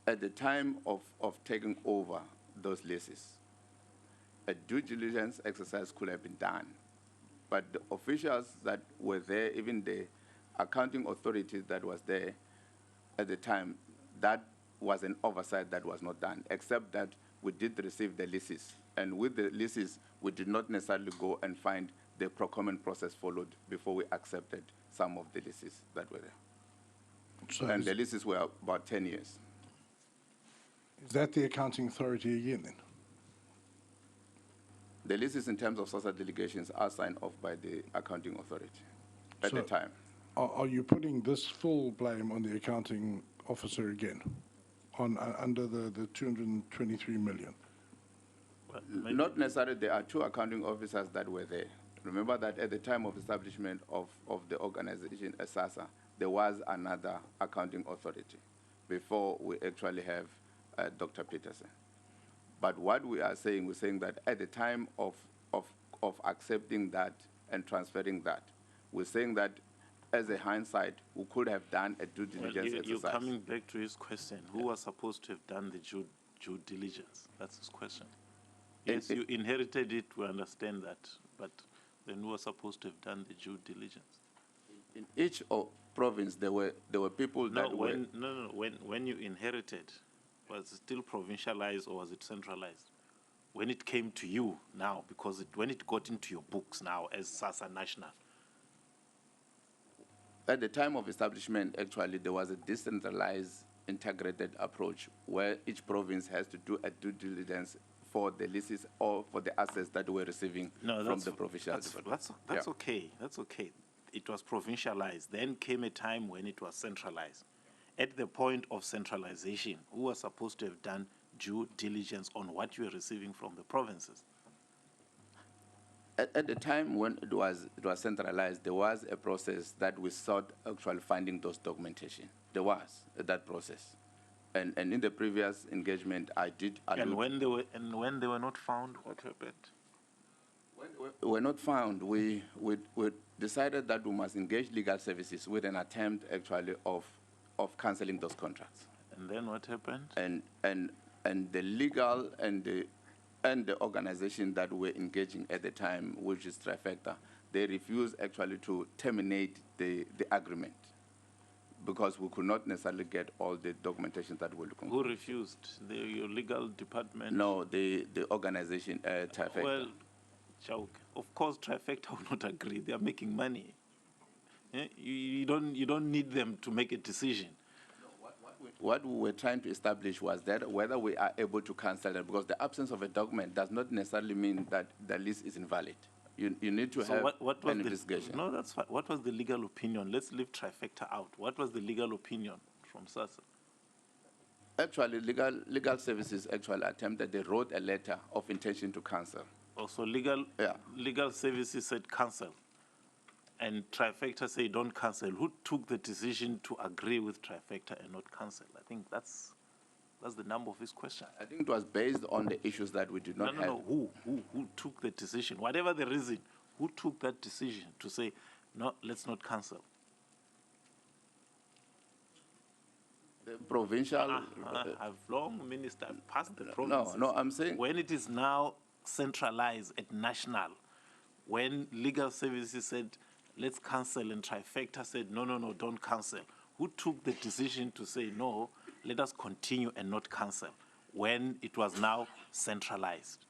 at the time of taking over those leases, a due diligence exercise could have been done. But the officials that were there, even the accounting authority that was there at the time, that was an oversight that was not done, except that we did receive the leases. And with the leases, we did not necessarily go and find the procurement process followed before we accepted some of the leases that were there. So and the leases were about 10 years. Is that the accounting authority again then? The leases in terms of SASSA delegations are signed off by the accounting authority at the time. Are you putting this full blame on the accounting officer again, under the 223 million? Not necessarily. There are two accounting officers that were there. Remember that at the time of establishment of the organization, SASSA, there was another accounting authority before we actually have Dr. Peterson. But what we are saying, we're saying that at the time of accepting that and transferring that, we're saying that as a hindsight, we could have done a due diligence exercise. You're coming back to his question. Who was supposed to have done the due diligence? That's his question. Yes, you inherited it, we understand that, but then who was supposed to have done the due diligence? In each province, there were people that were... No, when you inherited, was it still provincialized or was it centralized? When it came to you now, because when it got into your books now as SASSA National? At the time of establishment, actually, there was a decentralized, integrated approach where each province has to do a due diligence for the leases or for the assets that we're receiving from the provincial. That's okay. That's okay. It was provincialized. Then came a time when it was centralized. At the point of centralization, who was supposed to have done due diligence on what you were receiving from the provinces? At the time when it was centralized, there was a process that we sought actually finding those documentation. There was that process. And in the previous engagement, I did allude. And when they were not found, what happened? When they were not found, we decided that we must engage legal services with an attempt actually of cancelling those contracts. And then what happened? And the legal and the organization that were engaging at the time, which is Trifecta, they refused actually to terminate the agreement because we could not necessarily get all the documentation that we're looking for. Who refused? Your legal department? No, the organization, Trifecta. Well, Chauke, of course Trifecta will not agree. They are making money. You don't need them to make a decision. What we were trying to establish was that whether we are able to cancel it, because the absence of a document does not necessarily mean that the lease is invalid. You need to have an investigation. No, that's fine. What was the legal opinion? Let's leave Trifecta out. What was the legal opinion from SASSA? Actually, legal services actually attempted, they wrote a letter of intention to cancel. Also, legal services said cancel. And Trifecta say don't cancel. Who took the decision to agree with Trifecta and not cancel? I think that's the number of his question. I think it was based on the issues that we did not have. No. Who took the decision? Whatever the reason, who took that decision to say, no, let's not cancel? The provincial... I've long, Minister, passed the provinces. No, I'm saying... When it is now centralized at national, when legal services said, let's cancel, and Trifecta said, no, don't cancel. Who took the decision to say, no, let us continue and not cancel? when it was now centralized?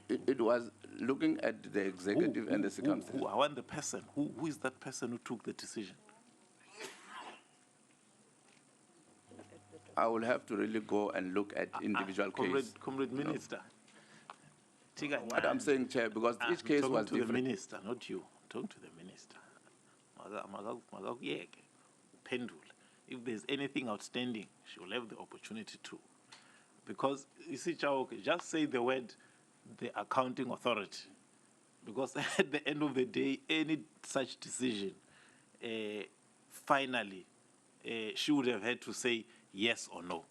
It was looking at the executive and the circumstances. I want the person. Who is that person who took the decision? I will have to really go and look at individual cases. Comrade Minister. What I'm saying, Chair, because each case was to the different. minister, not you. Talk to the minister. Makakuyeke, uphendule. If there's anything outstanding, she will have the opportunity to. Because, you see, Chauke, just say the word, the accounting authority. Because at the end of the day, any such decision, finally, she would have had to say yes or no.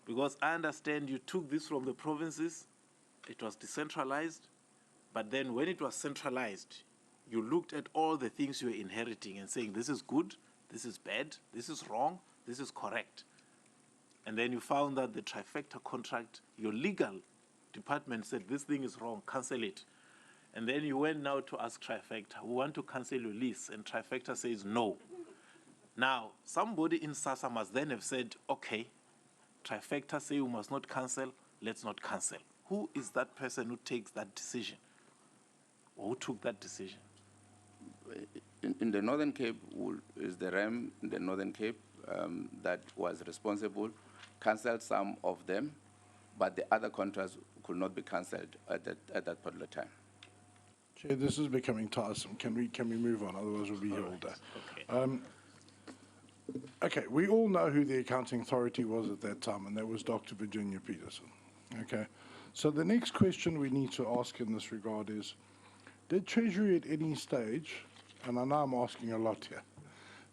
Because I understand you took this from the provinces, it was decentralized, but then when it was centralized, you looked at all the things you were inheriting and saying, this is good, this is bad, this is wrong, this is correct. And then you found that the trifecta contract, your legal department said, this thing is wrong, cancel it. And then you went now to ask trifecta, we want to cancel your lease, and trifecta says no. Now, somebody in SASSA must then have said, okay, trifecta say you must not cancel, let's not cancel. Who is that person who takes that decision? Or who took that decision? In the Northern Cape is the RAM in the Northern Cape that was responsible, cancelled some of them, but the other contracts could not be cancelled at that particular time. Chair, this is becoming tiresome. Can we move on? Otherwise, we'll be here all day. Okay, we all know who the accounting authority was at that time, and that was Dr. Virginia Peterson. Okay, so the next question we need to ask in this regard is, did Treasury at any stage, and I know I'm asking a lot here,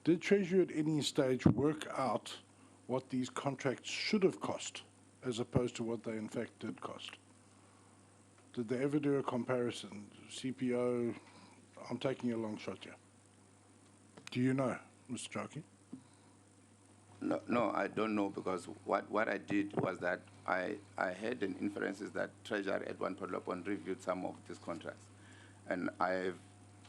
did Treasury at any stage work out what these contracts should have cost as opposed to what they in fact did cost? Did they ever do a comparison? CPO, I'm taking a long shot here. Do you know, Mr. Chauke? No, I don't know, because what I did was that I had an inferences that Treasury at one particular point reviewed some of these contracts. And I've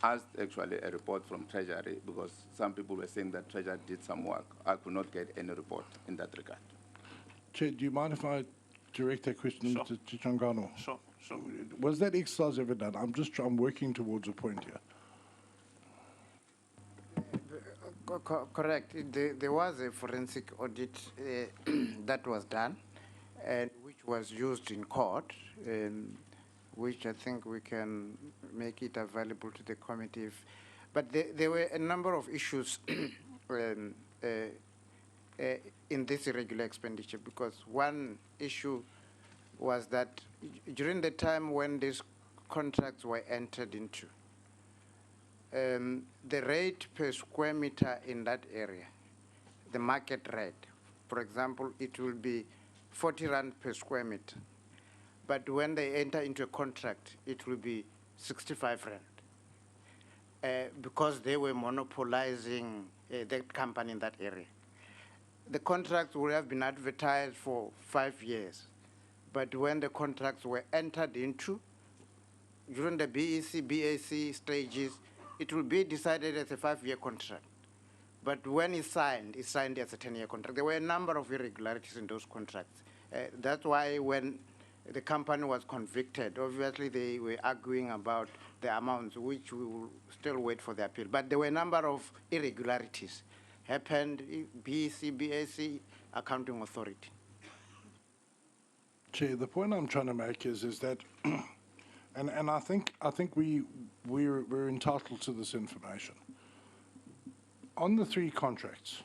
asked actually a report from Treasury, because some people were saying that Treasury did some work. I could not get any report in that regard. Chair, do you mind if I direct that question to Changano? Sure. Was that exercise ever done? I'm working towards a point here. Correct. There was a forensic audit that was done, and which was used in court, which I think we can make it available to the committee. But there were a number of issues in this irregular expenditure, because one issue was that during the time when these contracts were entered into, the rate per square meter in that area, the market rate, for example, it will be 40 rand per square meter. But when they enter into a contract, it will be 65 rand, because they were monopolizing that company in that area. The contracts would have been advertised for 5 years, but when the contracts were entered into, during the BEC, BAC stages, it will be decided as a 5-year contract. But when it's signed as a 10-year contract. There were a number of irregularities in those contracts. That's why when the company was convicted, obviously they were arguing about the amounts, which we will still wait for the appeal. But there were a number of irregularities happened, BEC, BAC, Accounting Authority. Chair, the point I'm trying to make is that, and I think we're entitled to this information. On the 3 contracts,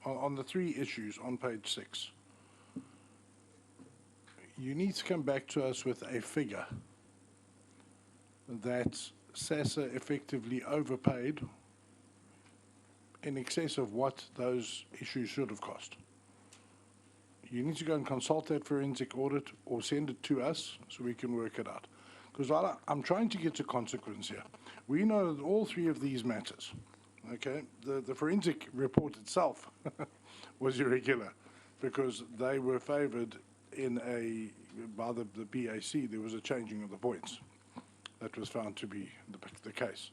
on the 3 issues on page 6, you need to come back to us with a figure that SASSA effectively overpaid in excess of what those issues should have cost. You need to go and consult that forensic audit or send it to us so we can work it out. Because I'm trying to get to consequence here. We know that all 3 of these matters, okay, the forensic report itself was irregular because they were favored by the BAC. There was a changing of the points. That was found to be the case.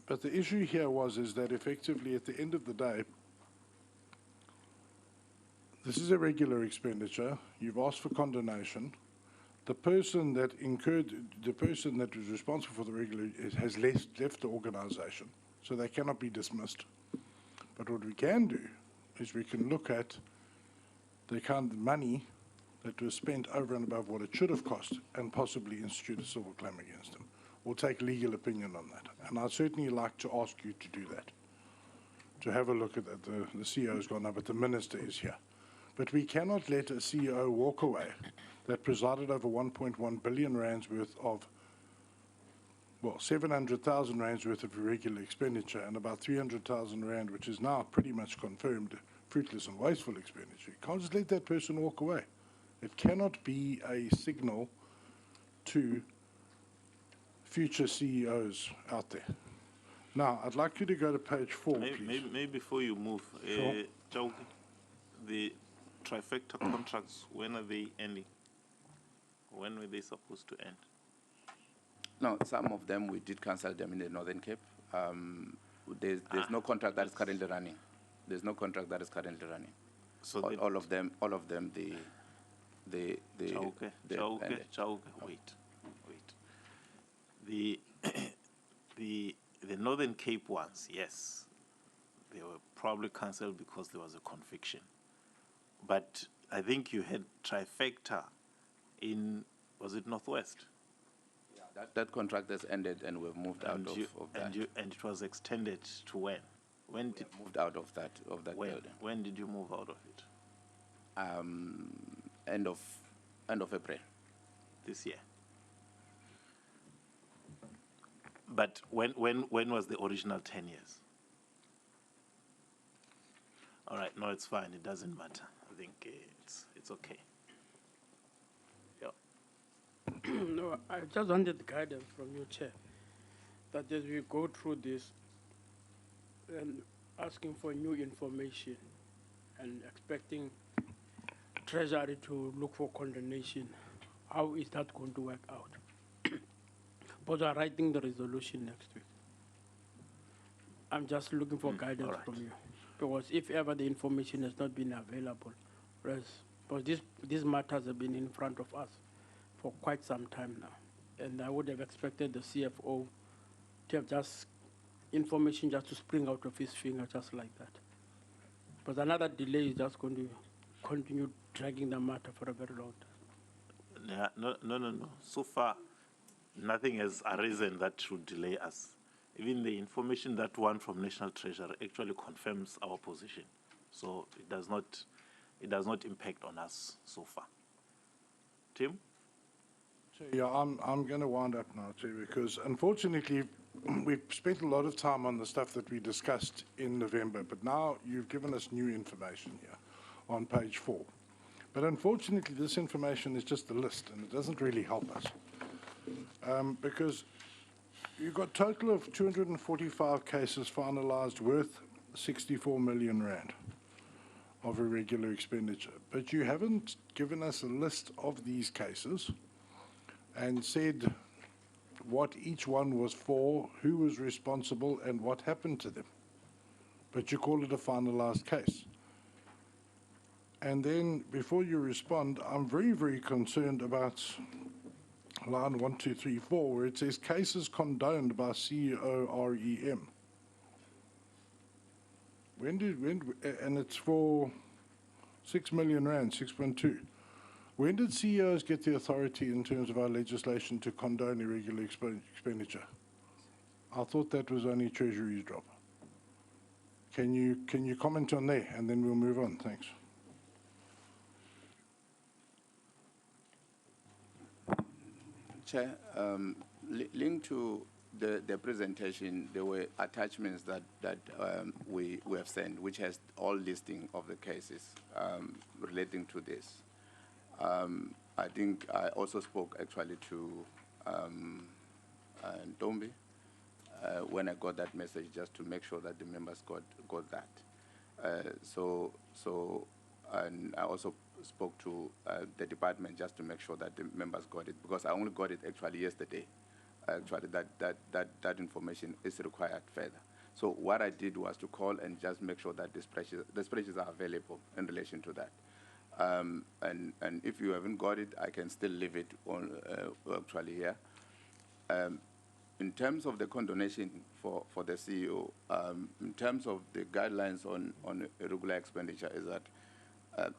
But the issue here is that effectively at the end of the day, This is a regular expenditure. You've asked for condonation. The person that was responsible for the regular has left the organization, so they cannot be dismissed. But what we can do is we can look at the kind of money that was spent over and above what it should have cost and possibly institute a civil claim against them, or take legal opinion on that. And I'd certainly like to ask you to do that, to have a look at that. The CEO's gone up, but the minister is here. But we cannot let a CEO walk away that presided over 1.1 billion rands worth of, well, 700,000 rands worth of irregular expenditure and about 300,000 rand, which is now pretty much confirmed fruitless and wasteful expenditure. You can't just let that person walk away. It cannot be a signal to future CEOs out there. Now, I'd like you to go to page 4, please. Maybe before you move, Sure. Chauke, the trifecta contracts, when are they ending? When were they supposed to end? No, some of them we did cancel them in the Northern Cape. There's no contract that is currently running. There's no contract that is currently running. So all of them, Chauke, wait. The Northern Cape ones, yes, they were probably cancelled because there was a conviction. But I think you had trifecta in, was it Northwest? Yeah, that contract has ended and we've moved out of that. And it was extended to when? When did moved out of that building? When did you move out of it? End of April. This year. But when was the original 10 years? All right, no, it's fine. It doesn't matter. I think it's okay. Yeah. No, I just wanted guidance from you, Chair, that as we go through this and asking for new information and expecting Treasury to look for condemnation, how is that going to work out? But we are writing the resolution next week. I'm just looking for guidance from you. Because if ever the information has not been available, because these matters have been in front of us for quite some time now. And I would have expected the CFO to have just information just to spring out of his finger just like that. But another delay is just going to continue dragging the matter for a very long time. Yeah, no. So far, nothing has arisen that should delay us. Even the information that one from National Treasury actually confirms our position. So it does not impact on us so far. Tim? Yeah, I'm going to wind up now too, because unfortunately we've spent a lot of time on the stuff that we discussed in November, but now you've given us new information here on page 4. But unfortunately this information is just a list and it doesn't really help us. Because you've got a total of 245 cases finalized worth 64 million rand of irregular expenditure. But you haven't given us a list of these cases and said what each one was for, who was responsible, and what happened to them. But you call it a finalized case. And then, before you respond, I'm very, very concerned about line 1, 2, 3, 4, where it says cases condoned by CEO REM. And it's for 6 million rand, 6.2. When did CEOs get the authority in terms of our legislation to condone irregular expenditure? I thought that was only Treasury's job. Can you comment on there, and then we'll move on? Thanks. Chair, linked to the presentation, there were attachments that we have sent, which has all listing of the cases relating to this. I think I also spoke actually to Ntombi when I got that message, just to make sure that the members got that. And I also spoke to the department just to make sure that the members got it, because I only got it actually yesterday. Actually, that information is required further. So what I did was to call and just make sure that the spreadsheets are available in relation to that. And if you haven't got it, I can still leave it on actually here. In terms of the condonation for the CEO, in terms of the guidelines on irregular expenditure, is that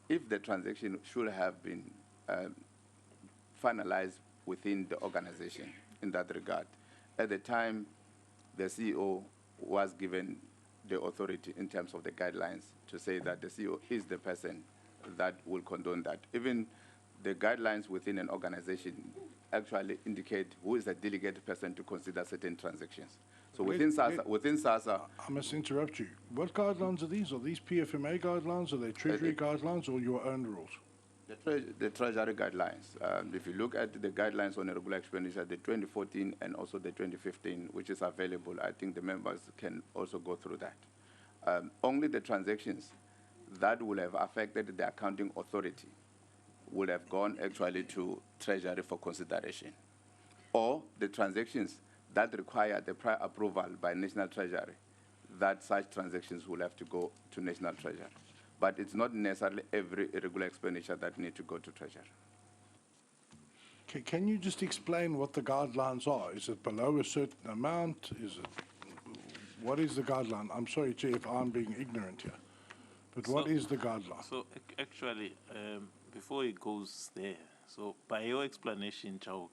if the transaction should have been finalized within the organization in that regard, at the time the CEO was given the authority in terms of the guidelines to say that the CEO is the person that will condone that. Even the guidelines within an organization actually indicate who is the delegated person to consider certain transactions. So within SASSA, I must interrupt you. What guidelines are these? Are these PFMA guidelines? Are they Treasury guidelines or your own rules? the Treasury guidelines. If you look at the guidelines on irregular expenditure, the 2014 and also the 2015, which is available, I think the members can also go through that. Only the transactions that will have affected the accounting authority would have gone actually to Treasury for consideration, or the transactions that require the prior approval by National Treasury, that such transactions will have to go to National Treasury. But it's not necessarily every irregular expenditure that need to go to Treasury. Can you just explain what the guidelines are? Is it below a certain amount? Is it, what is the guideline? I'm sorry, Chair, if I'm being ignorant here, but what is the guideline? So actually, before it goes there, so by your explanation, Chauke,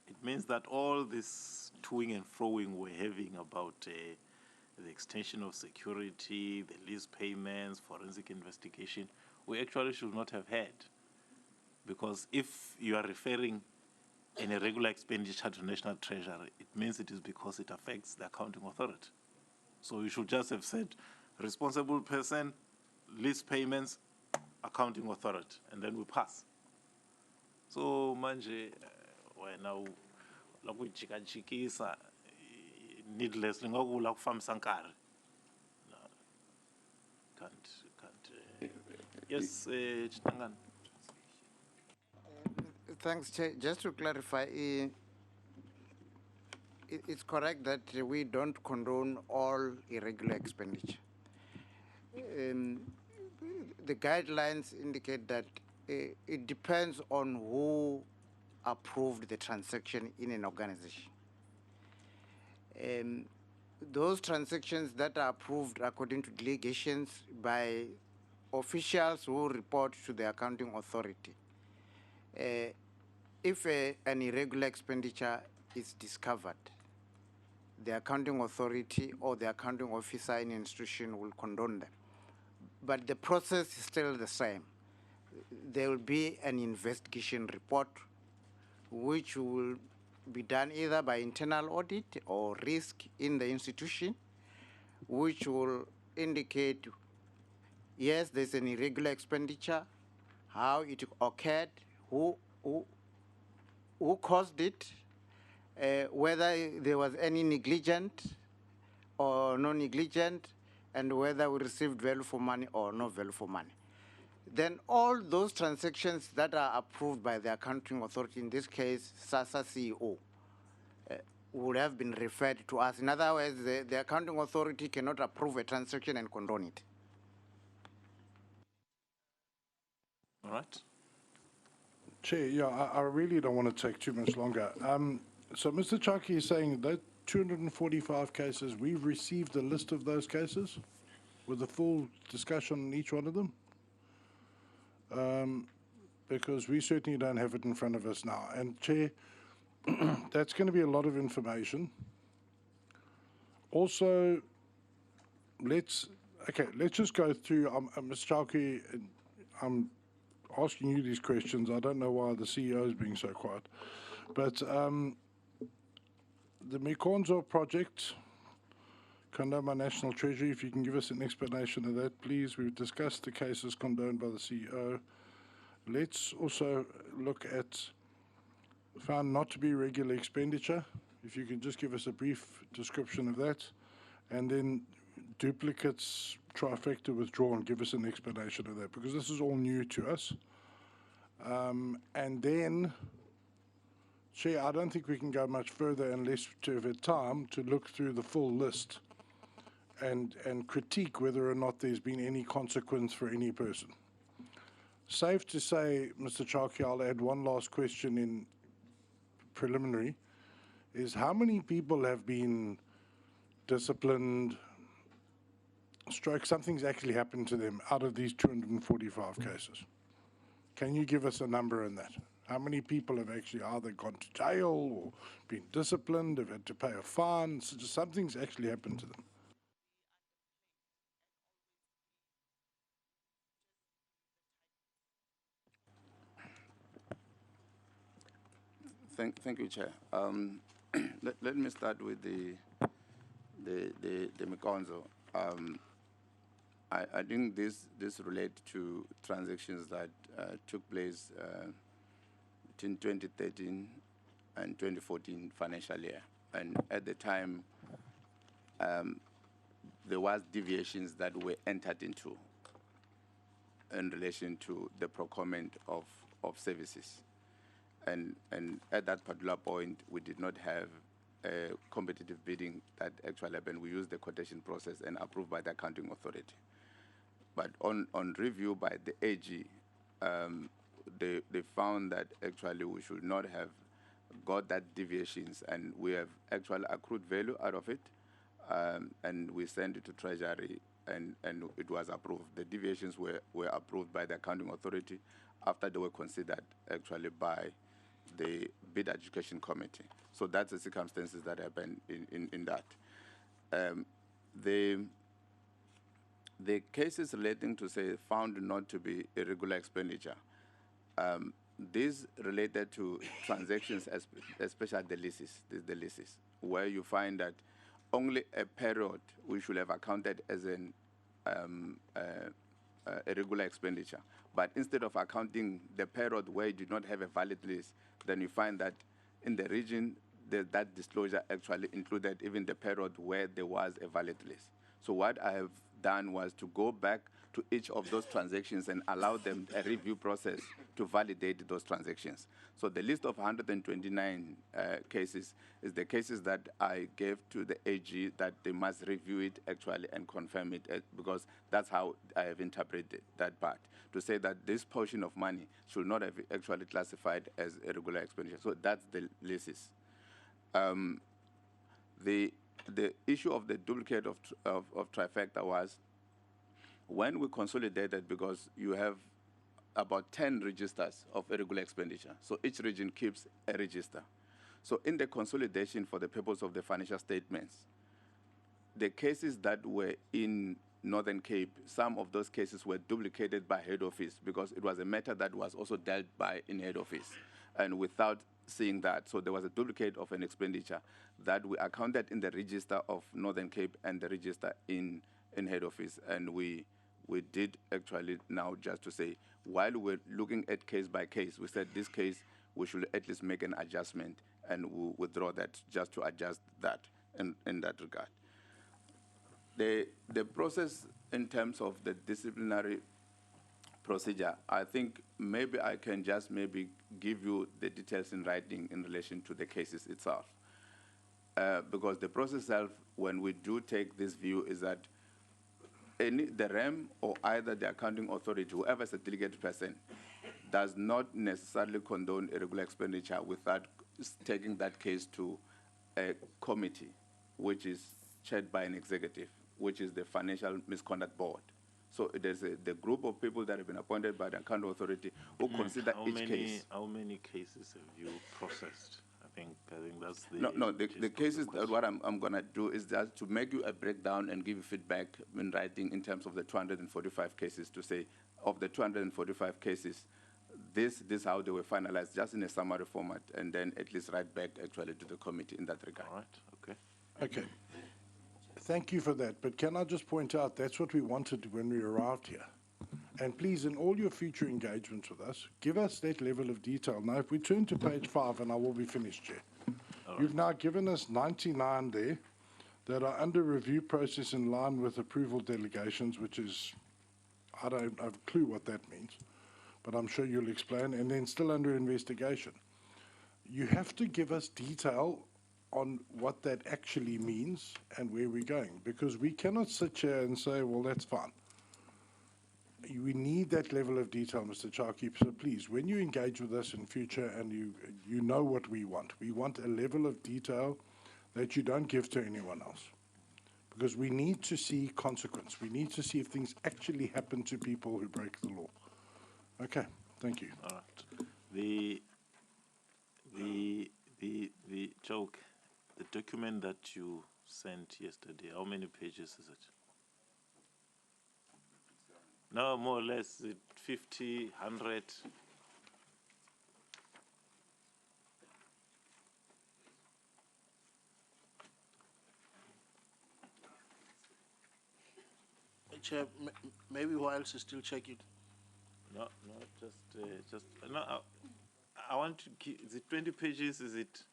it means that all this toing and froing we're having about the extension of security, the lease payments, forensic investigation, we actually should not have had. Because if you are referring an irregular expenditure to National Treasury, it means it is because it affects the accounting authority. So you should just have said, responsible person, lease payments, accounting authority, and then we pass. So manje, now, like we chikisa, needlessly, ngokula kufam sankar. Can't. Yes, Chitangan. Thanks, Chair. Just to clarify, it's correct that we don't condone all irregular expenditure. The guidelines indicate that it depends on who approved the transaction in an organization. Those transactions that are approved according to delegations by officials who report to the accounting authority, if an irregular expenditure is discovered, the accounting authority or the accounting officer in an institution will condone them. But the process is still the same. There will be an investigation report which will be done either by internal audit or risk in the institution, which will indicate, yes, there's an irregular expenditure, how it occurred, who caused it, whether there was any negligent or non-negligent, and whether we received value for money or no value for money. Then all those transactions that are approved by the accounting authority, in this case, SASSA CEO, would have been referred to us. In other words, the accounting authority cannot approve a transaction and condone it. All right. Chair, yeah, I really don't want to take too much longer. So Mr. Chaki is saying that 245 cases, we've received a list of those cases with a full discussion on each one of them? Because we certainly don't have it in front of us now. And Chair, that's going to be a lot of information. Also, let's just go through, Mr. Chauke, I'm asking you these questions. I don't know why the CEO is being so quiet. But the Mikonzo project, Kandama National Treasury, if you can give us an explanation of that, please. We've discussed the cases condoned by the CEO. Let's also look at found not to be regular expenditure. If you can just give us a brief description of that. And then duplicates, trifecta withdrawn, give us an explanation of that, because this is all new to us. And then, Chair, I don't think we can go much further unless to have had time to look through the full list and critique whether or not there's been any consequence for any person. Safe to say, Mr. Chalke, I'll add one last question in preliminary, is how many people have been disciplined, stroke, something's actually happened to them out of these 245 cases? Can you give us a number in that? How many people have actually either gone to jail or been disciplined, have had to pay a fine, so just something's actually happened to them? Thank you, Chair. Let me start with the Mikonzo. I think this relates to transactions that took place between 2013 and 2014 financial year, and at the time there was deviations that were entered into in relation to the procurement of services. And at that particular point, we did not have a competitive bidding that actually happened. We used the quotation process and approved by the accounting authority. But on review by the AG, they found that actually we should not have got that deviations, and we have actually accrued value out of it, and we sent it to Treasury, and it was approved. The deviations were approved by the accounting authority after they were considered actually by the bid education committee. So that's the circumstances that happened in that. The cases relating to, say, found not to be irregular expenditure, these related to transactions, especially the leases, where you find that only a period we should have accounted as an irregular expenditure. But instead of accounting the period where you did not have a valid lease, then you find that in the region, that disclosure actually included even the period where there was a valid lease. So what I have done was to go back to each of those transactions and allow them a review process to validate those transactions. So the list of 129 cases is the cases that I gave to the AG that they must review it actually and confirm it, because that's how I have interpreted that part, to say that this portion of money should not have actually classified as irregular expenditure. So that's the leases. The issue of the duplicate of trifecta was when we consolidated, because you have about 10 registers of irregular expenditure. So each region keeps a register. So in the consolidation for the purpose of the financial statements, the cases that were in Northern Cape, some of those cases were duplicated by head office because it was a matter that was also dealt by in head office. And without seeing that, so there was a duplicate of an expenditure that we accounted in the register of Northern Cape and the register in head office. And we did actually now just to say, while we're looking at case by case, we said this case, we should at least make an adjustment and we'll withdraw that just to adjust that in that regard. The process in terms of the disciplinary procedure, I think maybe I can just maybe give you the details in writing in relation to the cases itself. Because the process itself, when we do take this view, is that the REM or either the accounting authority, whoever is a delegated person, does not necessarily condone irregular expenditure without taking that case to a committee, which is chaired by an executive, which is the Financial Misconduct Board. So there's the group of people that have been appointed by the accounting authority who consider each case. How many cases have you processed? I think that's the... No, the cases, that what I'm going to do is just to make you a breakdown and give you feedback in writing in terms of the 245 cases, to say, of the 245 cases, this how they were finalized, just in a summary format, and then at least write back actually to the committee in that regard. All right, okay. Okay. Thank you for that. But can I just point out, that's what we wanted when we arrived here. And please, in all your future engagements with us, give us that level of detail. Now, if we turn to page 5, and I will be finished, Chair. You've now given us 99 there that are under review process in line with approval delegations, which is, I don't have a clue what that means, but I'm sure you'll explain, and then still under investigation. You have to give us detail on what that actually means and where we're going, because we cannot sit here and say, well, that's fine. we need that level of detail, Mr. Charkeep. So please, when you engage with us in future and you know what we want a level of detail that you don't give to anyone else. Because we need to see consequence. We need to see if things actually happen to people who break the law. Okay, thank you. All right. The joke, the document that you sent yesterday, how many pages is it? No, more or less, 50, 100. Chair, maybe whilst still checking. No, just no. I want to keep. Is it 20 pages? Is it?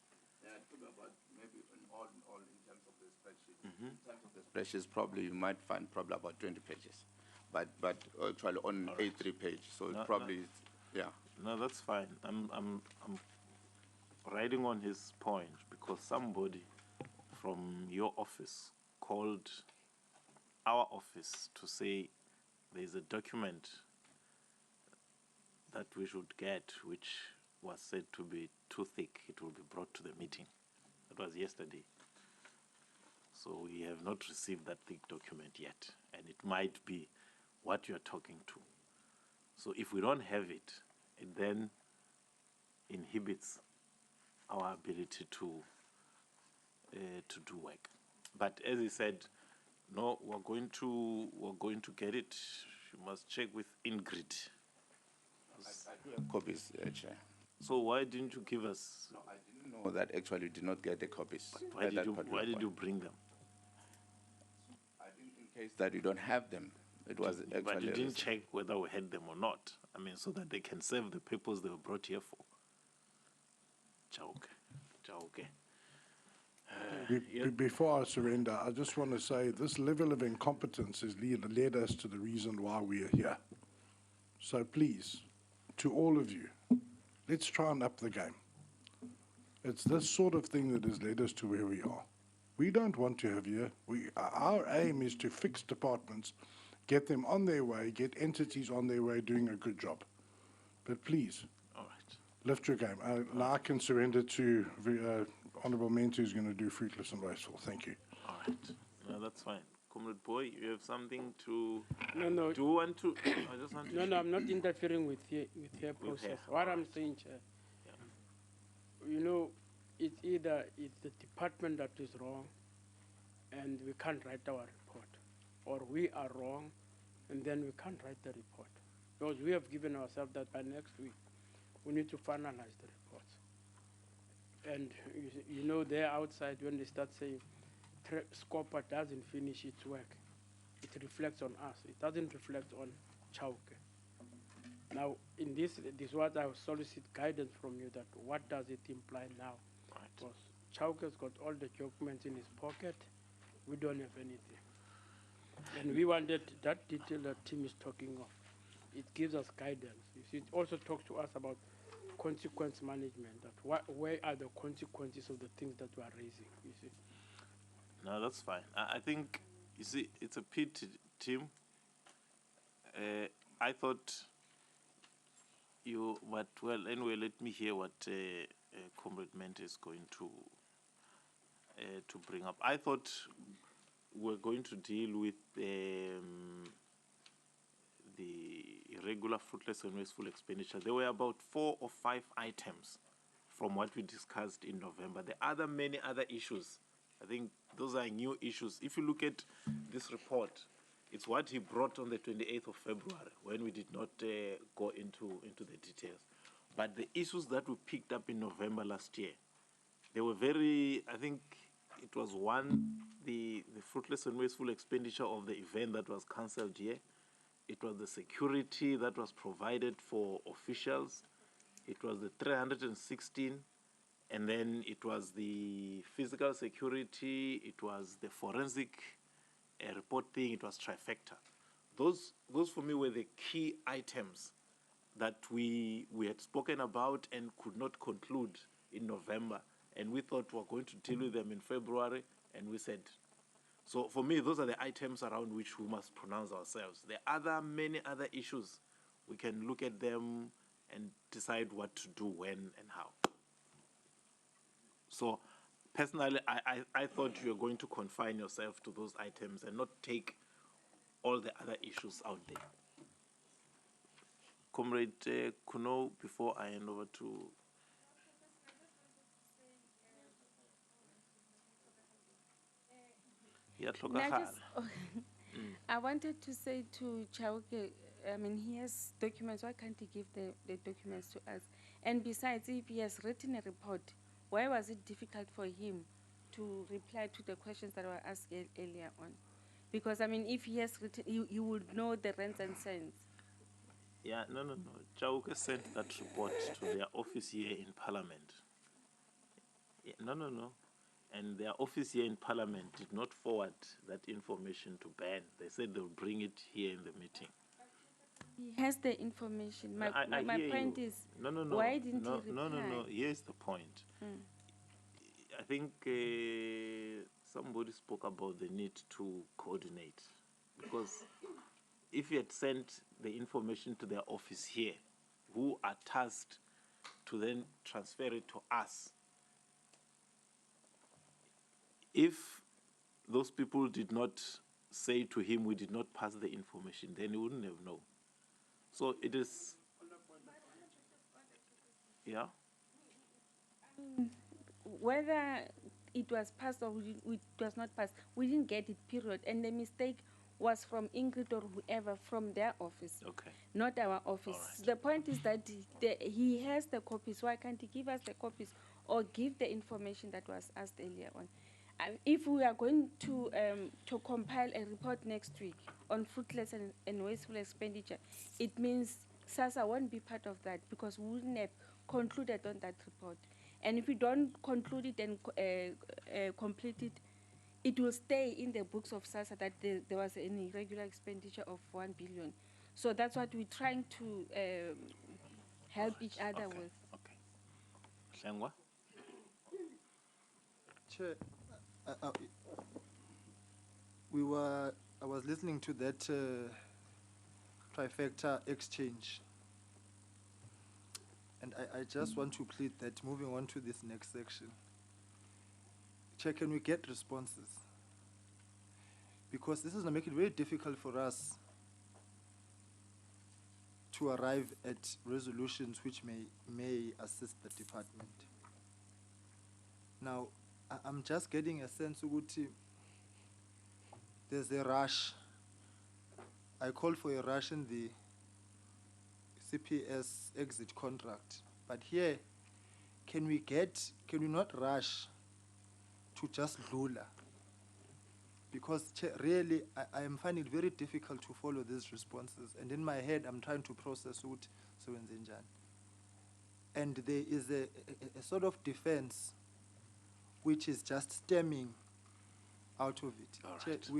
Yeah, it could be about maybe in all in terms of the spreadsheet. In terms of the spreadsheets, probably you might find probably about 20 pages, but actually on A3 page. So No, it probably yeah. No, that's fine. I'm riding on his point because somebody from your office called our office to say there's a document that we should get which was said to be too thick. It will be brought to the meeting. That was yesterday. So we have not received that thick document yet, and it might be what you're talking to. So if we don't have it, it then inhibits our ability to do work. But as he said, no, we're going to get it. You must check with Ingrid. I do have copies, Chair. So why didn't you give us? No, I didn't know that actually did not get the copies. Why did you bring them? I think in case that you don't have them, it was actually. But you didn't check whether we had them or not. I mean, so that they can serve the purpose they were brought here for. Chauke. Before I surrender, I just want to say this level of incompetence has led us to the reason why we are here. So please, to all of you, let's try and up the game. It's this sort of thing that has led us to where we are. We don't want to have here. Our aim is to fix departments, get them on their way, get entities on their way doing a good job. But please, all right, lift your game. Now I can surrender to Honourable Mentor, who's going to do fruitless and wasteful. Thank you. All right. No, that's fine. Comrade Boy, you have something to... No. Do you want to... I just want to... No, I'm not interfering with her process. What I'm saying, Chair, you know, it's either it's the department that is wrong and we can't write our report, or we are wrong and then we can't write the report. Because we have given ourselves that by next week we need to finalize the reports. And you know, they're outside when they start saying SCOPA doesn't finish its work. It reflects on us. It doesn't reflect on Chauke. Now, in this is what I solicit guidance from you, that what does it imply now? Right. Because Chauke's got all the documents in his pocket. We don't have anything. And we wanted that detail that Tim is talking of. It gives us guidance. You see, it also talks to us about consequence management, that where are the consequences of the things that we are raising, you see. No, that's fine. I think, you see, it's a pity, Tim. I thought but well, anyway, let me hear what Comrade Mente is going to bring up. I thought we're going to deal with the irregular, fruitless, and wasteful expenditure. There were about 4 or 5 items from what we discussed in November. There are many other issues. I think those are new issues. If you look at this report, it's what he brought on the 28th of February when we did not go into the details. But the issues that we picked up in November last year, they were very, I think it was one, the fruitless and wasteful expenditure of the event that was cancelled here. It was the security that was provided for officials. It was the 316, and then it was the physical security. It was the forensic report thing. It was trifecta. Those for me were the key items that we had spoken about and could not conclude in November. And we thought we were going to deal with them in February, and we said. So for me, those are the items around which we must pronounce ourselves. There are many other issues. We can look at them and decide what to do, when, and how. So personally, I thought you were going to confine yourself to those items and not take all the other issues out there. Comrade Kuno, before I hand over to... Yeah, I wanted to say to Chauke, I mean, he has documents, why can't he give the documents to us? And besides, if he has written a report, why was it difficult for him to reply to the questions that were asked earlier on? Because, I mean, if he has written, you would know the rents and cents. Yeah, no. Chauke sent that report to their office here in Parliament. Yeah, no. And their office here in Parliament did not forward that information to Ben. They said they'll bring it here in the meeting. He has the information. My hear point you. is, No. why didn't he reply? No. Here's the point. I think somebody spoke about the need to coordinate. Because if you had sent the information to their office here, who are tasked to then transfer it to us, if those people did not say to him, we did not pass the information, then he wouldn't have known. So it is, yeah? Whether it was passed or it was not passed, we didn't get it, period. And the mistake was from Ingrid or whoever from their office, not our office. The point is that he has the copies. Why can't he give us the copies or give the information that was asked earlier on? If we are going to compile a report next week on fruitless and wasteful expenditure, it means SASSA won't be part of that because we wouldn't have concluded on that report. And if we don't conclude it and complete it, it will stay in the books of SASSA that there was an irregular expenditure of 1 billion. So that's what we're trying to help each other with. Okay. Shangwa? Chair, I was listening to that trifecta exchange. And I just want to plead that moving on to this next section, Chair, can we get responses? Because this is going to make it very difficult for us to arrive at resolutions which may assist the department. Now, I'm just getting a sense of there's a rush. I called for a rush in the CPS exit contract. But here, can we not rush to just lula? Because really, I am finding it very difficult to follow these responses. And in my head, I'm trying to process what Sewenzenjan. And there is a sort of defense which is just stemming out of it. All right.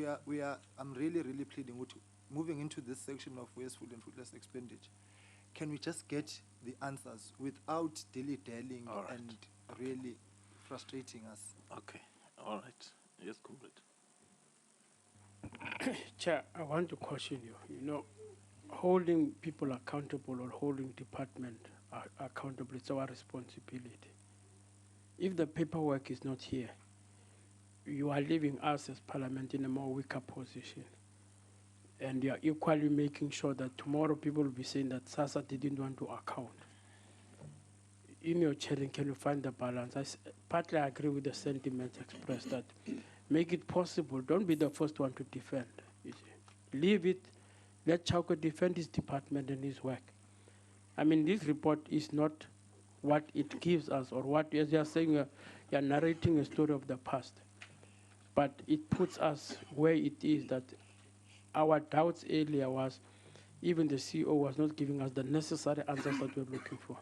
I'm really pleading with moving into this section of wasteful and fruitless expenditure. Can we just get the answers without dilly-dallying and really frustrating us? Okay, all right. Yes, complete. Chair, I want to caution you. You know, holding people accountable or holding department accountable is our responsibility. If the paperwork is not here, you are leaving us as Parliament in a more weaker position. And you are equally making sure that tomorrow people will be saying that SASSA didn't want to account. In your chairing, can you find the balance? I partly agree with the sentiments expressed that make it possible. Don't be the first one to defend. You see. Leave it. Let Chauke defend his department and his work. I mean, this report is not what it gives us or what, as you are saying, you are narrating a story of the past. But it puts us where it is that our doubts earlier was even the CEO was not giving us the necessary answers that we're looking for.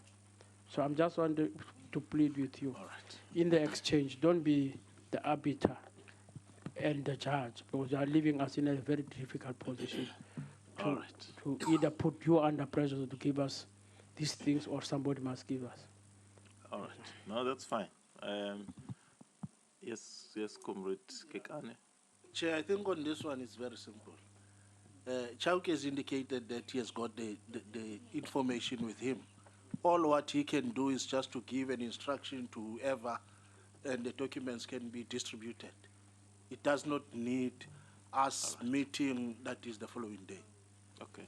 So I'm just wanting to plead with you. In the exchange, don't be the arbiter and the judge, because you are leaving us in a very difficult position to either put you under pressure to give us these things or somebody must give us. All right. No, that's fine. Yes, Comrade Kekane. Chair, I think on this one it's very simple. Chauke has indicated that he has got the information with him. All what he can do is just to give an instruction to whoever, and the documents can be distributed. It does not need us meeting that is the following day. Okay.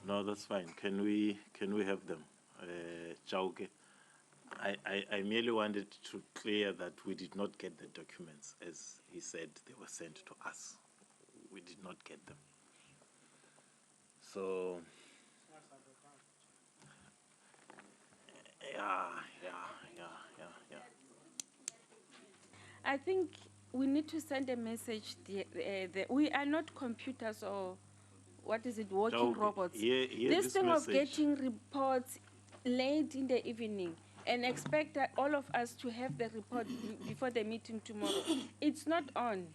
No, that's fine. Can we have them, Chauke? I merely wanted to clear that we did not get the documents, as he said they were sent to us. We did not get them. So, yeah. I think we need to send a message. We are not computers or what is it, walking Okay, robots. hear This this thing of message. getting reports late in the evening and expect that all of us to have the report before the meeting tomorrow, it's not on.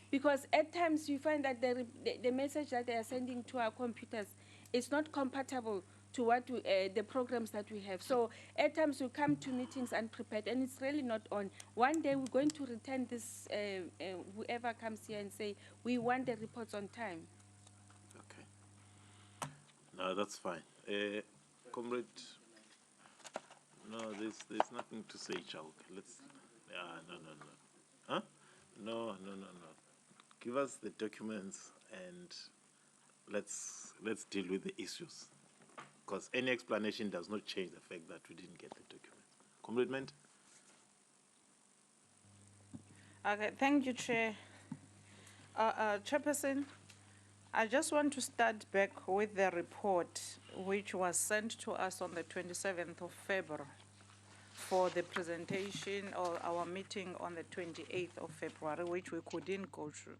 Because at times you find that the message that they are sending to our computers is not compatible to what the programs that we have. So at times we come to meetings unprepared and it's really not on. One day we're going to return this, whoever comes here and say, we want the reports on time. Okay. No, that's fine. Comrade, no, there's nothing to say, Chauke. Let's, no. Huh? No. Give us the documents and let's deal with the issues. Because any explanation does not change the fact that we didn't get the document. Commitment? Okay, thank you, Chair. Chairperson, I just want to start back with the report which was sent to us on the 27th of February for the presentation or our meeting on the 28th of February, which we couldn't go through.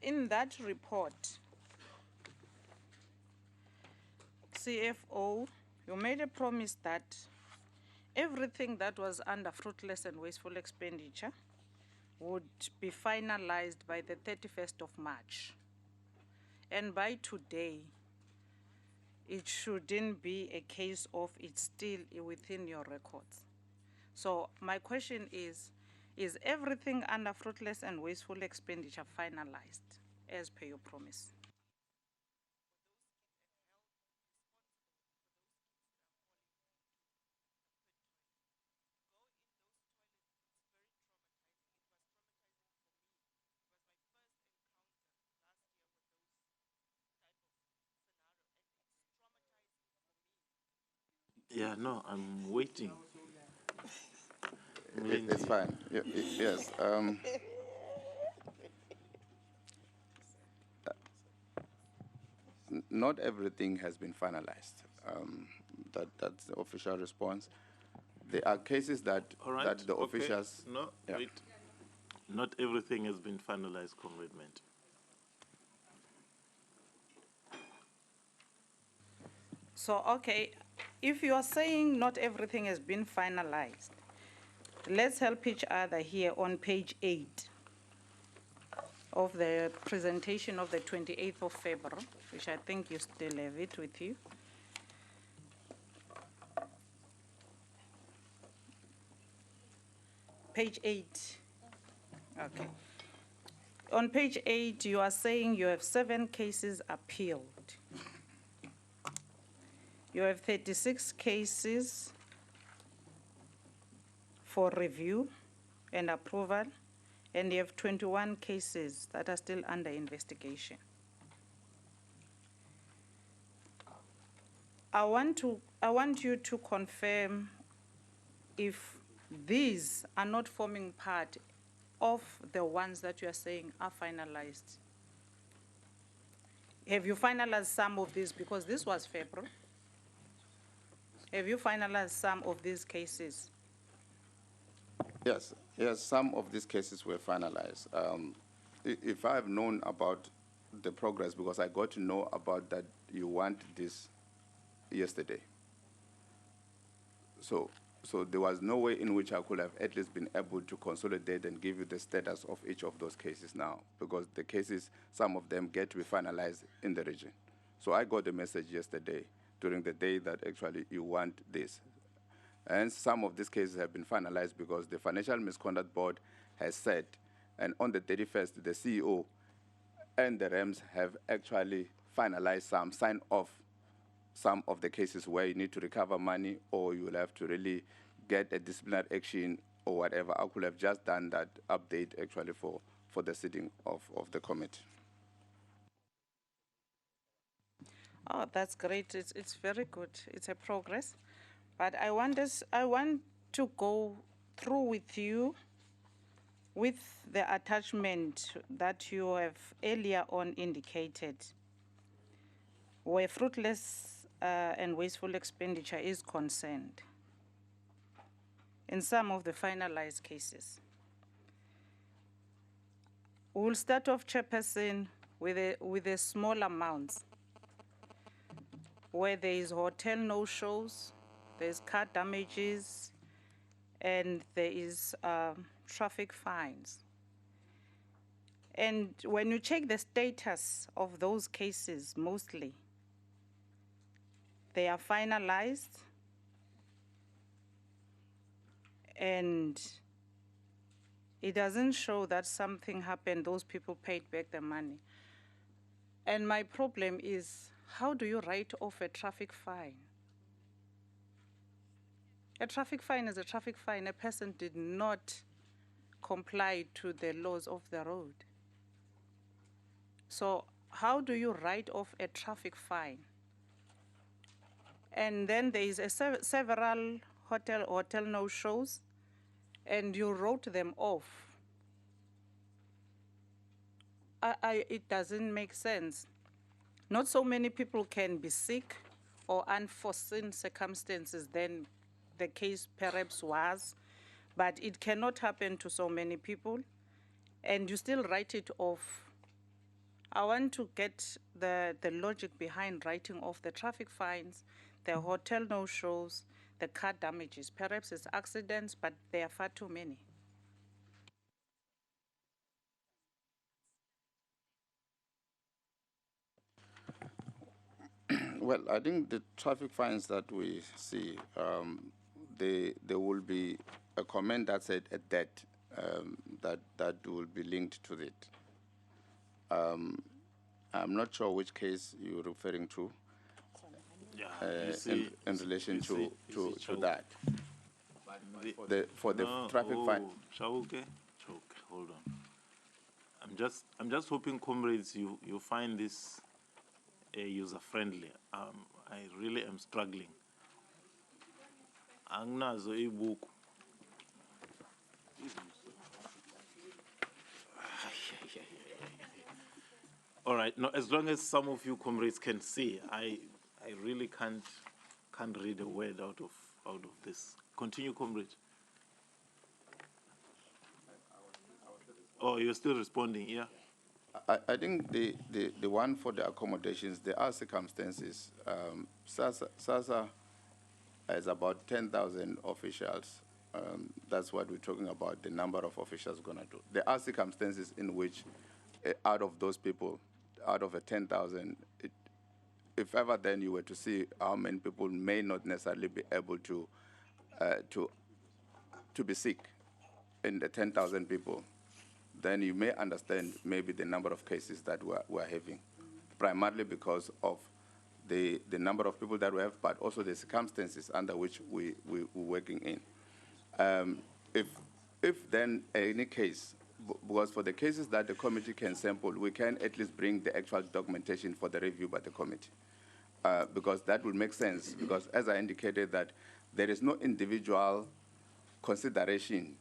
In that report, CFO, you made a promise that everything that was under fruitless and wasteful expenditure would be finalized by the 31st of March. And by today, it shouldn't be a case of it's still within your records. So my question is everything under fruitless and wasteful expenditure finalized as per your promise? Yeah, no, I'm waiting. It's fine. Yes. Not everything has been finalized. That's the official response. There are cases that All right. that the okay. officials. No, Yeah. wait. Not everything has been finalized, commitment. So, okay, if you are saying not everything has been finalized, let's help each other here on page 8 of the presentation of the 28th of February, which I think you still have it with you. Page 8. Okay. On page 8, you are saying you have 7 cases appealed. You have 36 cases for review and approval, and you have 21 cases that are still under investigation. I want you to confirm if these are not forming part of the ones that you are saying are finalized. Have you finalized some of these? Because this was February. Have you finalized some of these cases? Yes, some of these cases were finalized. If I have known about the progress, because I got to know about that you want this yesterday. So there was no way in which I could have at least been able to consolidate and give you the status of each of those cases now, because the cases, some of them get to be finalized in the region. So I got the message yesterday during the day that actually you want this. And some of these cases have been finalized because the Financial Misconduct Board has said And on the 31st, the CEO and the REMs have actually finalized sign off some of the cases where you need to recover money or you will have to really get a disciplinary action or whatever. I could have just done that update actually for the sitting of the committee. Oh, that's great. It's very good. It's a progress. But I want to go through with you with the attachment that you have earlier on indicated, where fruitless and wasteful expenditure is concerned in some of the finalized cases. We'll start off, Chairperson, with a small amounts, where there is hotel no-shows, there's car damages, and there is traffic fines. And when you check the status of those cases, mostly, they are finalized, and it doesn't show that something happened, those people paid back the money. And my problem is, how do you write off a traffic fine? A traffic fine is a traffic fine. A person did not comply to the laws of the road. So how do you write off a traffic fine? And then there is several hotel no-shows, and you wrote them off. It doesn't make sense. Not so many people can be sick or unforeseen circumstances than the case perhaps was, but it cannot happen to so many people, and you still write it off. I want to get the logic behind writing off the traffic fines, the hotel no-shows, the car damages. Perhaps it's accidents, but there are far too many. Well, I think the traffic fines that we see, there will be a comment that said a debt that will be linked to it. I'm not sure which case you're referring to in relation to that. For the traffic fine. Chauke, hold on. I'm just hoping, comrades, you find this user friendly. I really am struggling. Angnazo ebook. All right. No, as long as some of you comrades can see, I really can't read a word out of this. Continue, comrades. Oh, you're still responding, yeah? I think the one for the accommodations, there are circumstances. SASSA has about 10,000 officials. That's what we're talking about, the number of officials going to do. There are circumstances in which out of those people, out of a 10,000, if ever then you were to see how many people may not necessarily be able to be sick in the 10,000 people, then you may understand maybe the number of cases that we're having, primarily because of the number of people that we have, but also the circumstances under which we're working in. If then any case, because for the cases that the committee can sample, we can at least bring the actual documentation for the review by the committee, because that will make sense, because as I indicated that there is no individual consideration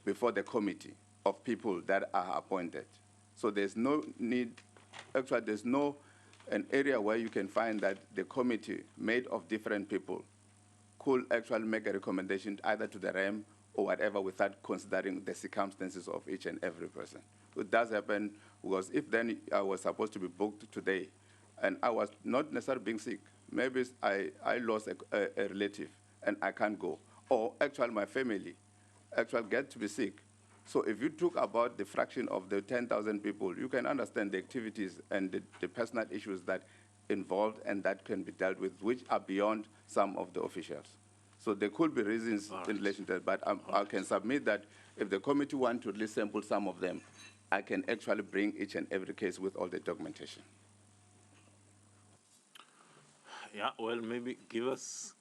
before the committee of people that are appointed. So there's no need, actually there's no an area where you can find that the committee made of different people could actually make a recommendation either to the REM or whatever without considering the circumstances of each and every person. It does happen because if then I was supposed to be booked today and I was not necessarily being sick, maybe I lost a relative and I can't go, or actually my family actually get to be sick. So if you talk about the fraction of the 10,000 people, you can understand the activities and the personal issues that involved and that can be dealt with, which are beyond some of the officials. So there could be reasons in relation to that, but I can submit that if the committee want to at least sample some of them, I can actually bring each and every case with all the documentation. Yeah, well, maybe give us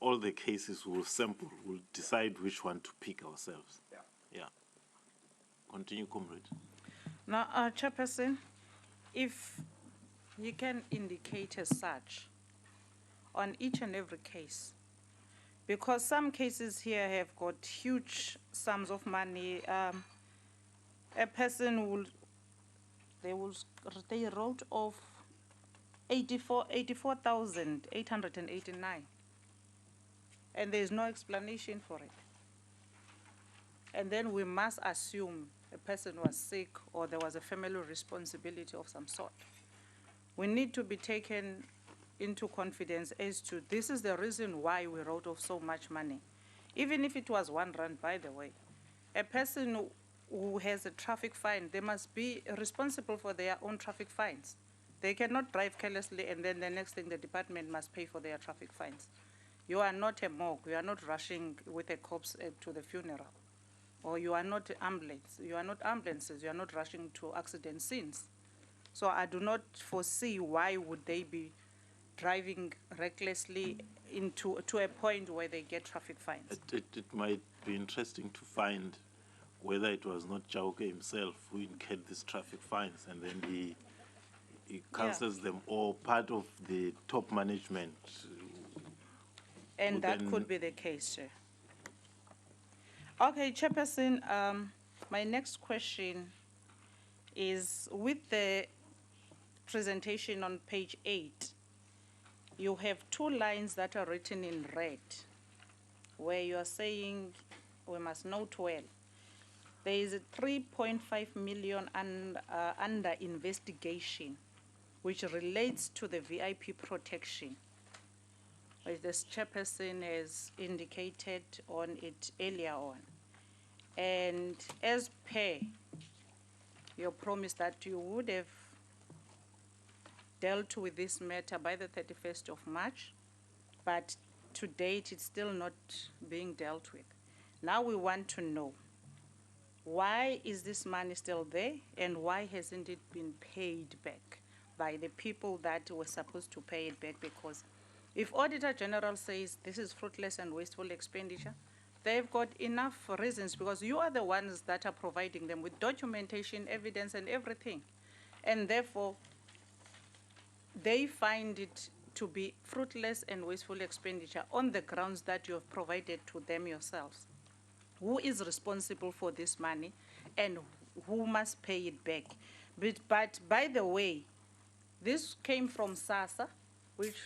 all the cases. We'll sample. We'll decide which one to pick ourselves. Yeah. Yeah. Continue, comrade. Now, Chairperson, if you can indicate as such on each and every case, because some cases here have got huge sums of money. A person they wrote off 84,889, and there is no explanation for it. And then we must assume a person was sick or there was a family responsibility of some sort. We need to be taken into confidence as to this is the reason why we wrote off so much money. Even if it was R1, by the way, a person who has a traffic fine, they must be responsible for their own traffic fines. They cannot drive carelessly and then the next thing the department must pay for their traffic fines. You are not a morgue. You are not rushing with a corpse to the funeral. Or you are not ambulance. You are not ambulances. You are not rushing to accident scenes. So I do not foresee why would they be driving recklessly to a point where they get traffic fines. It might be interesting to find whether it was not Chauke himself who incurred these traffic fines and then he cancels them, or part of the top management. And that could be the case, sir. Okay, Chairperson, my next question is with the presentation on page 8, you have 2 lines that are written in red where you are saying we must note well. There is a 3.5 million under investigation, which relates to the VIP protection, which this chairperson has indicated on it earlier on. And as per your promise that you would have dealt with this matter by the 31st of March, but to date it's still not being dealt with. Now we want to know, why is this money still there and why hasn't it been paid back by the people that were supposed to pay it back? Because if Auditor General says this is fruitless and wasteful expenditure, they've got enough reasons, because you are the ones that are providing them with documentation, evidence, and everything. And therefore, they find it to be fruitless and wasteful expenditure on the grounds that you have provided to them yourselves. Who is responsible for this money and who must pay it back? But by the way, this came from SASSA, which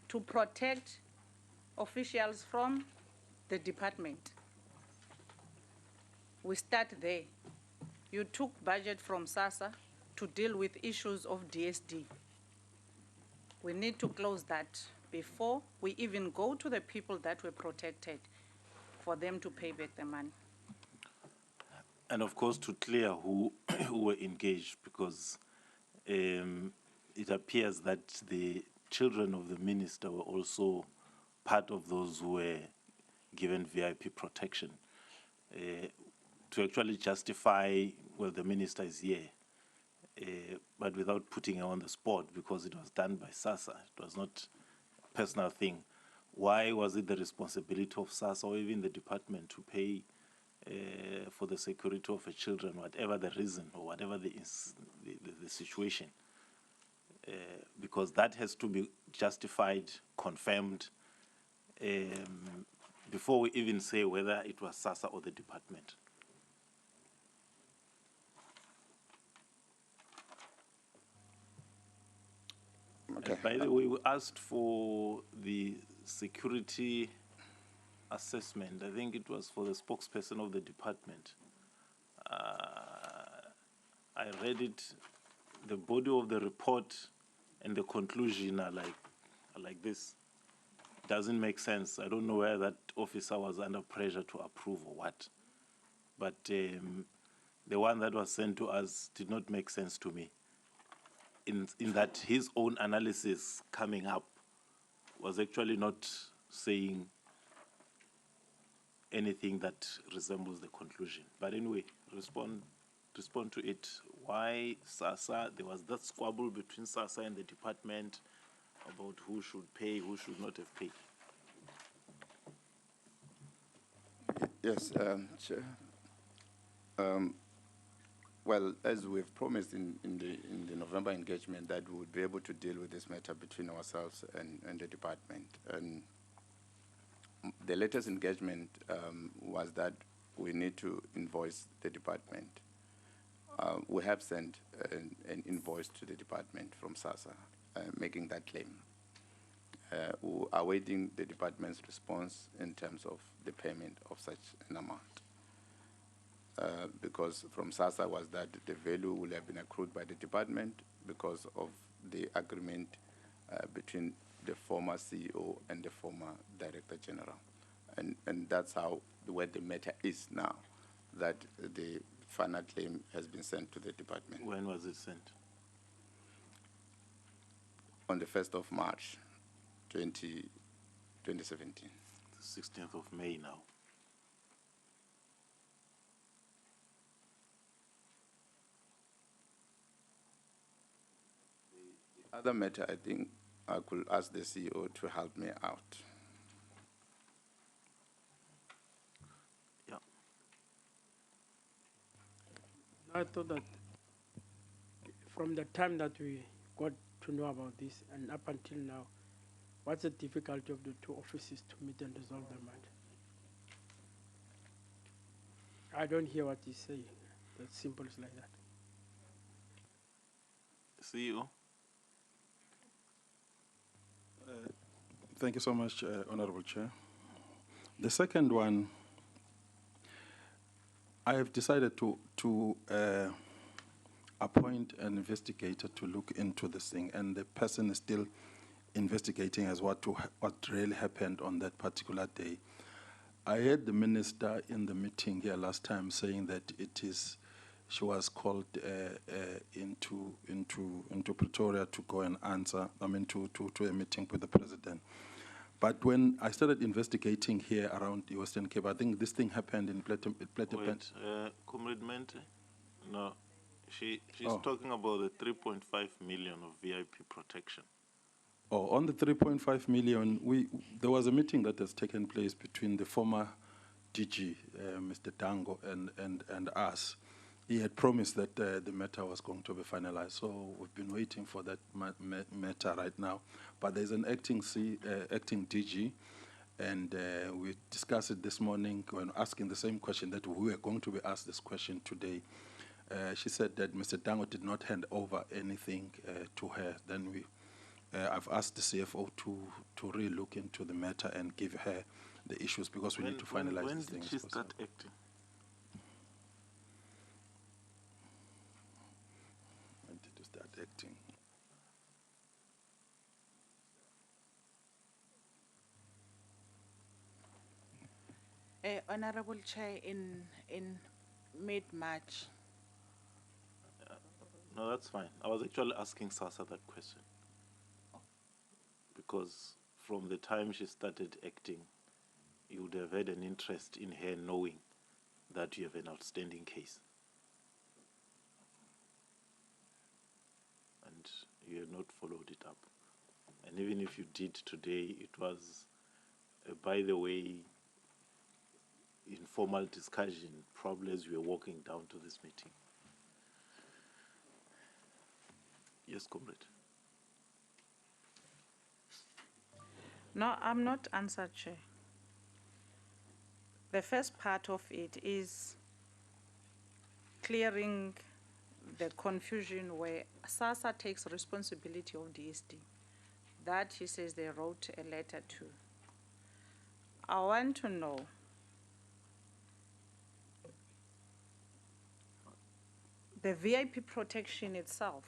to protect officials from the department. We start there. You took budget from SASSA to deal with issues of DSD. We need to close that before we even go to the people that were protected for them to pay back the money. And of course, to clear who were engaged, because it appears that the children of the minister were also part of those who were given VIP protection. To actually justify, well, the minister is here, but without putting her on the spot, because it was done by SASSA, it was not a personal thing. Why was it the responsibility of SASSA or even the department to pay for the security of the children, whatever the reason or whatever the situation? Because that has to be justified, confirmed, before we even say whether it was SASSA or the department. Okay. By the way, we asked for the security assessment. I think it was for the spokesperson of the department. I read it. The body of the report and the conclusion are like this. Doesn't make sense. I don't know where that officer was under pressure to approve or what. But the one that was sent to us did not make sense to me. In that his own analysis coming up was actually not saying anything that resembles the conclusion. But anyway, respond to it. Why SASSA? There was that squabble between SASSA and the department about who should pay, who should not have paid. Yes, Chair. Well, as we've promised in the November engagement, that we would be able to deal with this matter between ourselves and the department. And the latest engagement was that we need to invoice the department. We have sent an invoice to the department from SASSA making that claim. We are awaiting the department's response in terms of the payment of such an amount. Because from SASSA was that the value will have been accrued by the department because of the agreement between the former CEO and the former Director General. And that's how where the matter is now, that the final claim has been sent to the department. When was it sent? On the 1st of March, 2017. The 16th of May now. The other matter, I think I could ask the CEO to help me out. Yeah. I thought that from the time that we got to know about this and up until now, what's the difficulty of the two offices to meet and resolve the matter? I don't hear what he's saying. That's simple as like that. CEO? Thank you so much, Honorable Chair. The second one, I have decided to appoint an investigator to look into this thing, and the person is still investigating as what really happened on that particular day. I heard the minister in the meeting here last time saying that she was called into Pretoria to go and answer, to a meeting with the president. But when I started investigating here around the Western Cape, I think this thing happened in Platinum. Wait, Comrade Mente? No, she's talking about the 3.5 million of VIP protection. Oh, on the 3.5 million, there was a meeting that has taken place between the former DG, Mr. Dango, and us. He had promised that the matter was going to be finalized, so we've been waiting for that matter right now. But there's an acting DG, and we discussed it this morning when asking the same question that we were going to be asked this question today. She said that Mr. Dango did not hand over anything to her. Then I've asked the CFO to really look into the matter and give her the issues because we need to finalize these things. When did she start acting? When did you start acting? Honorable Chair, in mid-March. No, that's fine. I was actually asking SASSA that question. Because from the time she started acting, you would have had an interest in her knowing that you have an outstanding case. And you have not followed it up. And even if you did today, it was, by the way, informal discussion, probably as we were walking down to this meeting. Yes, Comrade. No, I'm not answered, Chair. The first part of it is clearing the confusion where SASSA takes responsibility of DSD. That, she says, they wrote a letter to. I want to know the VIP protection itself.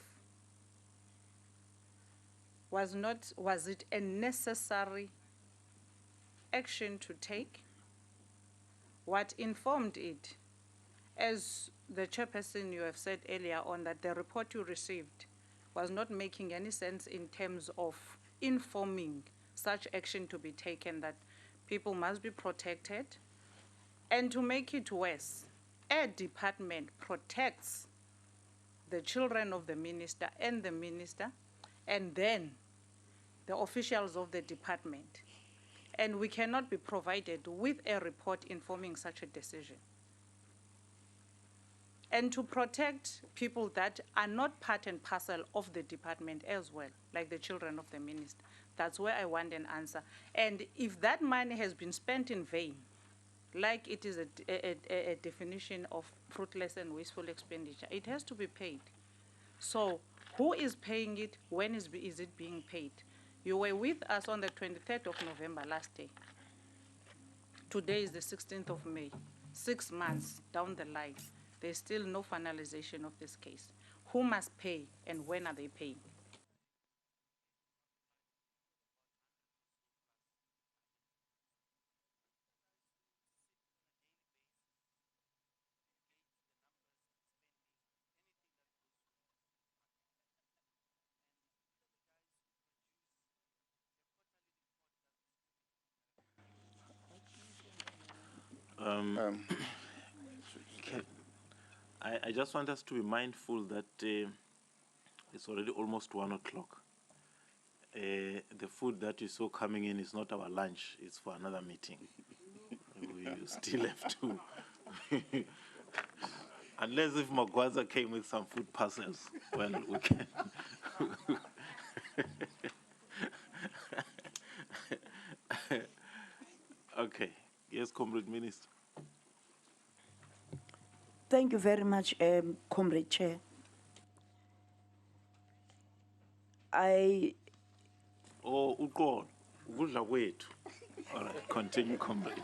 Was it a necessary action to take? What informed it? As the chairperson you have said earlier on, that the report you received was not making any sense in terms of informing such action to be taken, that people must be protected And to make it worse, a department protects the children of the minister, and then the officials of the department. And we cannot be provided with a report informing such a decision. And to protect people that are not part and parcel of the department as well, like the children of the minister. That's where I want an answer. And if that money has been spent in vain, like it is a definition of fruitless and wasteful expenditure, it has to be paid. So who is paying it? When is it being paid? You were with us on the 23rd of November last day. Today is the 16th of May. 6 months down the line, there's still no finalization of this case. Who must pay and when are they paying? I just want us to be mindful that it's already almost 1 o'clock. The food that you saw coming in is not our lunch, it's for another meeting. We still have to, unless if Magwaza came with some food parcels, well, we can. Okay, yes, Comrade Minister. Thank you very much, Comrade Chair. Oh, ukol, ukudla kwethu. All right, continue, Comrade.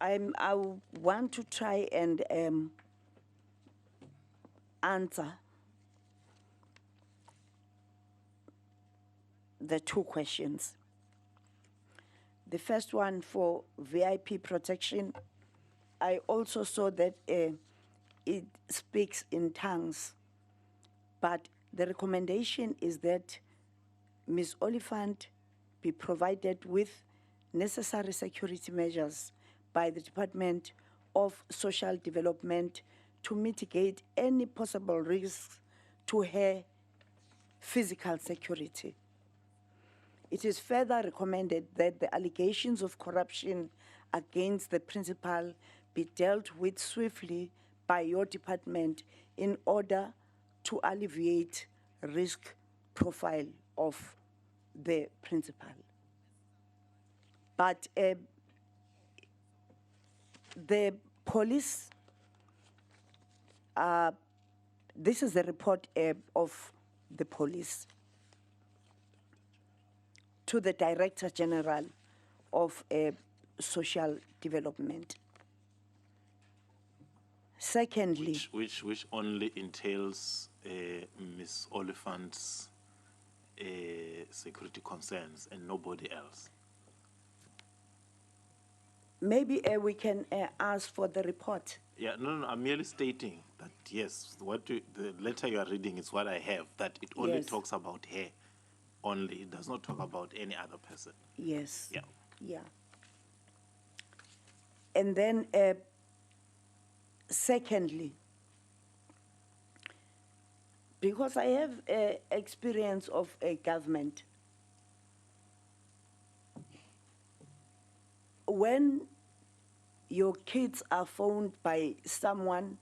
I want to try and answer the two questions. The first one for VIP protection, I also saw that it speaks in tongues, but the recommendation is that Ms. Oliphant be provided with necessary security measures by the Department of Social Development to mitigate any possible risks to her physical security. It is further recommended that the allegations of corruption against the principal be dealt with swiftly by your department in order to alleviate risk profile of the principal. But the police, this is the report of the police to the Director General of Social Development. Secondly, which only entails Ms. Oliphant's security concerns and nobody else. maybe we can ask for the report. Yeah, no, I'm merely stating that yes, the letter you are reading is what I have, that it only Yes. talks about her only. It does not talk about any other person. Yes. Yeah. Yeah. And then, secondly, because I have experience of a government, when your kids are found by someone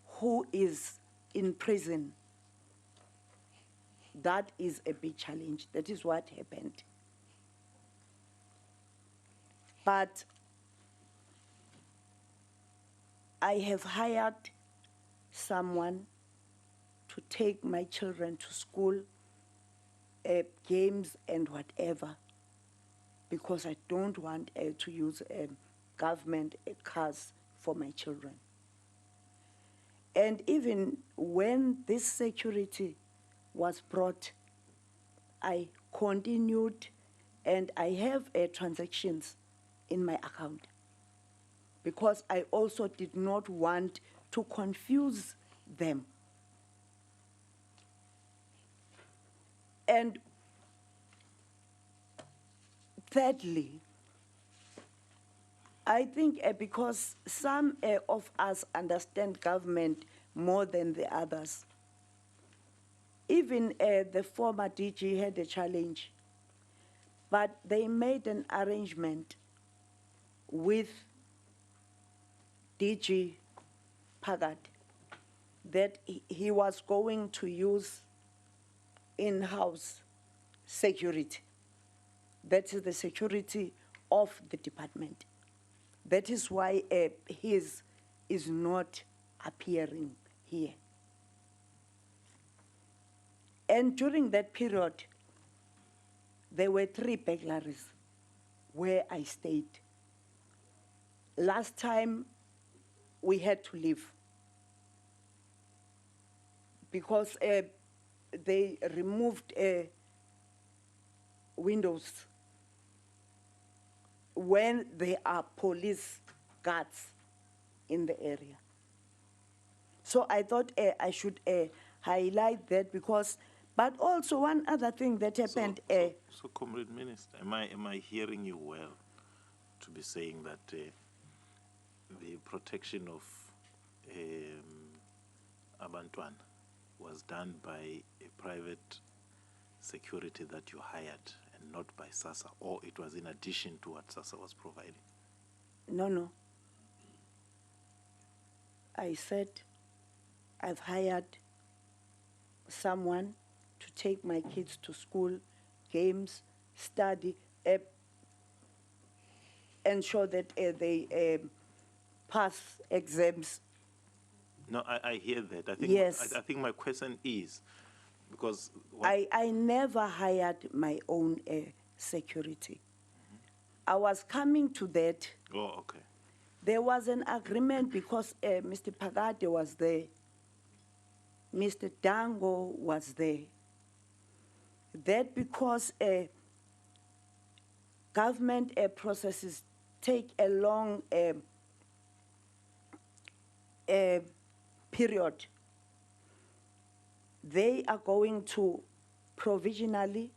who is in prison, that is a big challenge. That is what happened. But I have hired someone to take my children to school, games and whatever, because I don't want to use government cars for my children. And even when this security was brought, I continued, and I have transactions in my account, because I also did not want to confuse them. And thirdly, I think because some of us understand government more than the others. Even the former DG had a challenge, but they made an arrangement with DG Pagat that he was going to use in-house security. That is the security of the department. That is why his is not appearing here. And during that period, there were 3 burglaries where I stayed. Last time, we had to leave because they removed windows when there are police guards in the area. So I thought I should highlight that because, but also one other thing that happened. So, Comrade Minister, am I hearing you well to be saying that the protection of Abantwan was done by a private security that you hired and not by SASSA, or it was in addition to what SASSA was providing? No. I said I've hired someone to take my kids to school, games, study, ensure that they pass exams. No, I hear that. I think, Yes. I think my question is, because I never hired my own security. I was coming to that. Oh, okay. There was an agreement because Mr. Pagade was there. Mr. Dango was there. That because government processes take a long period, they are going to provisionally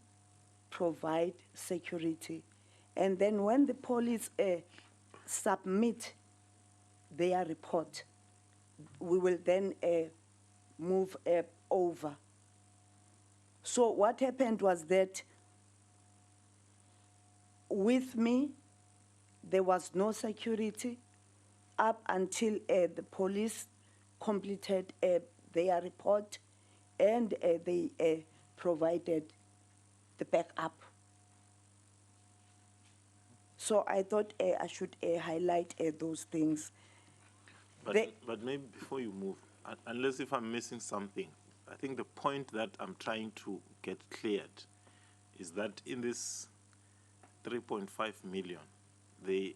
provide security. And then when the police submit their report, we will then move over. So what happened was that with me, there was no security up until the police completed their report and they provided the backup. So I thought I should highlight those things. But maybe before you move, unless if I'm missing something, I think the point that I'm trying to get cleared is that in this 3.5 million, there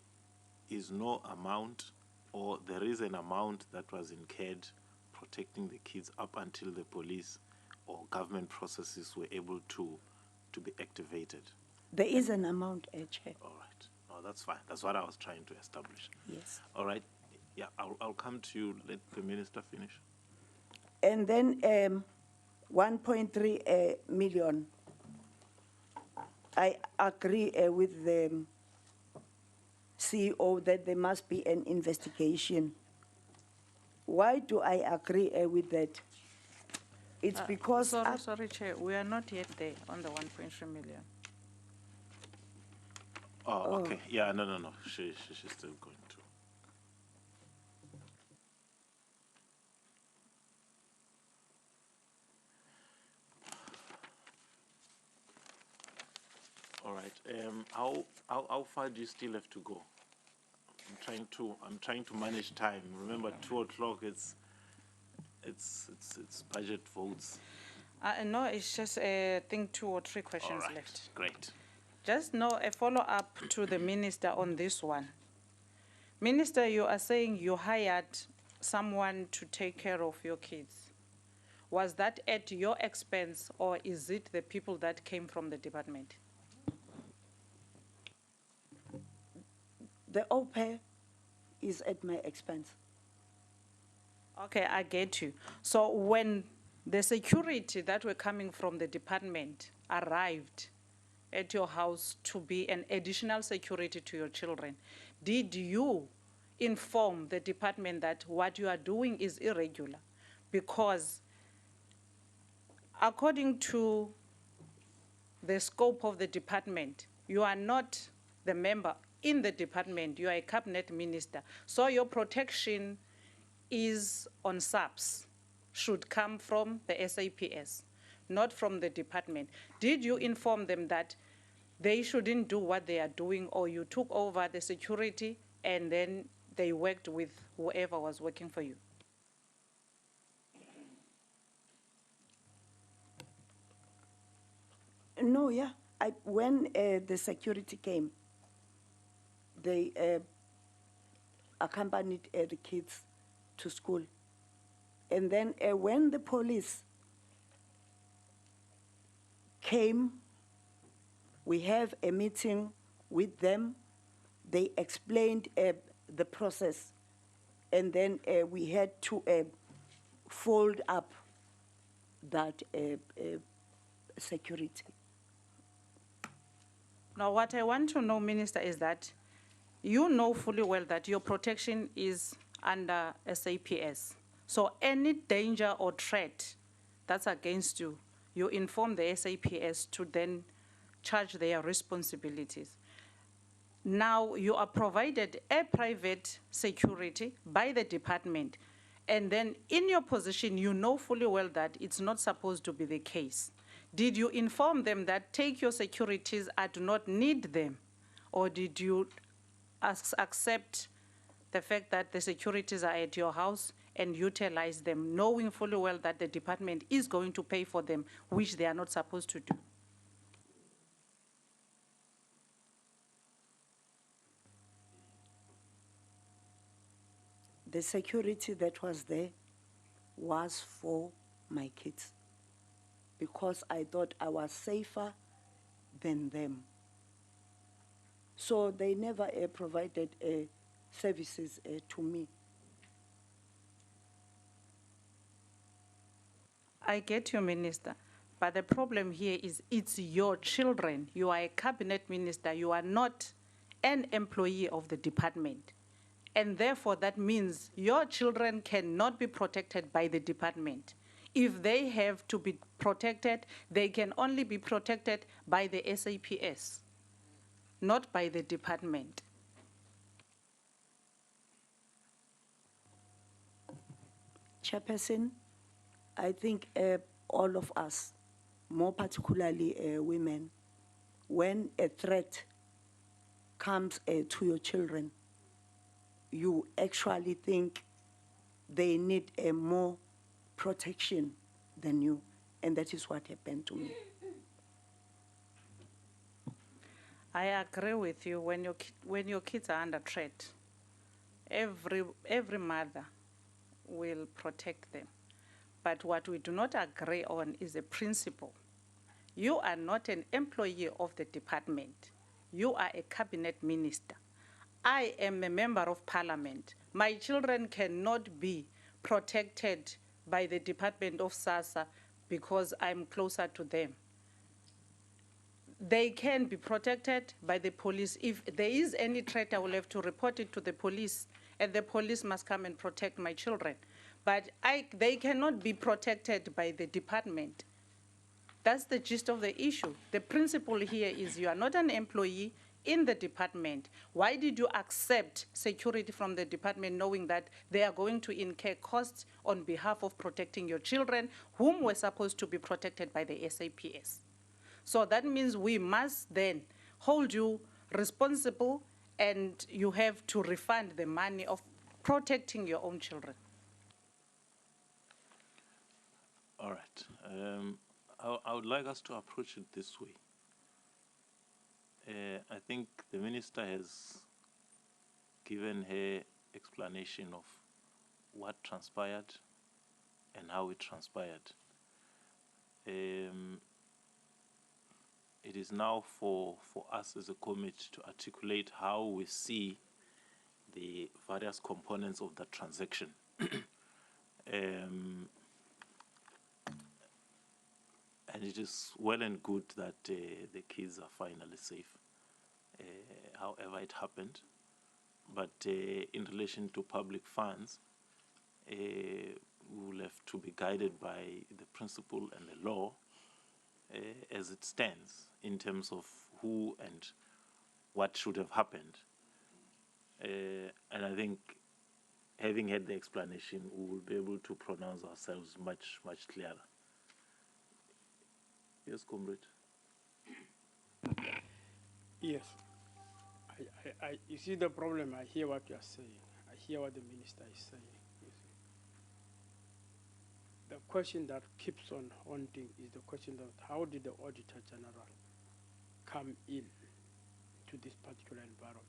is no amount, or there is an amount that was incurred protecting the kids up until the police or government processes were able to be activated. There is an amount, Chair. All right. No, that's fine. That's what I was trying to establish. Yes. All right. Yeah, I'll come to you. Let the minister finish. And then 1.3 million. I agree with the CEO that there must be an investigation. Why do I agree with that? It's because... Sorry, Chair, we are not yet there on the 1.3 million. Oh, okay. Yeah, no. She's still going to. All right. How far do you still have to go? I'm trying to manage time. Remember, 2 o'clock. It's budget votes. No, it's just I think 2 or 3 questions left. Great. Just a follow-up to the minister on this one. Minister, you are saying you hired someone to take care of your kids. Was that at your expense, or is it the people that came from the department? The au pair is at my expense. Okay, I get you. So when the security that were coming from the department arrived, at your house to be an additional security to your children, did you inform the department that what you are doing is irregular? Because according to the scope of the department, you are not the member in the department, you are a cabinet minister. So your protection is on SAPS, should come from the SAPS, not from the department. Did you inform them that they shouldn't do what they are doing, or you took over the security and then they worked with whoever was working for you? No, yeah. When the security came, they accompanied the kids to school. And then when the police came, we have a meeting with them. They explained the process. And then we had to fold up that security. Now, what I want to know, Minister, is that you know fully well that your protection is under SAPS. So any danger or threat that's against you, you inform the SAPS to then charge their responsibilities. Now, you are provided a private security by the department, and then in your position, you know fully well that it's not supposed to be the case. Did you inform them that take your securities, I do not need them? Or did you accept the fact that the securities are at your house and utilize them, knowing fully well that the department is going to pay for them, which they are not supposed to do? The security that was there was for my kids, because I thought I was safer than them. So they never provided services to me. I get you, Minister, but the problem here is it's your children. You are a cabinet minister. You are not an employee of the department. And therefore, that means your children cannot be protected by the department. If they have to be protected, they can only be protected by the SAPS, not by the department. Chairperson, I think all of us, more particularly women, when a threat comes to your children, you actually think they need more protection than you, and that is what happened to me. I agree with you. When your kids are under threat, every mother will protect them. But what we do not agree on is a principle. You are not an employee of the department. You are a cabinet minister. I am a member of parliament. My children cannot be protected by the Department of SASSA because I'm closer to them. They can be protected by the police. If there is any threat, I will have to report it to the police, and the police must come and protect my children. But they cannot be protected by the department. That's the gist of the issue. The principle here is you are not an employee in the department. Why did you accept security from the department knowing that they are going to incur costs on behalf of protecting your children, whom were supposed to be protected by the SAPS? So that means we must then hold you responsible, and you have to refund the money of protecting your own children. All right. I would like us to approach it this way. I think the minister has given her explanation of what transpired and how it transpired. It is now for us as a committee to articulate how we see the various components of that transaction. And it is well and good that the kids are finally safe, however it happened. But in relation to public funds, we will have to be guided by the principle and the law as it stands in terms of who and what should have happened. And I think having had the explanation, we will be able to pronounce ourselves much, much clearer. Yes, comrade. Yes. You see the problem, I hear what you are saying. I hear what the minister is saying. You see. The question that keeps on haunting is the question of how did the Auditor General come in to this particular environment?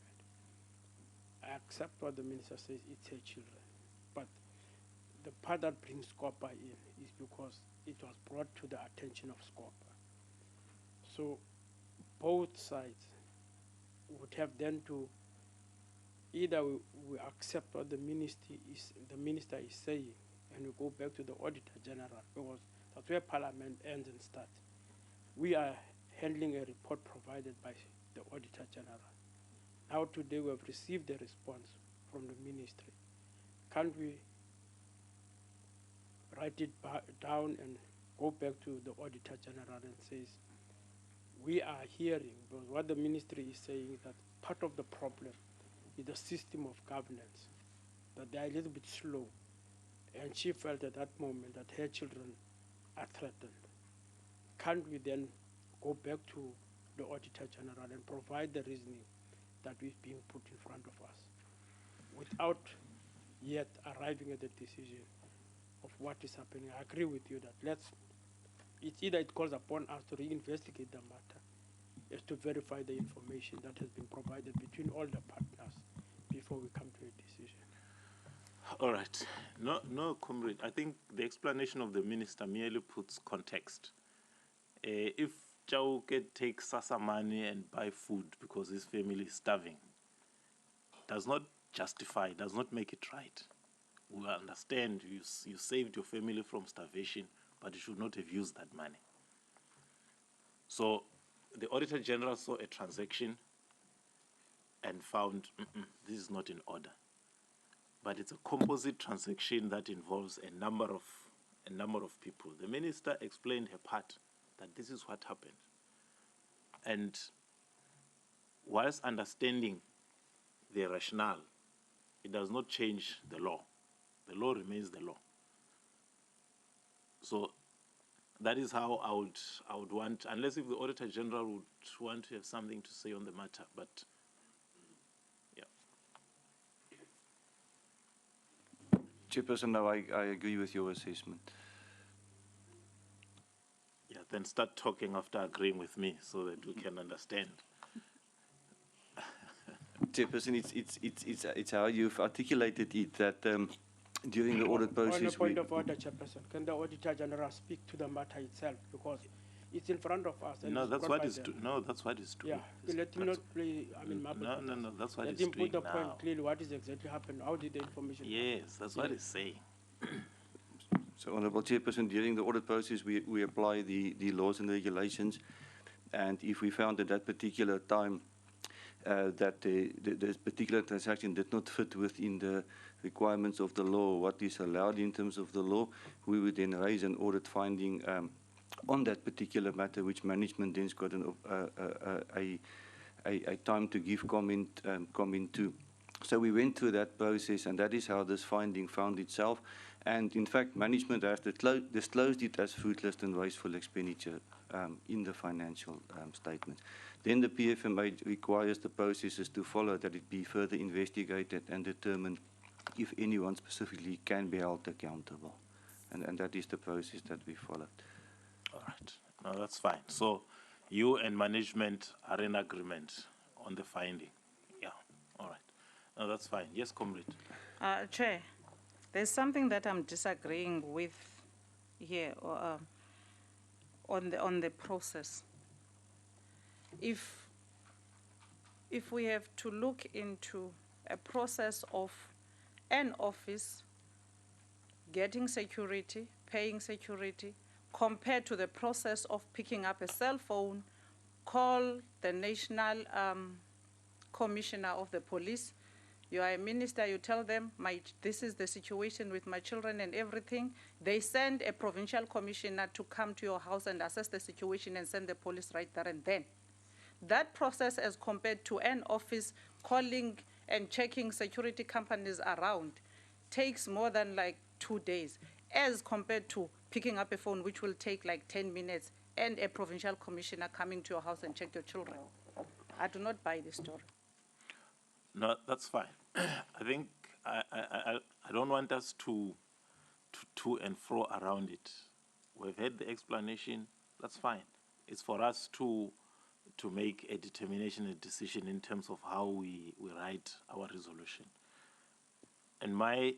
I accept what the minister says, it's her children. But the part that brings SCOPA in is because it was brought to the attention of SCOPA. So both sides would have then to either we accept what the minister is saying and we go back to the Auditor General, because that's where Parliament ends and starts. We are handling a report provided by the Auditor General. Now today we have received the response from the ministry. Can't we write it down and go back to the Auditor General and says, we are hearing, because what the ministry is saying is that part of the problem is the system of governance, that they are a little bit slow. And she felt at that moment that her children are threatened. Can't we then go back to the Auditor General and provide the reasoning that is being put in front of us without yet arriving at the decision of what is happening? I agree with you that it's either it calls upon us to reinvestigate the matter as to verify the information that has been provided between all the partners before we come to a decision. All right. No, comrade. I think the explanation of the minister merely puts context. If Chauke takes SASSA money and buy food because his family is starving, does not justify, does not make it right. We understand you saved your family from starvation, but you should not have used that money. So the Auditor General saw a transaction and found this is not in order. But it's a composite transaction that involves a number of people. The minister explained her part, that this is what happened. And whilst understanding the rationale, it does not change the law. The law remains the law. So that is how I would want, unless if the Auditor General would want to have something to say on the matter, but yeah. Chairperson, no, I agree with your assessment. Yeah, then start talking after agreeing with me so that we can understand. Chairperson, it's how you've articulated it that during the audit process. On a point of order, Chairperson, can the Auditor General speak to the matter itself, because it's in front of us. And No, that's what is true. No, that's what is true. Yeah, let him not play. I mean, no, that's what let he's him doing put the now. point clearly. What is exactly happened? How did the information? Yes, that's what he's saying. So, Honourable Chairperson, during the audit process, we apply the laws and regulations, and if we found at that particular time that this particular transaction did not fit within the requirements of the law, what is allowed in terms of the law, we would then raise an audit finding on that particular matter, which management then's got a time to give comment to. So we went through that process, and that is how this finding found itself. And in fact, management has disclosed it as fruitless and wasteful expenditure in the financial statement. Then the PFMA requires the processes to follow, that it be further investigated and determined if anyone specifically can be held accountable. And that is the process that we followed. All right. No, that's fine. So you and management are in agreement on the finding. Yeah. All right. No, that's fine. Yes, comrade. Chair, there's something that I'm disagreeing with here on the process. If we have to look into a process of an office getting security, paying security, compared to the process of picking up a cell phone, call the national commissioner of the police. You are a minister, you tell them, this is the situation with my children and everything. They send a provincial commissioner to come to your house and assess the situation and send the police right there and then. That process, as compared to an office calling and checking security companies around, takes more than like 2 days, as compared to picking up a phone, which will take like 10 minutes, and a provincial commissioner coming to your house and check your children. I do not buy this story. No, that's fine. I think I don't want us to and fro around it. We've had the explanation. That's fine. It's for us to make a determination, a decision in terms of how we write our resolution. And my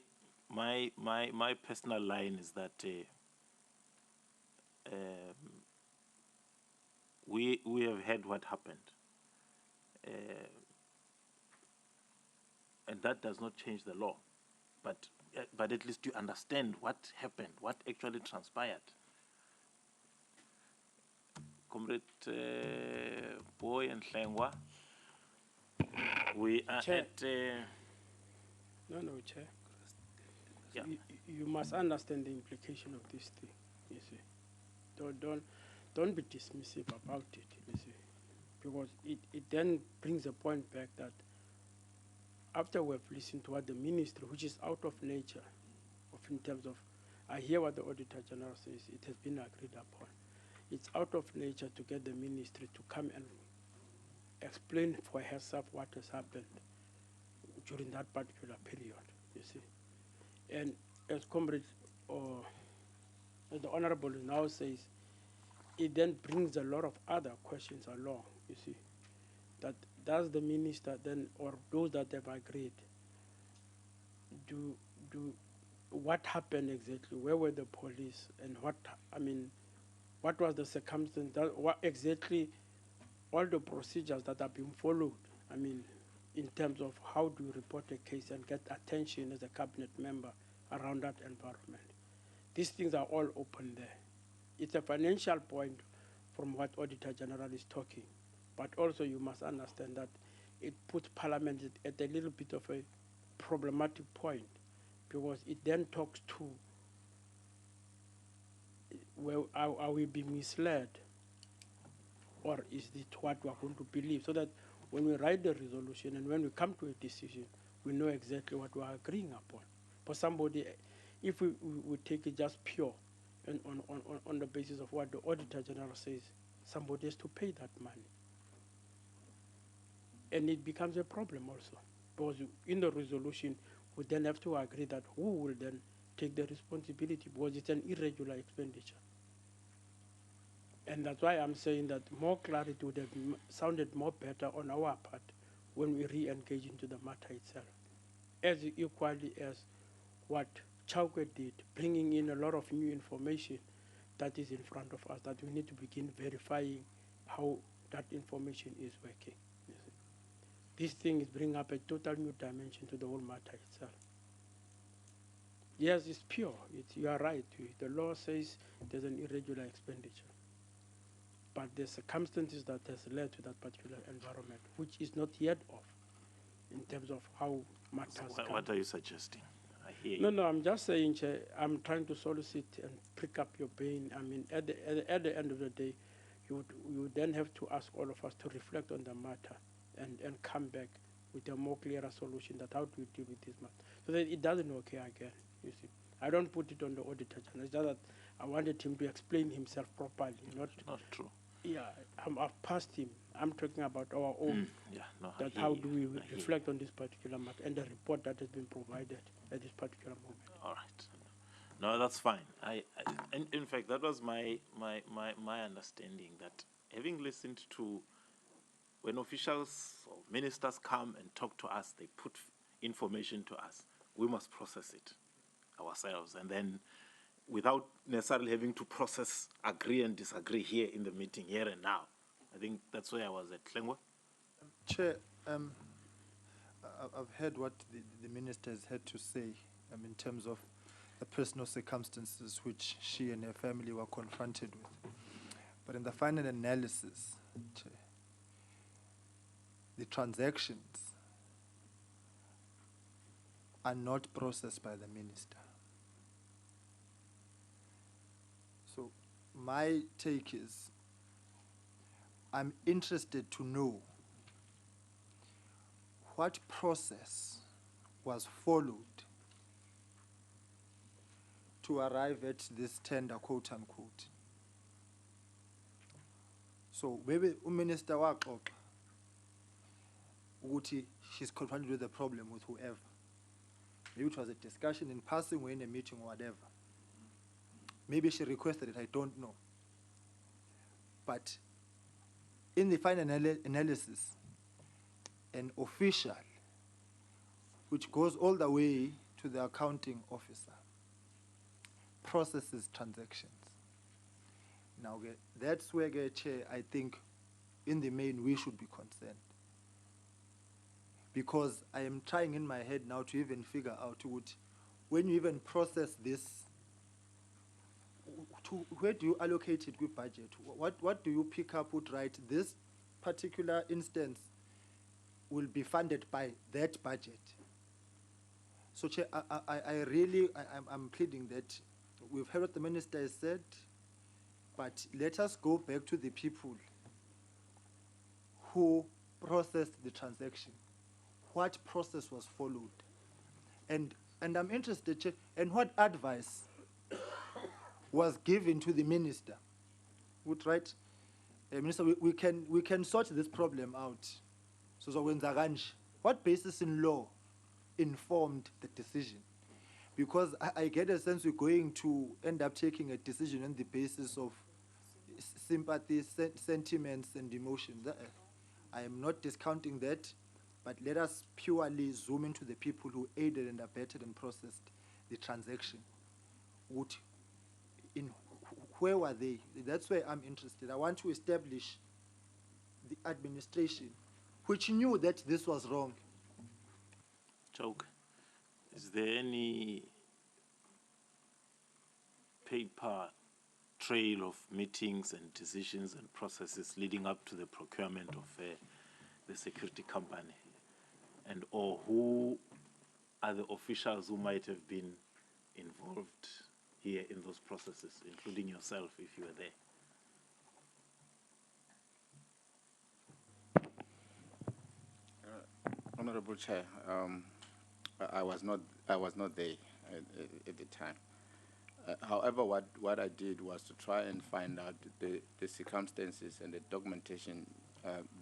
personal line is that we have heard what happened. And that does not change the law, but at least you understand what happened, what actually transpired. Comrade Boy and Hlengwa, we are Chair. at... No, Chair. Yeah. You must understand the implication of this thing, you see. Don't be dismissive about it, you see. Because it then brings a point back that after we've listened to what the ministry, which is out of nature, in terms of, I hear what the Auditor General says, it has been agreed upon. It's out of nature to get the ministry to come and explain for herself what has happened during that particular period, you see. And as Comrade, as the Honorable now says, it then brings a lot of other questions along, you see. That does the minister then, or those that have agreed, what happened exactly? Where were the police, and what was the circumstance? What exactly, all the procedures that are being followed? In terms of how do you report a case and get attention as a cabinet member around that environment? These things are all open there. It's a financial point from what Auditor General is talking. But also you must understand that it puts Parliament at a little bit of a problematic point, because it then talks to, well, are we being misled, or is it what we are going to believe? So that when we write the resolution and when we come to a decision, we know exactly what we are agreeing upon. For somebody, if we take it just pure and on the basis of what the Auditor General says, somebody has to pay that money. And it becomes a problem also, because in the resolution, we then have to agree that who will then take the responsibility, because it's an irregular expenditure. And that's why I'm saying that more clarity would have sounded more better on our part when we re-engage into the matter itself. As equally as what Chauke did, bringing in a lot of new information that is in front of us, that we need to begin verifying how that information is working. This thing is bringing up a total new dimension to the whole matter itself. Yes, it's pure. You are right. The law says there's an irregular expenditure. But the circumstances that has led to that particular environment, which is not yet off, in terms of how matters come. What are you suggesting? I hear No, you. I'm just saying, Chair, I'm trying to solicit and pick up your pain. At the end of the day, you would then have to ask all of us to reflect on the matter and come back with a more clearer solution that how do we deal with this matter, so that it doesn't occur again, you see. I don't put it on the Auditor General. It's just that I wanted him to explain himself properly. Not true. Yeah, I've passed him. I'm talking about our own. How do we reflect on this particular matter and the report that has been provided at this particular moment. All right. No, that's fine. In fact, that was my understanding, that having listened to when officials or ministers come and talk to us, they put information to us, we must process it ourselves, and then without necessarily having to process, agree and disagree here in the meeting, here and now. I think that's where I was at. Hlengwa? Chair, I've heard what the minister has had to say in terms of the personal circumstances which she and her family were confronted with. But in the final analysis, Chair, the transactions are not processed by the minister. So my take is, I'm interested to know what process was followed to arrive at this tender, quote unquote. So maybe Minister waxoxa ukuthi she's confronted with a problem with whoever. Maybe it was a discussion in passing or in a meeting or whatever. Maybe she requested it, I don't know. But in the final analysis, an official, which goes all the way to the accounting officer, processes transactions. Now, that's where, Chair, I think, in the main, we should be concerned. Because I am trying in my head now to even figure out when you even process this, where do you allocate it with budget? What do you pick up with, right? This particular instance will be funded by that budget. So, Chair, I'm pleading that we've heard what the minister has said, but let us go back to the people who processed the transaction. What process was followed? And I'm interested, Chair, and what advice was given to the minister? Would right, Minister, we can sort this problem out. So what basis in law informed the decision? Because I get a sense we're going to end up taking a decision on the basis of sympathy, sentiments, and emotions. I am not discounting that, but let us purely zoom into the people who aided and abetted and processed the transaction. Where were they? That's where I'm interested. I want to establish the administration, which knew that this was wrong. Choke, is there any paper trail of meetings and decisions and processes leading up to the procurement of the security company? And or who are the officials who might have been involved here in those processes, including yourself if you were there? Honorable Chair, I was not there at the time. However, what I did was to try and find out the circumstances and the documentation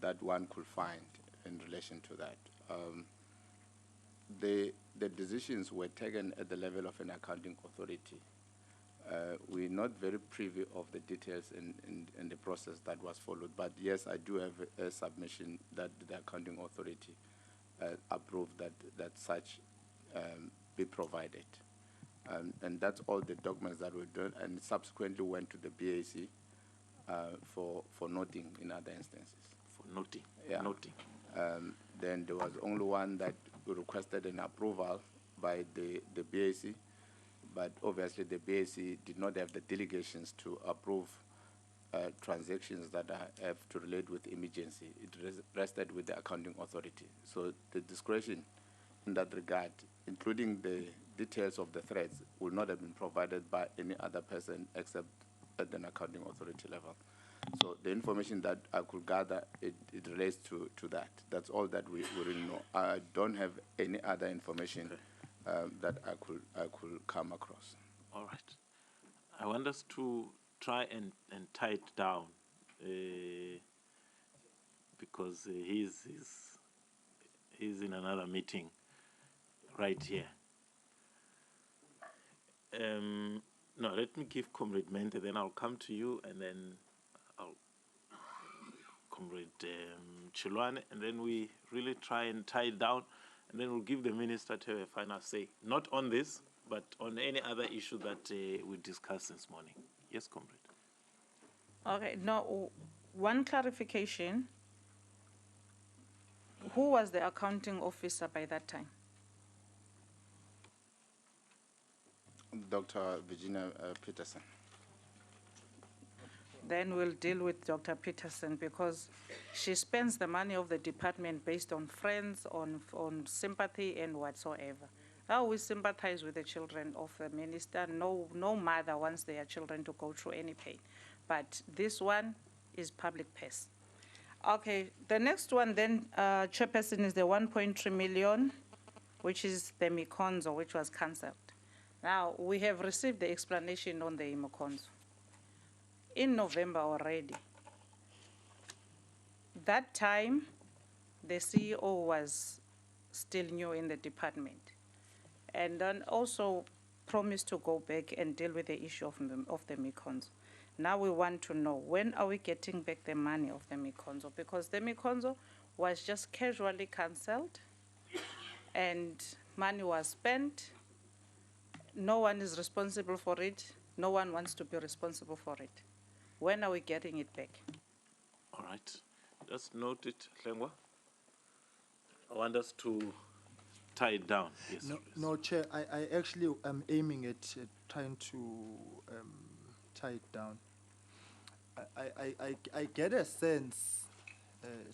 that one could find in relation to that. The decisions were taken at the level of an accounting authority. We're not very privy of the details in the process that was followed, but yes, I do have a submission that the accounting authority approved that such be provided. And that's all the documents that were done, and subsequently went to the BAC for noting in other instances. For noting? Yeah. Noting. Then there was only one that requested an approval by the BAC, but obviously the BAC did not have the delegations to approve transactions that have to relate with emergency. It rested with the accounting authority. So the discretion in that regard, including the details of the threats, will not have been provided by any other person except at an accounting authority level. So the information that I could gather, it relates to that. That's all that we really know. I don't have any other information that I could come across. All right. I want us to try and tie it down because he's in another meeting right here. No, let me give Comrade Mente, then I'll come to you, and then I'll Comrade Chilwane, and then we really try and tie it down, and then we'll give the minister to have a final say, not on this, but on any other issue that we discussed this morning. Yes, Comrade. Okay, now, one clarification. Who was the accounting officer by that time? Dr. Virginia Peterson. Then we'll deal with Dr. Peterson because she spends the money of the department based on friends, on sympathy and whatsoever. How we sympathize with the children of the minister. No mother wants their children to go through any pain. But this one is public purse. Okay, the next one then, Chairperson, is the 1.3 million, which is the Mikonzo, which was cancelled. Now, we have received the explanation on the Mikonzo in November already. That time, the CEO was still new in the department, and then also promised to go back and deal with the issue of the Mikonzo. Now we want to know, when are we getting back the money of the Mikonzo? Because the Mikonzo was just casually cancelled and money was spent. No one is responsible for it. No one wants to be responsible for it. When are we getting it back? All right. Just note it, Lengwa. I want us to tie it down. Yes, No, Chair, I actually am aiming at trying to tie it down. I get a sense,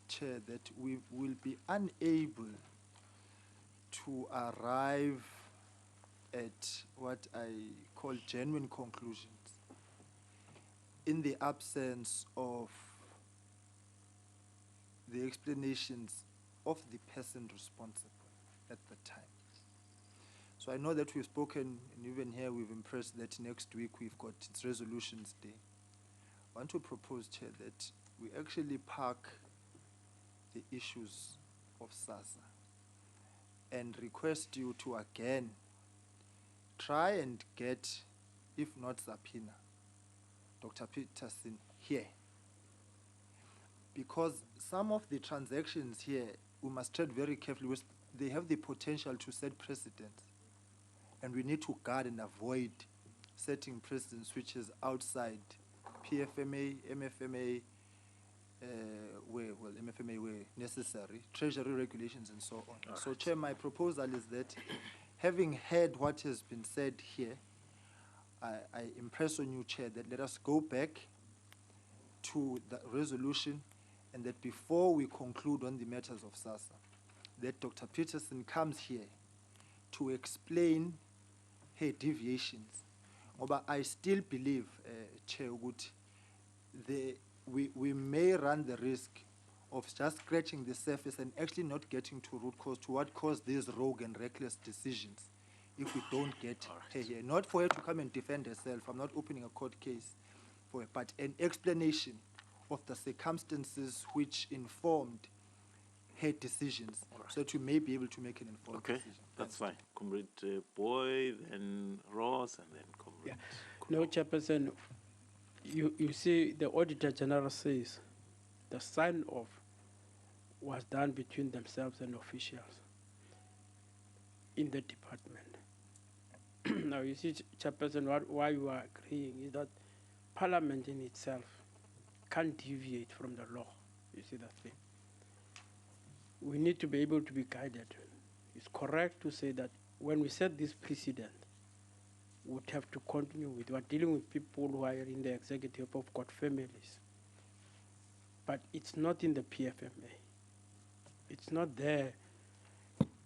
Chair, that we will be unable to arrive at what I call genuine conclusions in the absence of the explanations of the person responsible at the time. So I know that we've spoken, and even here we've impressed that next week we've got its resolutions day. I want to propose, Chair, that we actually park the issues of SASSA and request you to again try and get, if not subpoena, Dr. Peterson here. Because some of the transactions here, we must tread very carefully, because they have the potential to set precedents. And we need to guard and avoid setting precedents which is outside PFMA, MFMA, MFMA where necessary, treasury regulations and so on. So, Chair, my proposal is that having heard what has been said here, I impress on you, Chair, that let us go back to the resolution, and that before we conclude on the matters of SASSA, that Dr. Peterson comes here to explain her deviations. But I still believe, Chair, we may run the risk of just scratching the surface and actually not getting to root cause, to what caused these rogue and reckless decisions if we don't get her here. Not for her to come and defend herself. I'm not opening a court case for her, but an explanation of the circumstances which informed her decisions, so that we may be able to make an informed decision. That's fine. Comrade Boy, then Ross, and then Comrade. Yeah. No, Chairperson, you see, the Auditor General says the sign-off was done between themselves and officials in the department. Now, you see, Chairperson, why you are agreeing is that Parliament in itself can't deviate from the law. You see that thing? We need to be able to be guided. It's correct to say that when we set this precedent, we would have to continue with. We're dealing with people who are in the executive, who've got families. But it's not in the PFMA. It's not there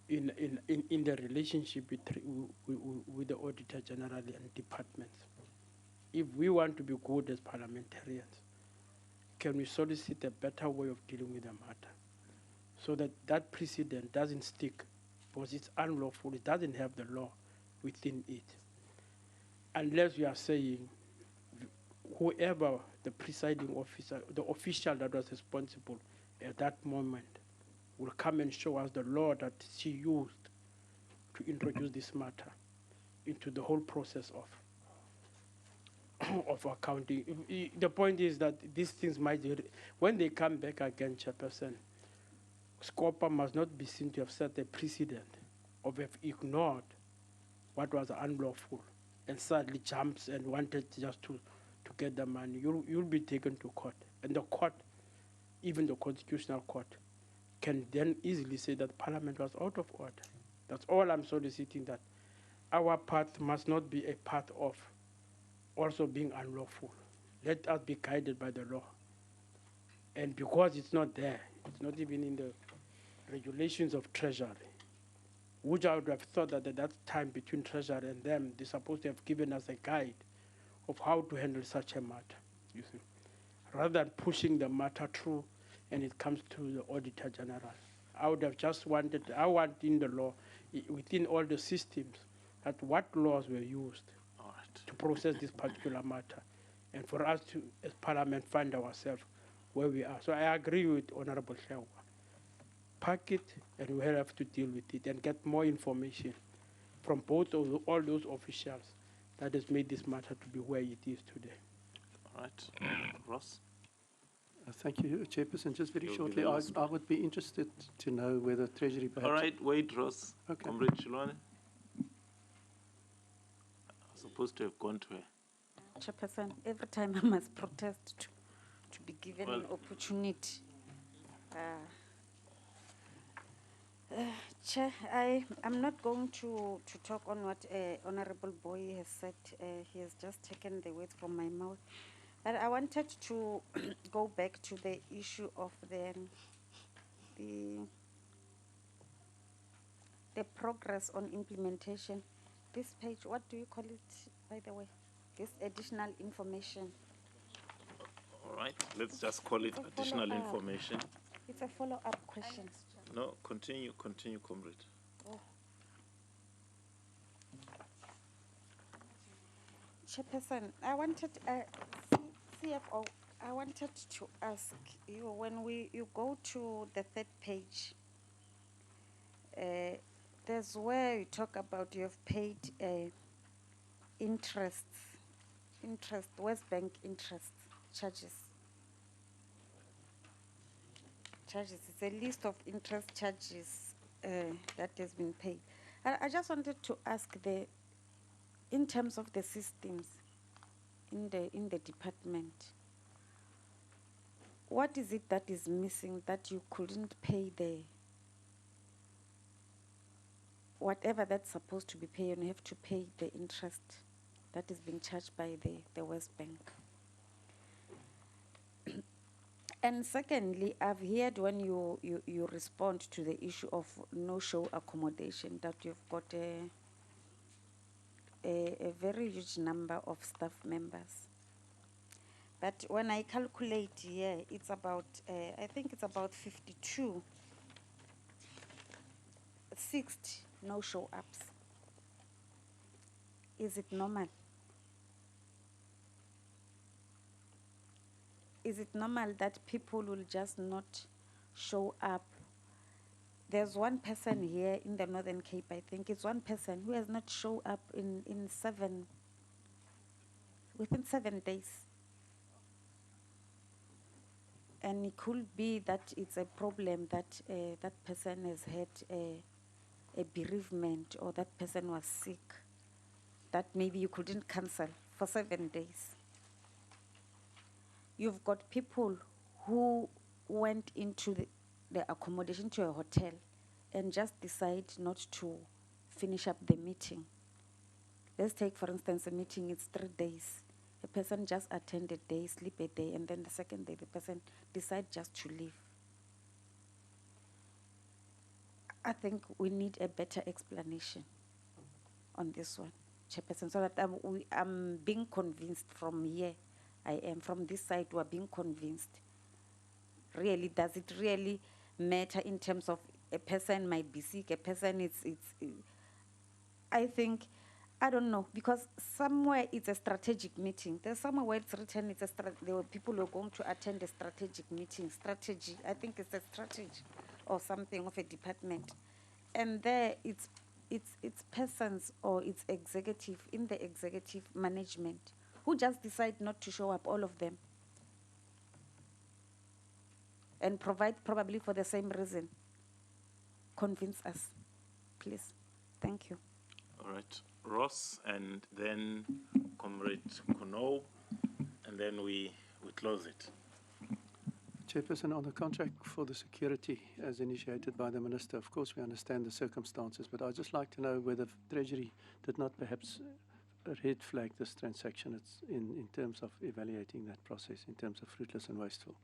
in the relationship with the Auditor General and departments. If we want to be good as parliamentarians, can we solicit a better way of dealing with the matter so that that precedent doesn't stick, because it's unlawful, it doesn't have the law within it. Unless we are saying whoever the presiding officer, the official that was responsible at that moment, will come and show us the law that she used to introduce this matter into the whole process of accounting. The point is that these things might, when they come back again, Chairperson, SCOPA must not be seen to have set a precedent or have ignored what was unlawful and suddenly jumps and wanted just to get the money. You'll be taken to court. And the court, even the Constitutional Court, can then easily say that Parliament was out of order. That's all I'm soliciting, that our path must not be a path of also being unlawful. Let us be guided by the law. And because it's not there, it's not even in the regulations of Treasury, which I would have thought that at that time between Treasury and them, they're supposed to have given us a guide of how to handle such a matter, you see, rather than pushing the matter through and it comes to the Auditor General. I would have just wanted, I want in the law, within all the systems, that what laws were used to process this particular matter, and for us to, as Parliament, find ourselves where we are. So I agree with Honorable Shewa. Pack it, and we have to deal with it and get more information from both of all those officials that has made this matter to be where it is today. All right. Ross? Thank you, Chairperson. Just very You'll be shortly, the last I would be interested to know whether Treasury perhaps... All right, wait, Ross. Okay. Comrade Shilwane? I'm supposed to have gone to her. Chairperson, every time I must protest to be given an opportunity. Chair, I'm not going to talk on what Honorable Boy has said. He has just taken the words from my mouth. But I wanted to go back to the issue of the progress on implementation. This page, what do you call it, by the way? This additional information. All right, let's just call it additional information. It's a follow-up question. No, continue, comrade. Oh. Chairperson, I wanted, CFO, I wanted to ask you, when you go to the third page, there's where you talk about you have paid interest, West Bank interest charges. It's a list of interest charges that has been paid. I just wanted to ask in terms of the systems in the department, what is it that is missing that you couldn't pay whatever that's supposed to be paid, and you have to pay the interest that is being charged by the West Bank? And secondly, I've heard when you respond to the issue of no-show accommodation that you've got a very huge number of staff members. But when I calculate here, it's about, I think it's about 60 no-show ups. Is it normal? Is it normal that people will just not show up? There's one person here in the Northern Cape, I think it's one person who has not shown up within 7 days. And it could be that it's a problem that that person has had a bereavement, or that person was sick, that maybe you couldn't cancel for 7 days. You've got people who went into the accommodation to a hotel and just decide not to finish up the meeting. Let's take, for instance, a meeting, it's 3 days. A person just attend a day, sleep a day, and then the second day the person decide just to leave. I think we need a better explanation on this one, Chairperson, so that I'm being convinced from here. I am from this side, we are being convinced. Really, does it really matter in terms of a person might be sick, a person I think, I don't know, because somewhere it's a strategic meeting. There's somewhere where it's written there were people who are going to attend a strategic meeting. Strategy, I think it's a strategy or something of a department. And there it's persons or it's executive in the executive management who just decide not to show up, all of them, and provide probably for the same reason. Convince us, please. Thank you. All right, Ross, and then Comrade Kono, and then we close it. Chairperson, on the contract for the security as initiated by the Minister, of course we understand the circumstances, but I'd just like to know whether Treasury did not perhaps red flag this transaction in terms of evaluating that process, in terms of fruitless and wasteful,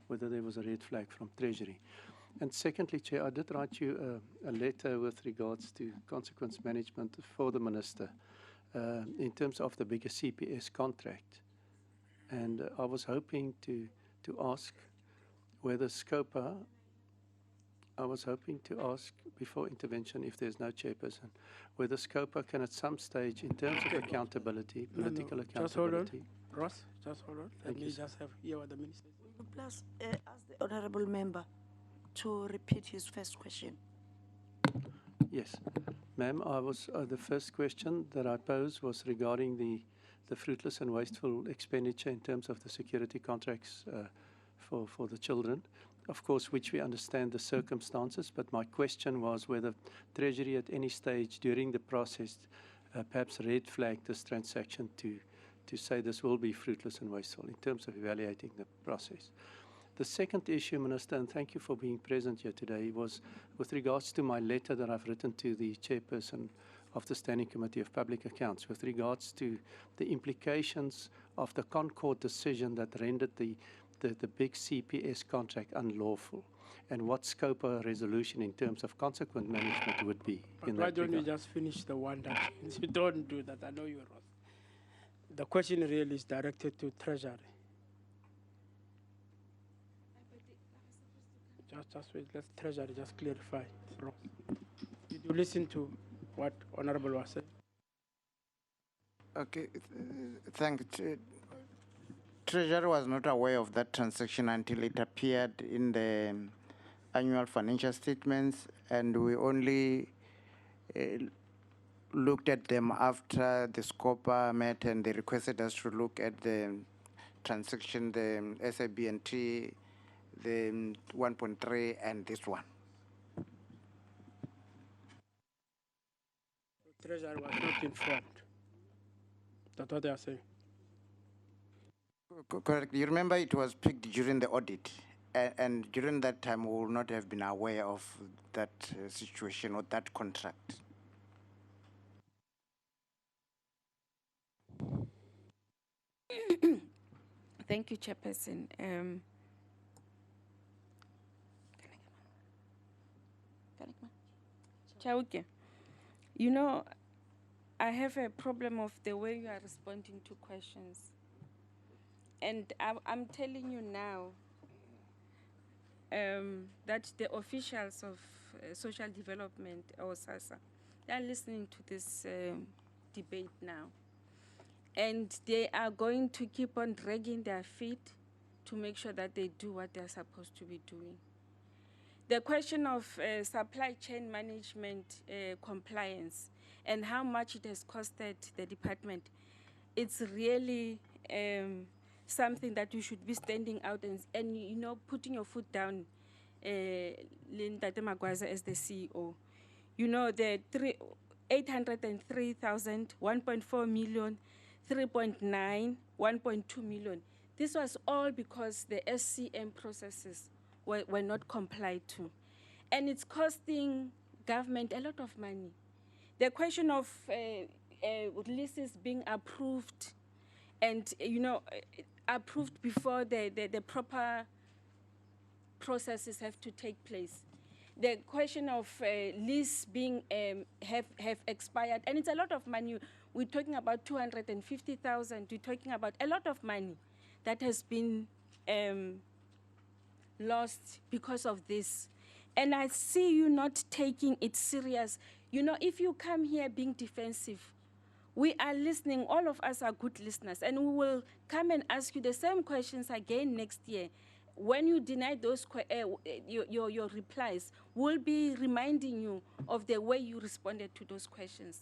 whether there was a red flag from Treasury. And secondly, Chair, I did write you a letter with regards to consequence management for the Minister in terms of the bigger CPS contract. And I was hoping to ask whether SCOPA, I was hoping to ask before intervention, if there's no chairperson, whether SCOPA can at some stage, in terms of accountability, political accountability. Just hold on, Ross, just hold on. Let Thank me you, just have hear what the minister says. Would you please ask the honorable member to repeat his first question? Yes. Ma'am, I was, the first question that I posed was regarding the fruitless and wasteful expenditure in terms of the security contracts for the children, of course, which we understand the circumstances, but my question was whether Treasury at any stage during the process perhaps red flagged this transaction to say this will be fruitless and wasteful in terms of evaluating the process. The second issue, Minister, and thank you for being present here today, was with regards to my letter that I've written to the chairperson of the Standing Committee of Public Accounts with regards to the implications of the Concord decision that rendered the big CPS contract unlawful, and what SCOPA resolution in terms of consequent management would be in that Why don't you regard. just finish the one that you don't do that? I know you're wrong. The question really is directed to Treasury. Just wait, let Treasury just clarify. Did you listen to what Honorable was saying? Okay, thank you. Treasury was not aware of that transaction until it appeared in the annual financial statements, and we only looked at them after the SCOPA met and they requested us to look at the transaction, the SABC, the 1.3 and this one. Treasury was not informed. That's what they are saying. Correct. You remember it was picked during the audit, and during that time we would not have been aware of that situation or that contract. Thank you, Chairperson. Chauke, you know, I have a problem of the way you are responding to questions. And I'm telling you now that the officials of social development or SASSA, they are listening to this debate now. And they are going to keep on dragging their feet to make sure that they do what they're supposed to be doing. The question of supply chain management compliance and how much it has costed the department, it's really something that you should be standing out and you know, putting your foot down, Linda Temagwaza as the CEO. You know, the 803,000, 1.4 million, 3.9, 1.2 million. This was all because the SCM processes were not complied to. And it's costing government a lot of money. The question of leases being approved and, you know, approved before the proper processes have to take place. The question of lease being have expired, and it's a lot of money. We're talking about 250,000. We're talking about a lot of money that has been lost because of this. And I see you not taking it serious. You know, if you come here being defensive, we are listening, all of us are good listeners, and we will come and ask you the same questions again next year. When you deny those your replies, we'll be reminding you of the way you responded to those questions.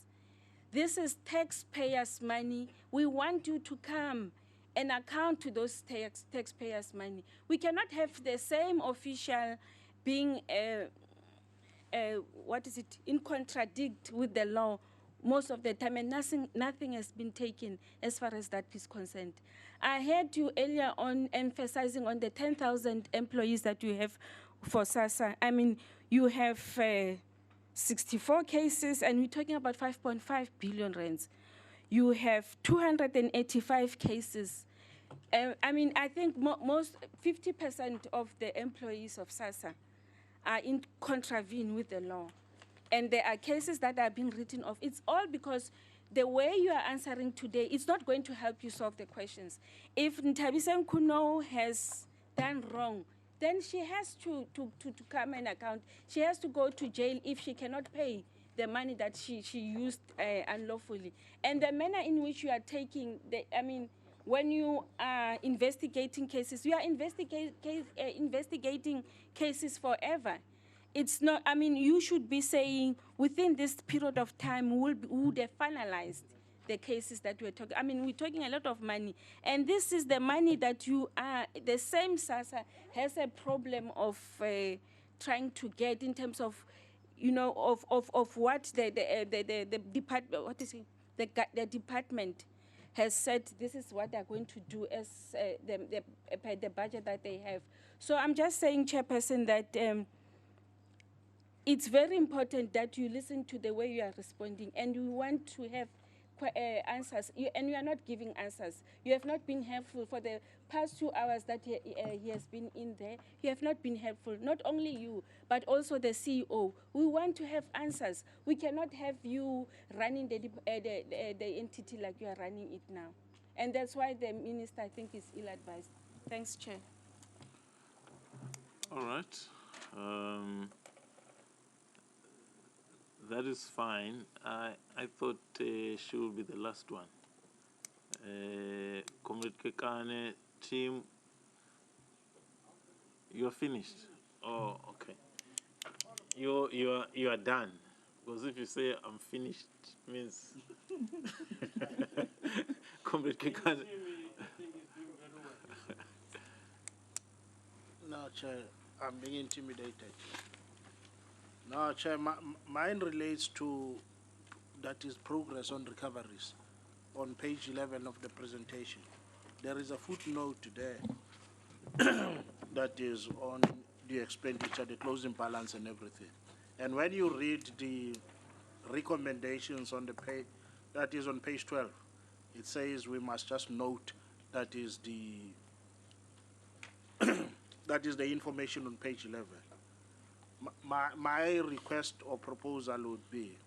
This is taxpayers' money. We want you to come and account to those taxpayers' money. We cannot have the same official being, in contradict with the law most of the time, and nothing has been taken as far as that is concerned. I heard you earlier on emphasizing on the 10,000 employees that you have for SASSA. I mean, you have 64 cases, and we're talking about 5.5 billion rands. You have 285 cases. I mean, I think most 50% of the employees of SASSA are in contravene with the law. And there are cases that are being written off. It's all because the way you are answering today, it's not going to help you solve the questions. If Ntabisa Kuno has done wrong, then she has to come and account. She has to go to jail if she cannot pay the money that she used unlawfully. And the manner in which you are taking, when you are investigating cases, you are investigating cases forever. It's not, you should be saying within this period of time, we would have finalized the cases that we're talking. We're talking a lot of money. And this is the money that the same SASSA has a problem of trying to get in terms of, of what the department, the department has said this is what they're going to do as the budget that they have. So I'm just saying, Chairperson, that it's very important that you listen to the way you are responding, and you want to have answers, and you are not giving answers. You have not been helpful for the past 2 hours that he has been in there. You have not been helpful, not only you, but also the CEO. We want to have answers. We cannot have you running the entity like you are running it now. And that's why the minister, I think, is ill-advised. Thanks, Chair. All right. That is fine. I thought she would be the last one. Comrade Kekane, team, you're finished. Oh, okay. You are done. Because if you say I'm finished, means Comrade Kekane. No, Chair, I'm being intimidated. No, Chair, mine relates to, that is progress on recoveries, on page 11 of the presentation. There is a footnote there that is on the expenditure, the closing balance and everything. And when you read the recommendations on the page, that is on page 12, it says we must just note that is the that is the information on page 11. My request or proposal would be,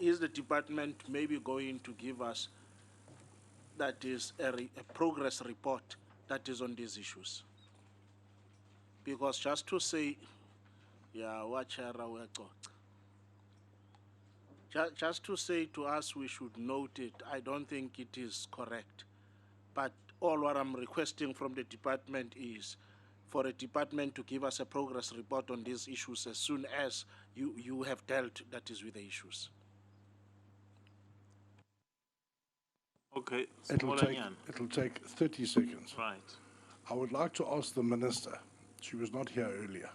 is the department maybe going to give us, that is a progress report that is on these issues? Because just to say, yeah, just to say to us we should note it, I don't think it is correct. But all what I'm requesting from the department is for a department to give us a progress report on these issues as soon as you have dealt, that is, with the issues. Okay, it'll take 30 seconds. Right. I would like to ask the minister, she was not here earlier.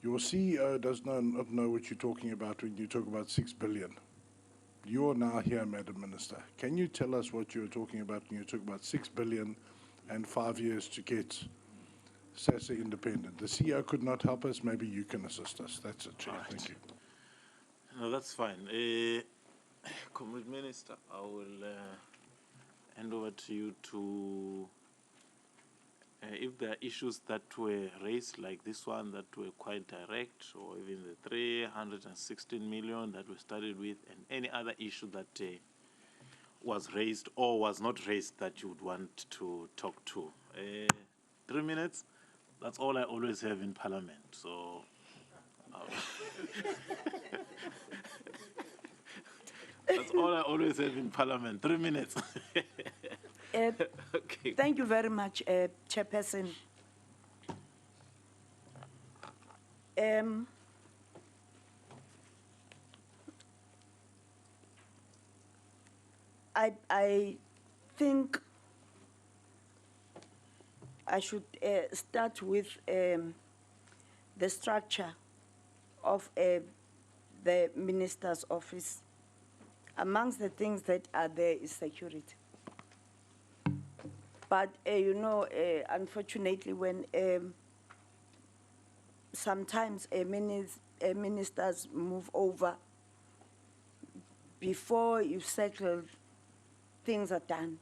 Your CEO does not know what you're talking about when you talk about 6 billion. You are now here, Madam Minister. Can you tell us what you were talking about when you talk about 6 billion and 5 years to get SASSA independent? The CEO could not help us. Maybe you can assist us. That's it, Chair. Right. Thank you. No, that's fine. Comrade Minister, I will hand over to you to, if there are issues that were raised like this one that were quite direct, or even the 316 million that we started with, and any other issue that was raised or was not raised that you would want to talk to. 3 minutes, that's all I always have in Parliament, so... That's all I always have in Parliament, 3 minutes. Okay. Thank you very much, Chairperson. I think I should start with the structure of the Minister's office amongst the things that are there is security. But, you know, unfortunately, when sometimes ministers move over, before you settle, things are done.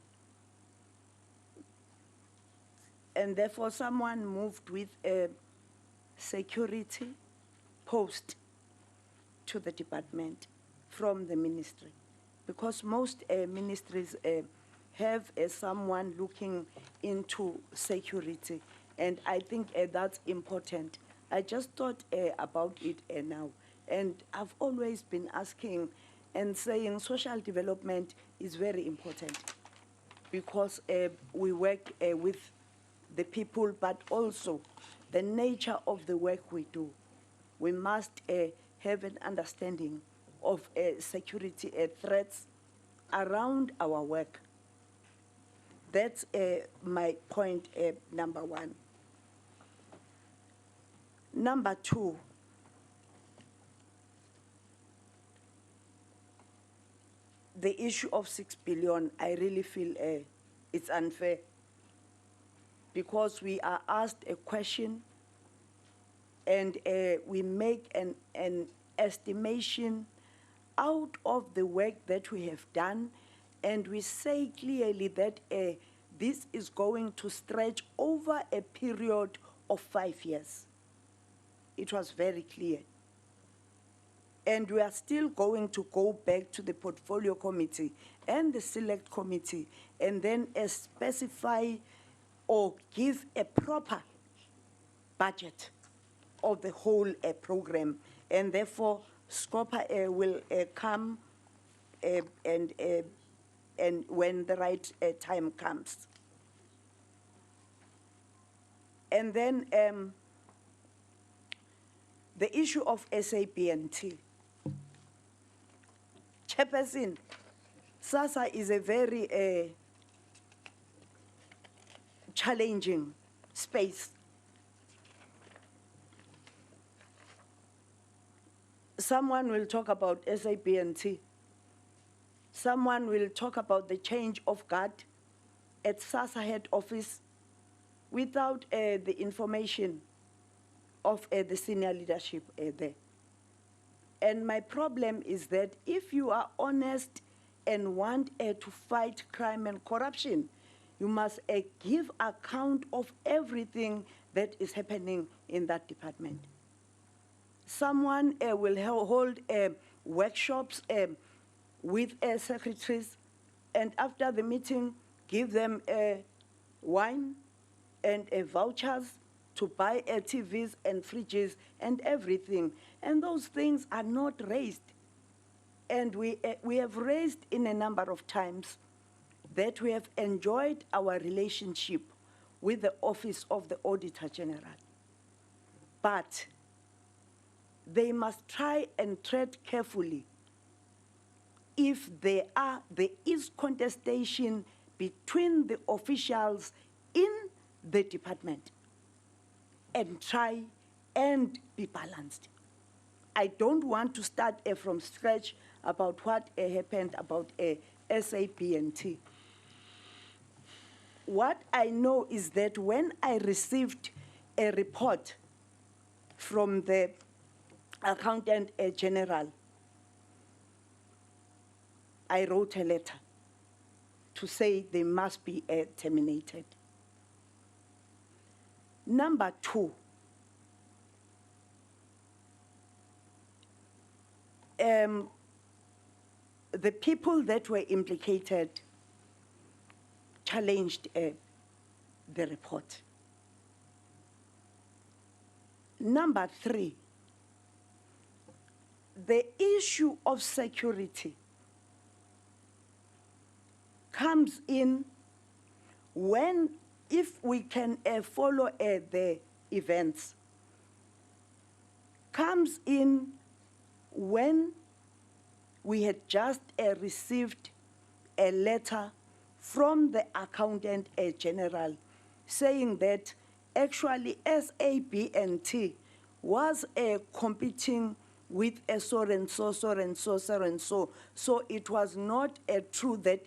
And therefore, someone moved with a security post to the department from the ministry, because most ministries have someone looking into security, and I think that's important. I just thought about it now, and I've always been asking and saying social development is very important, because we work with the people, but also the nature of the work we do. We must have an understanding of security threats around our work. That's my point, number one. Number two, the issue of 6 billion, I really feel it's unfair, because we are asked a question and we make an estimation out of the work that we have done, and we say clearly that this is going to stretch over a period of 5 years. It was very clear. And we are still going to go back to the portfolio committee and the select committee and then specify or give a proper budget of the whole program. And therefore, SCOPA will come and when the right time comes. And then the issue of SABC. Chairperson, SASSA is a very challenging space. Someone will talk about SABC. Someone will talk about the change of guard at SASSA head office without the information of the senior leadership there. And my problem is that if you are honest and want to fight crime and corruption, you must give account of everything that is happening in that department. Someone will hold workshops with secretaries, and after the meeting, give them wine and vouchers to buy TVs and fridges and everything. And those things are not raised. And we have raised in a number of times that we have enjoyed our relationship with the Office of the Auditor General. But they must try and tread carefully if there is contestation between the officials in the department, and try and be balanced. I don't want to start from scratch about what happened about SABC. What I know is that when I received a report from the Accountant General, I wrote a letter to say they must be terminated. Number two, the people that were implicated challenged the report. Number three, the issue of security comes in when, if we can follow the events, comes in when we had just received a letter from the Accountant General saying that actually SABC was competing with a so and so, so and so, so and so. So it was not true that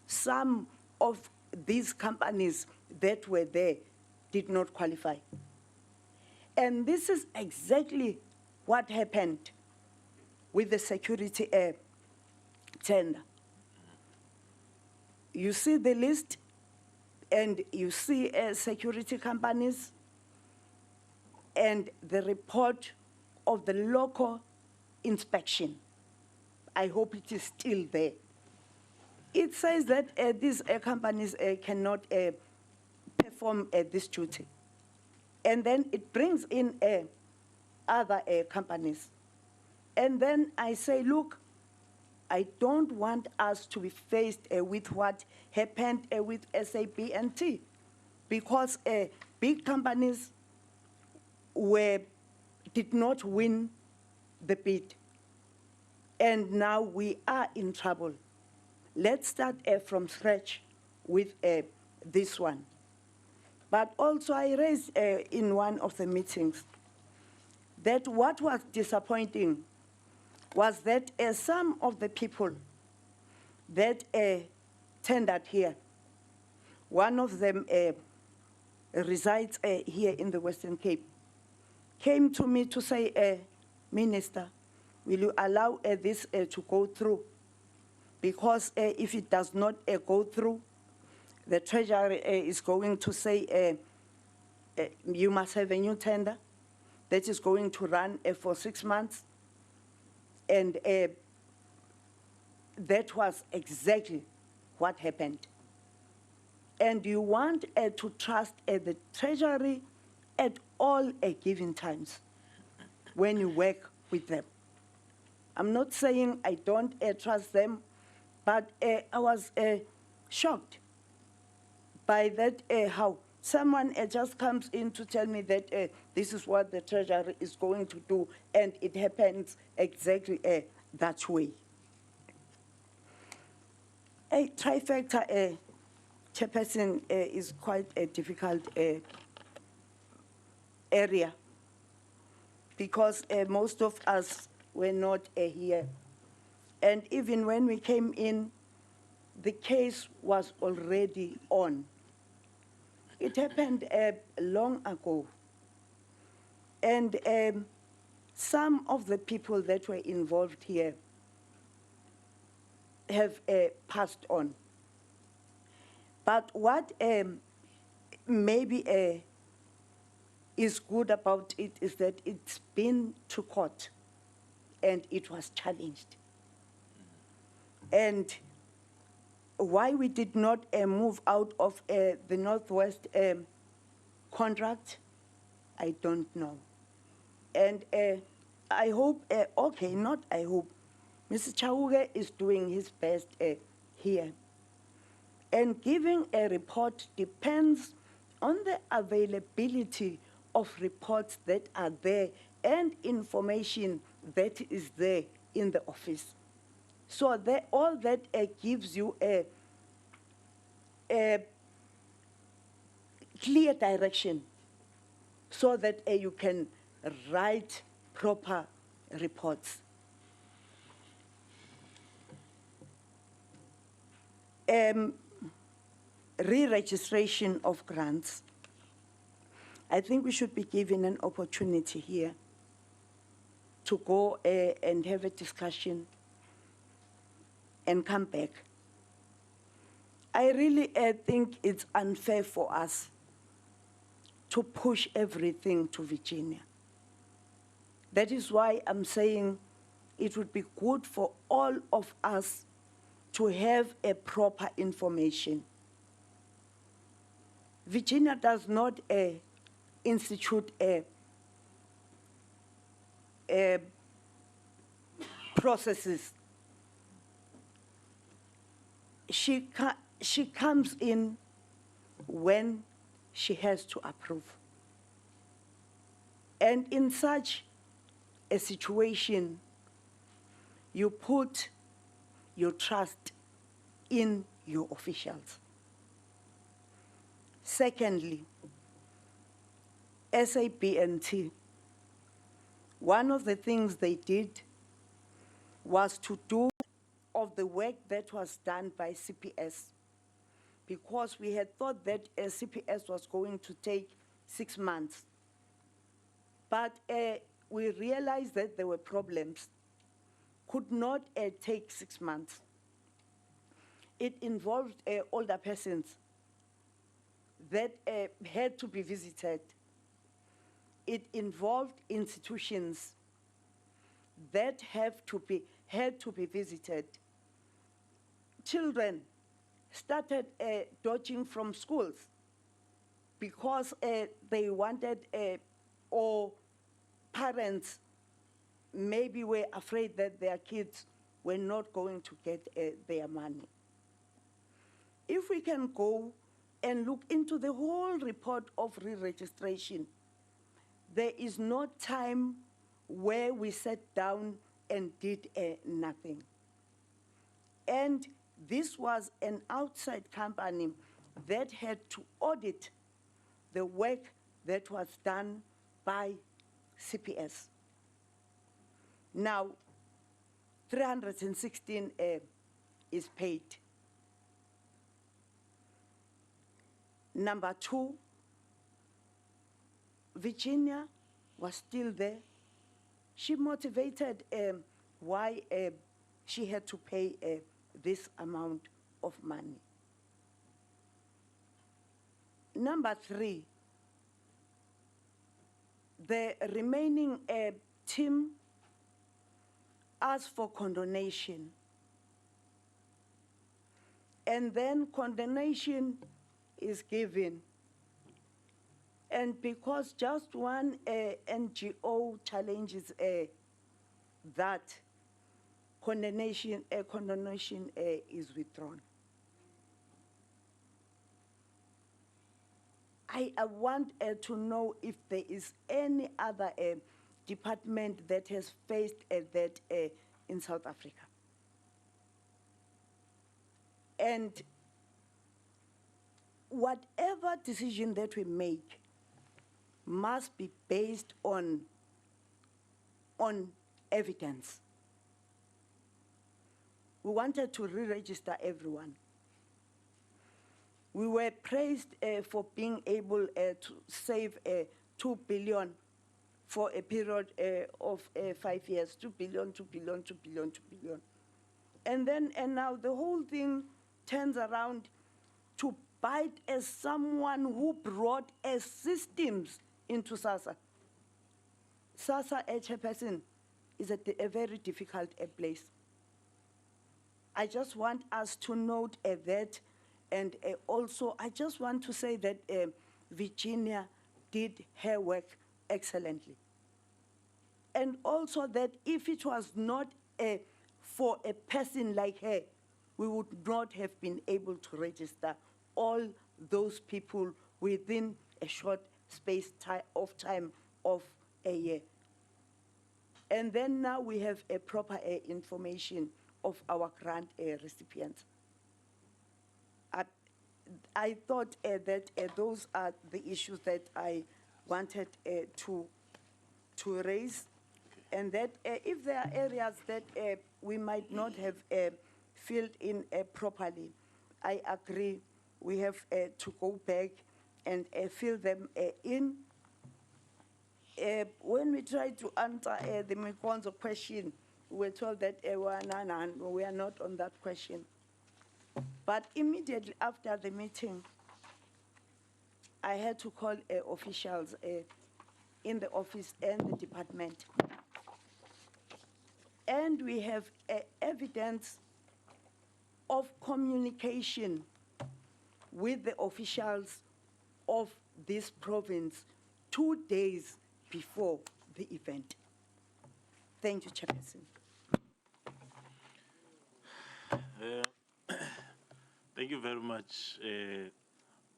some of these companies that were there did not qualify. And this is exactly what happened with the security tender. You see the list, and you see security companies, and the report of the local inspection. I hope it is still there. It says that these companies cannot perform this duty. And then it brings in other companies. And then I say, look, I don't want us to be faced with what happened with SABC, because big companies did not win the bid. And now we are in trouble. Let's start from scratch with this one. But also I raised in one of the meetings that what was disappointing was that some of the people that tendered here, one of them resides here in the Western Cape, came to me to say, Minister, will you allow this to go through? Because if it does not go through, the Treasury is going to say, you must have a new tender that is going to run for 6 months. And that was exactly what happened. And you want to trust the Treasury at all given times when you work with them. I'm not saying I don't trust them, but I was shocked by that, how someone just comes in to tell me that this is what the Treasury is going to do, and it happens exactly that way. A trifecta chairperson is quite a difficult area, because most of us were not here. And even when we came in, the case was already on. It happened long ago. And some of the people that were involved here have passed on. But what maybe is good about it is that it's been to court and it was challenged. And why we did not move out of the Northwest contract, I don't know. And I hope, okay, not I hope, Mr. Chauke is doing his best here. And giving a report depends on the availability of reports that are there and information that is there in the office. So that, all that gives you a clear direction so that you can write proper reports. Re-registration of grants. I think we should be given an opportunity here to go and have a discussion and come back. I really think it's unfair for us to push everything to Virginia. That is why I'm saying it would be good for all of us to have a proper information. Virginia does not institute processes. She comes in when she has to approve. And in such a situation, you put your trust in your officials. Secondly, SABC, One of the things they did was to do of the work that was done by CPS, because we had thought that CPS was going to take 6 months. But we realized that there were problems, could not take 6 months. It involved older persons that had to be visited. It involved institutions that had to be visited. Children started dodging from schools because they wanted, or parents maybe were afraid that their kids were not going to get their money. If we can go and look into the whole report of re-registration, there is no time where we sat down and did nothing. And this was an outside company that had to audit the work that was done by CPS. Now, 316 is paid. Number 2, Virginia was still there. She motivated why she had to pay this amount of money. Number 3, the remaining team asked for condonation. And then condonation is given. And because just one NGO challenges that, condonation is withdrawn. I want to know if there is any other department that has faced that in South Africa. And whatever decision that we make must be based on evidence. We wanted to re-register everyone. We were praised for being able to save 2 billion for a period of 5 years, 2 billion, 2 billion, 2 billion, 2 billion. And now the whole thing turns around to bite as someone who brought systems into SASSA. SASSA, a chairperson, is a very difficult place. I just want us to note that, and also I just want to say that Virginia did her work excellently. And also that if it was not for a person like her, we would not have been able to register all those people within a short space of time of a year. And then now we have a proper information of our grant recipients. I thought that those are the issues that I wanted to raise, and that if there are areas that we might not have filled in properly, I agree we have to go back and fill them in. When we tried to answer the Mikonzo question, we were told that we are not on that question. But immediately after the meeting, I had to call officials in the office and the department. And we have evidence of communication with the officials of this province 2 days before the event. Thank you, Chairperson. Thank you very much,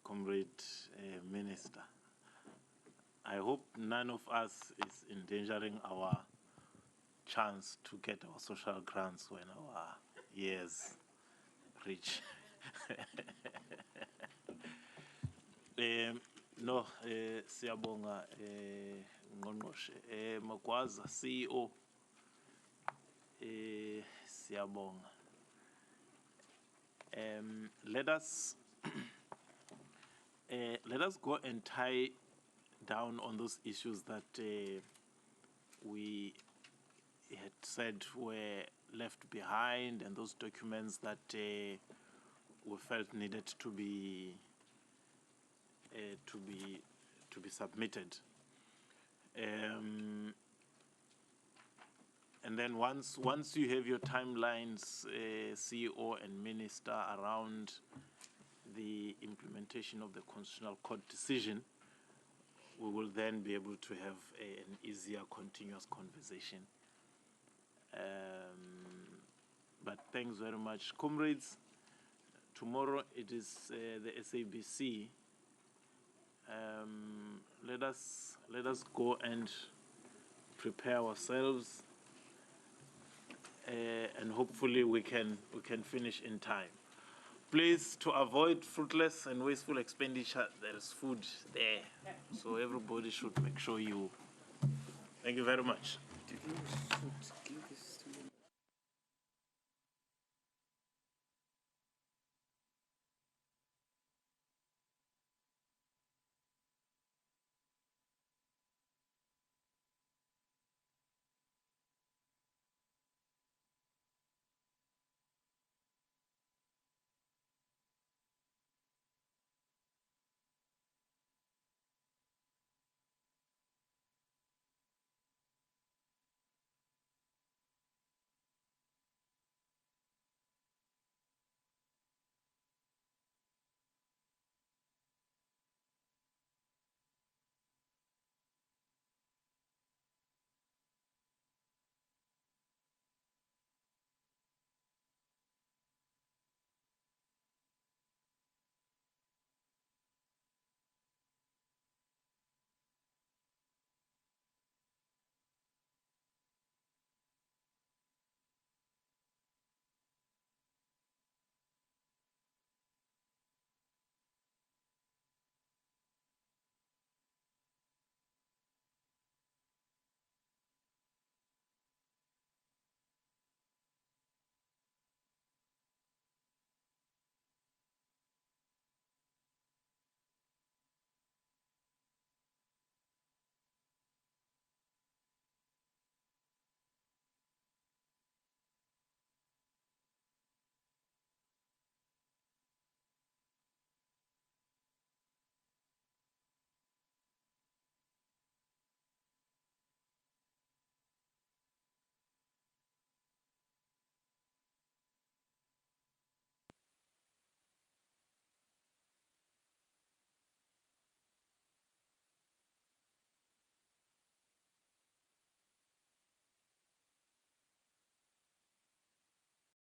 Comrade Minister. I hope none of us is endangering our chance to get our social grants when our years reach. No, siyabonga Ngqongqoshe. Magwaza, CEO. Siyabonga. Let us go and tie down on those issues that we had said were left behind, and those documents that we felt needed to be submitted. And then once you have your timelines, CEO and Minister, around the implementation of the Constitutional Court decision, we will then be able to have an easier, continuous conversation. But thanks very much, comrades. Tomorrow it is the SABC. Let us go and prepare ourselves, and hopefully we can finish in time. Please, to avoid fruitless and wasteful expenditure, there is food there, so everybody should make sure you. Thank you very much.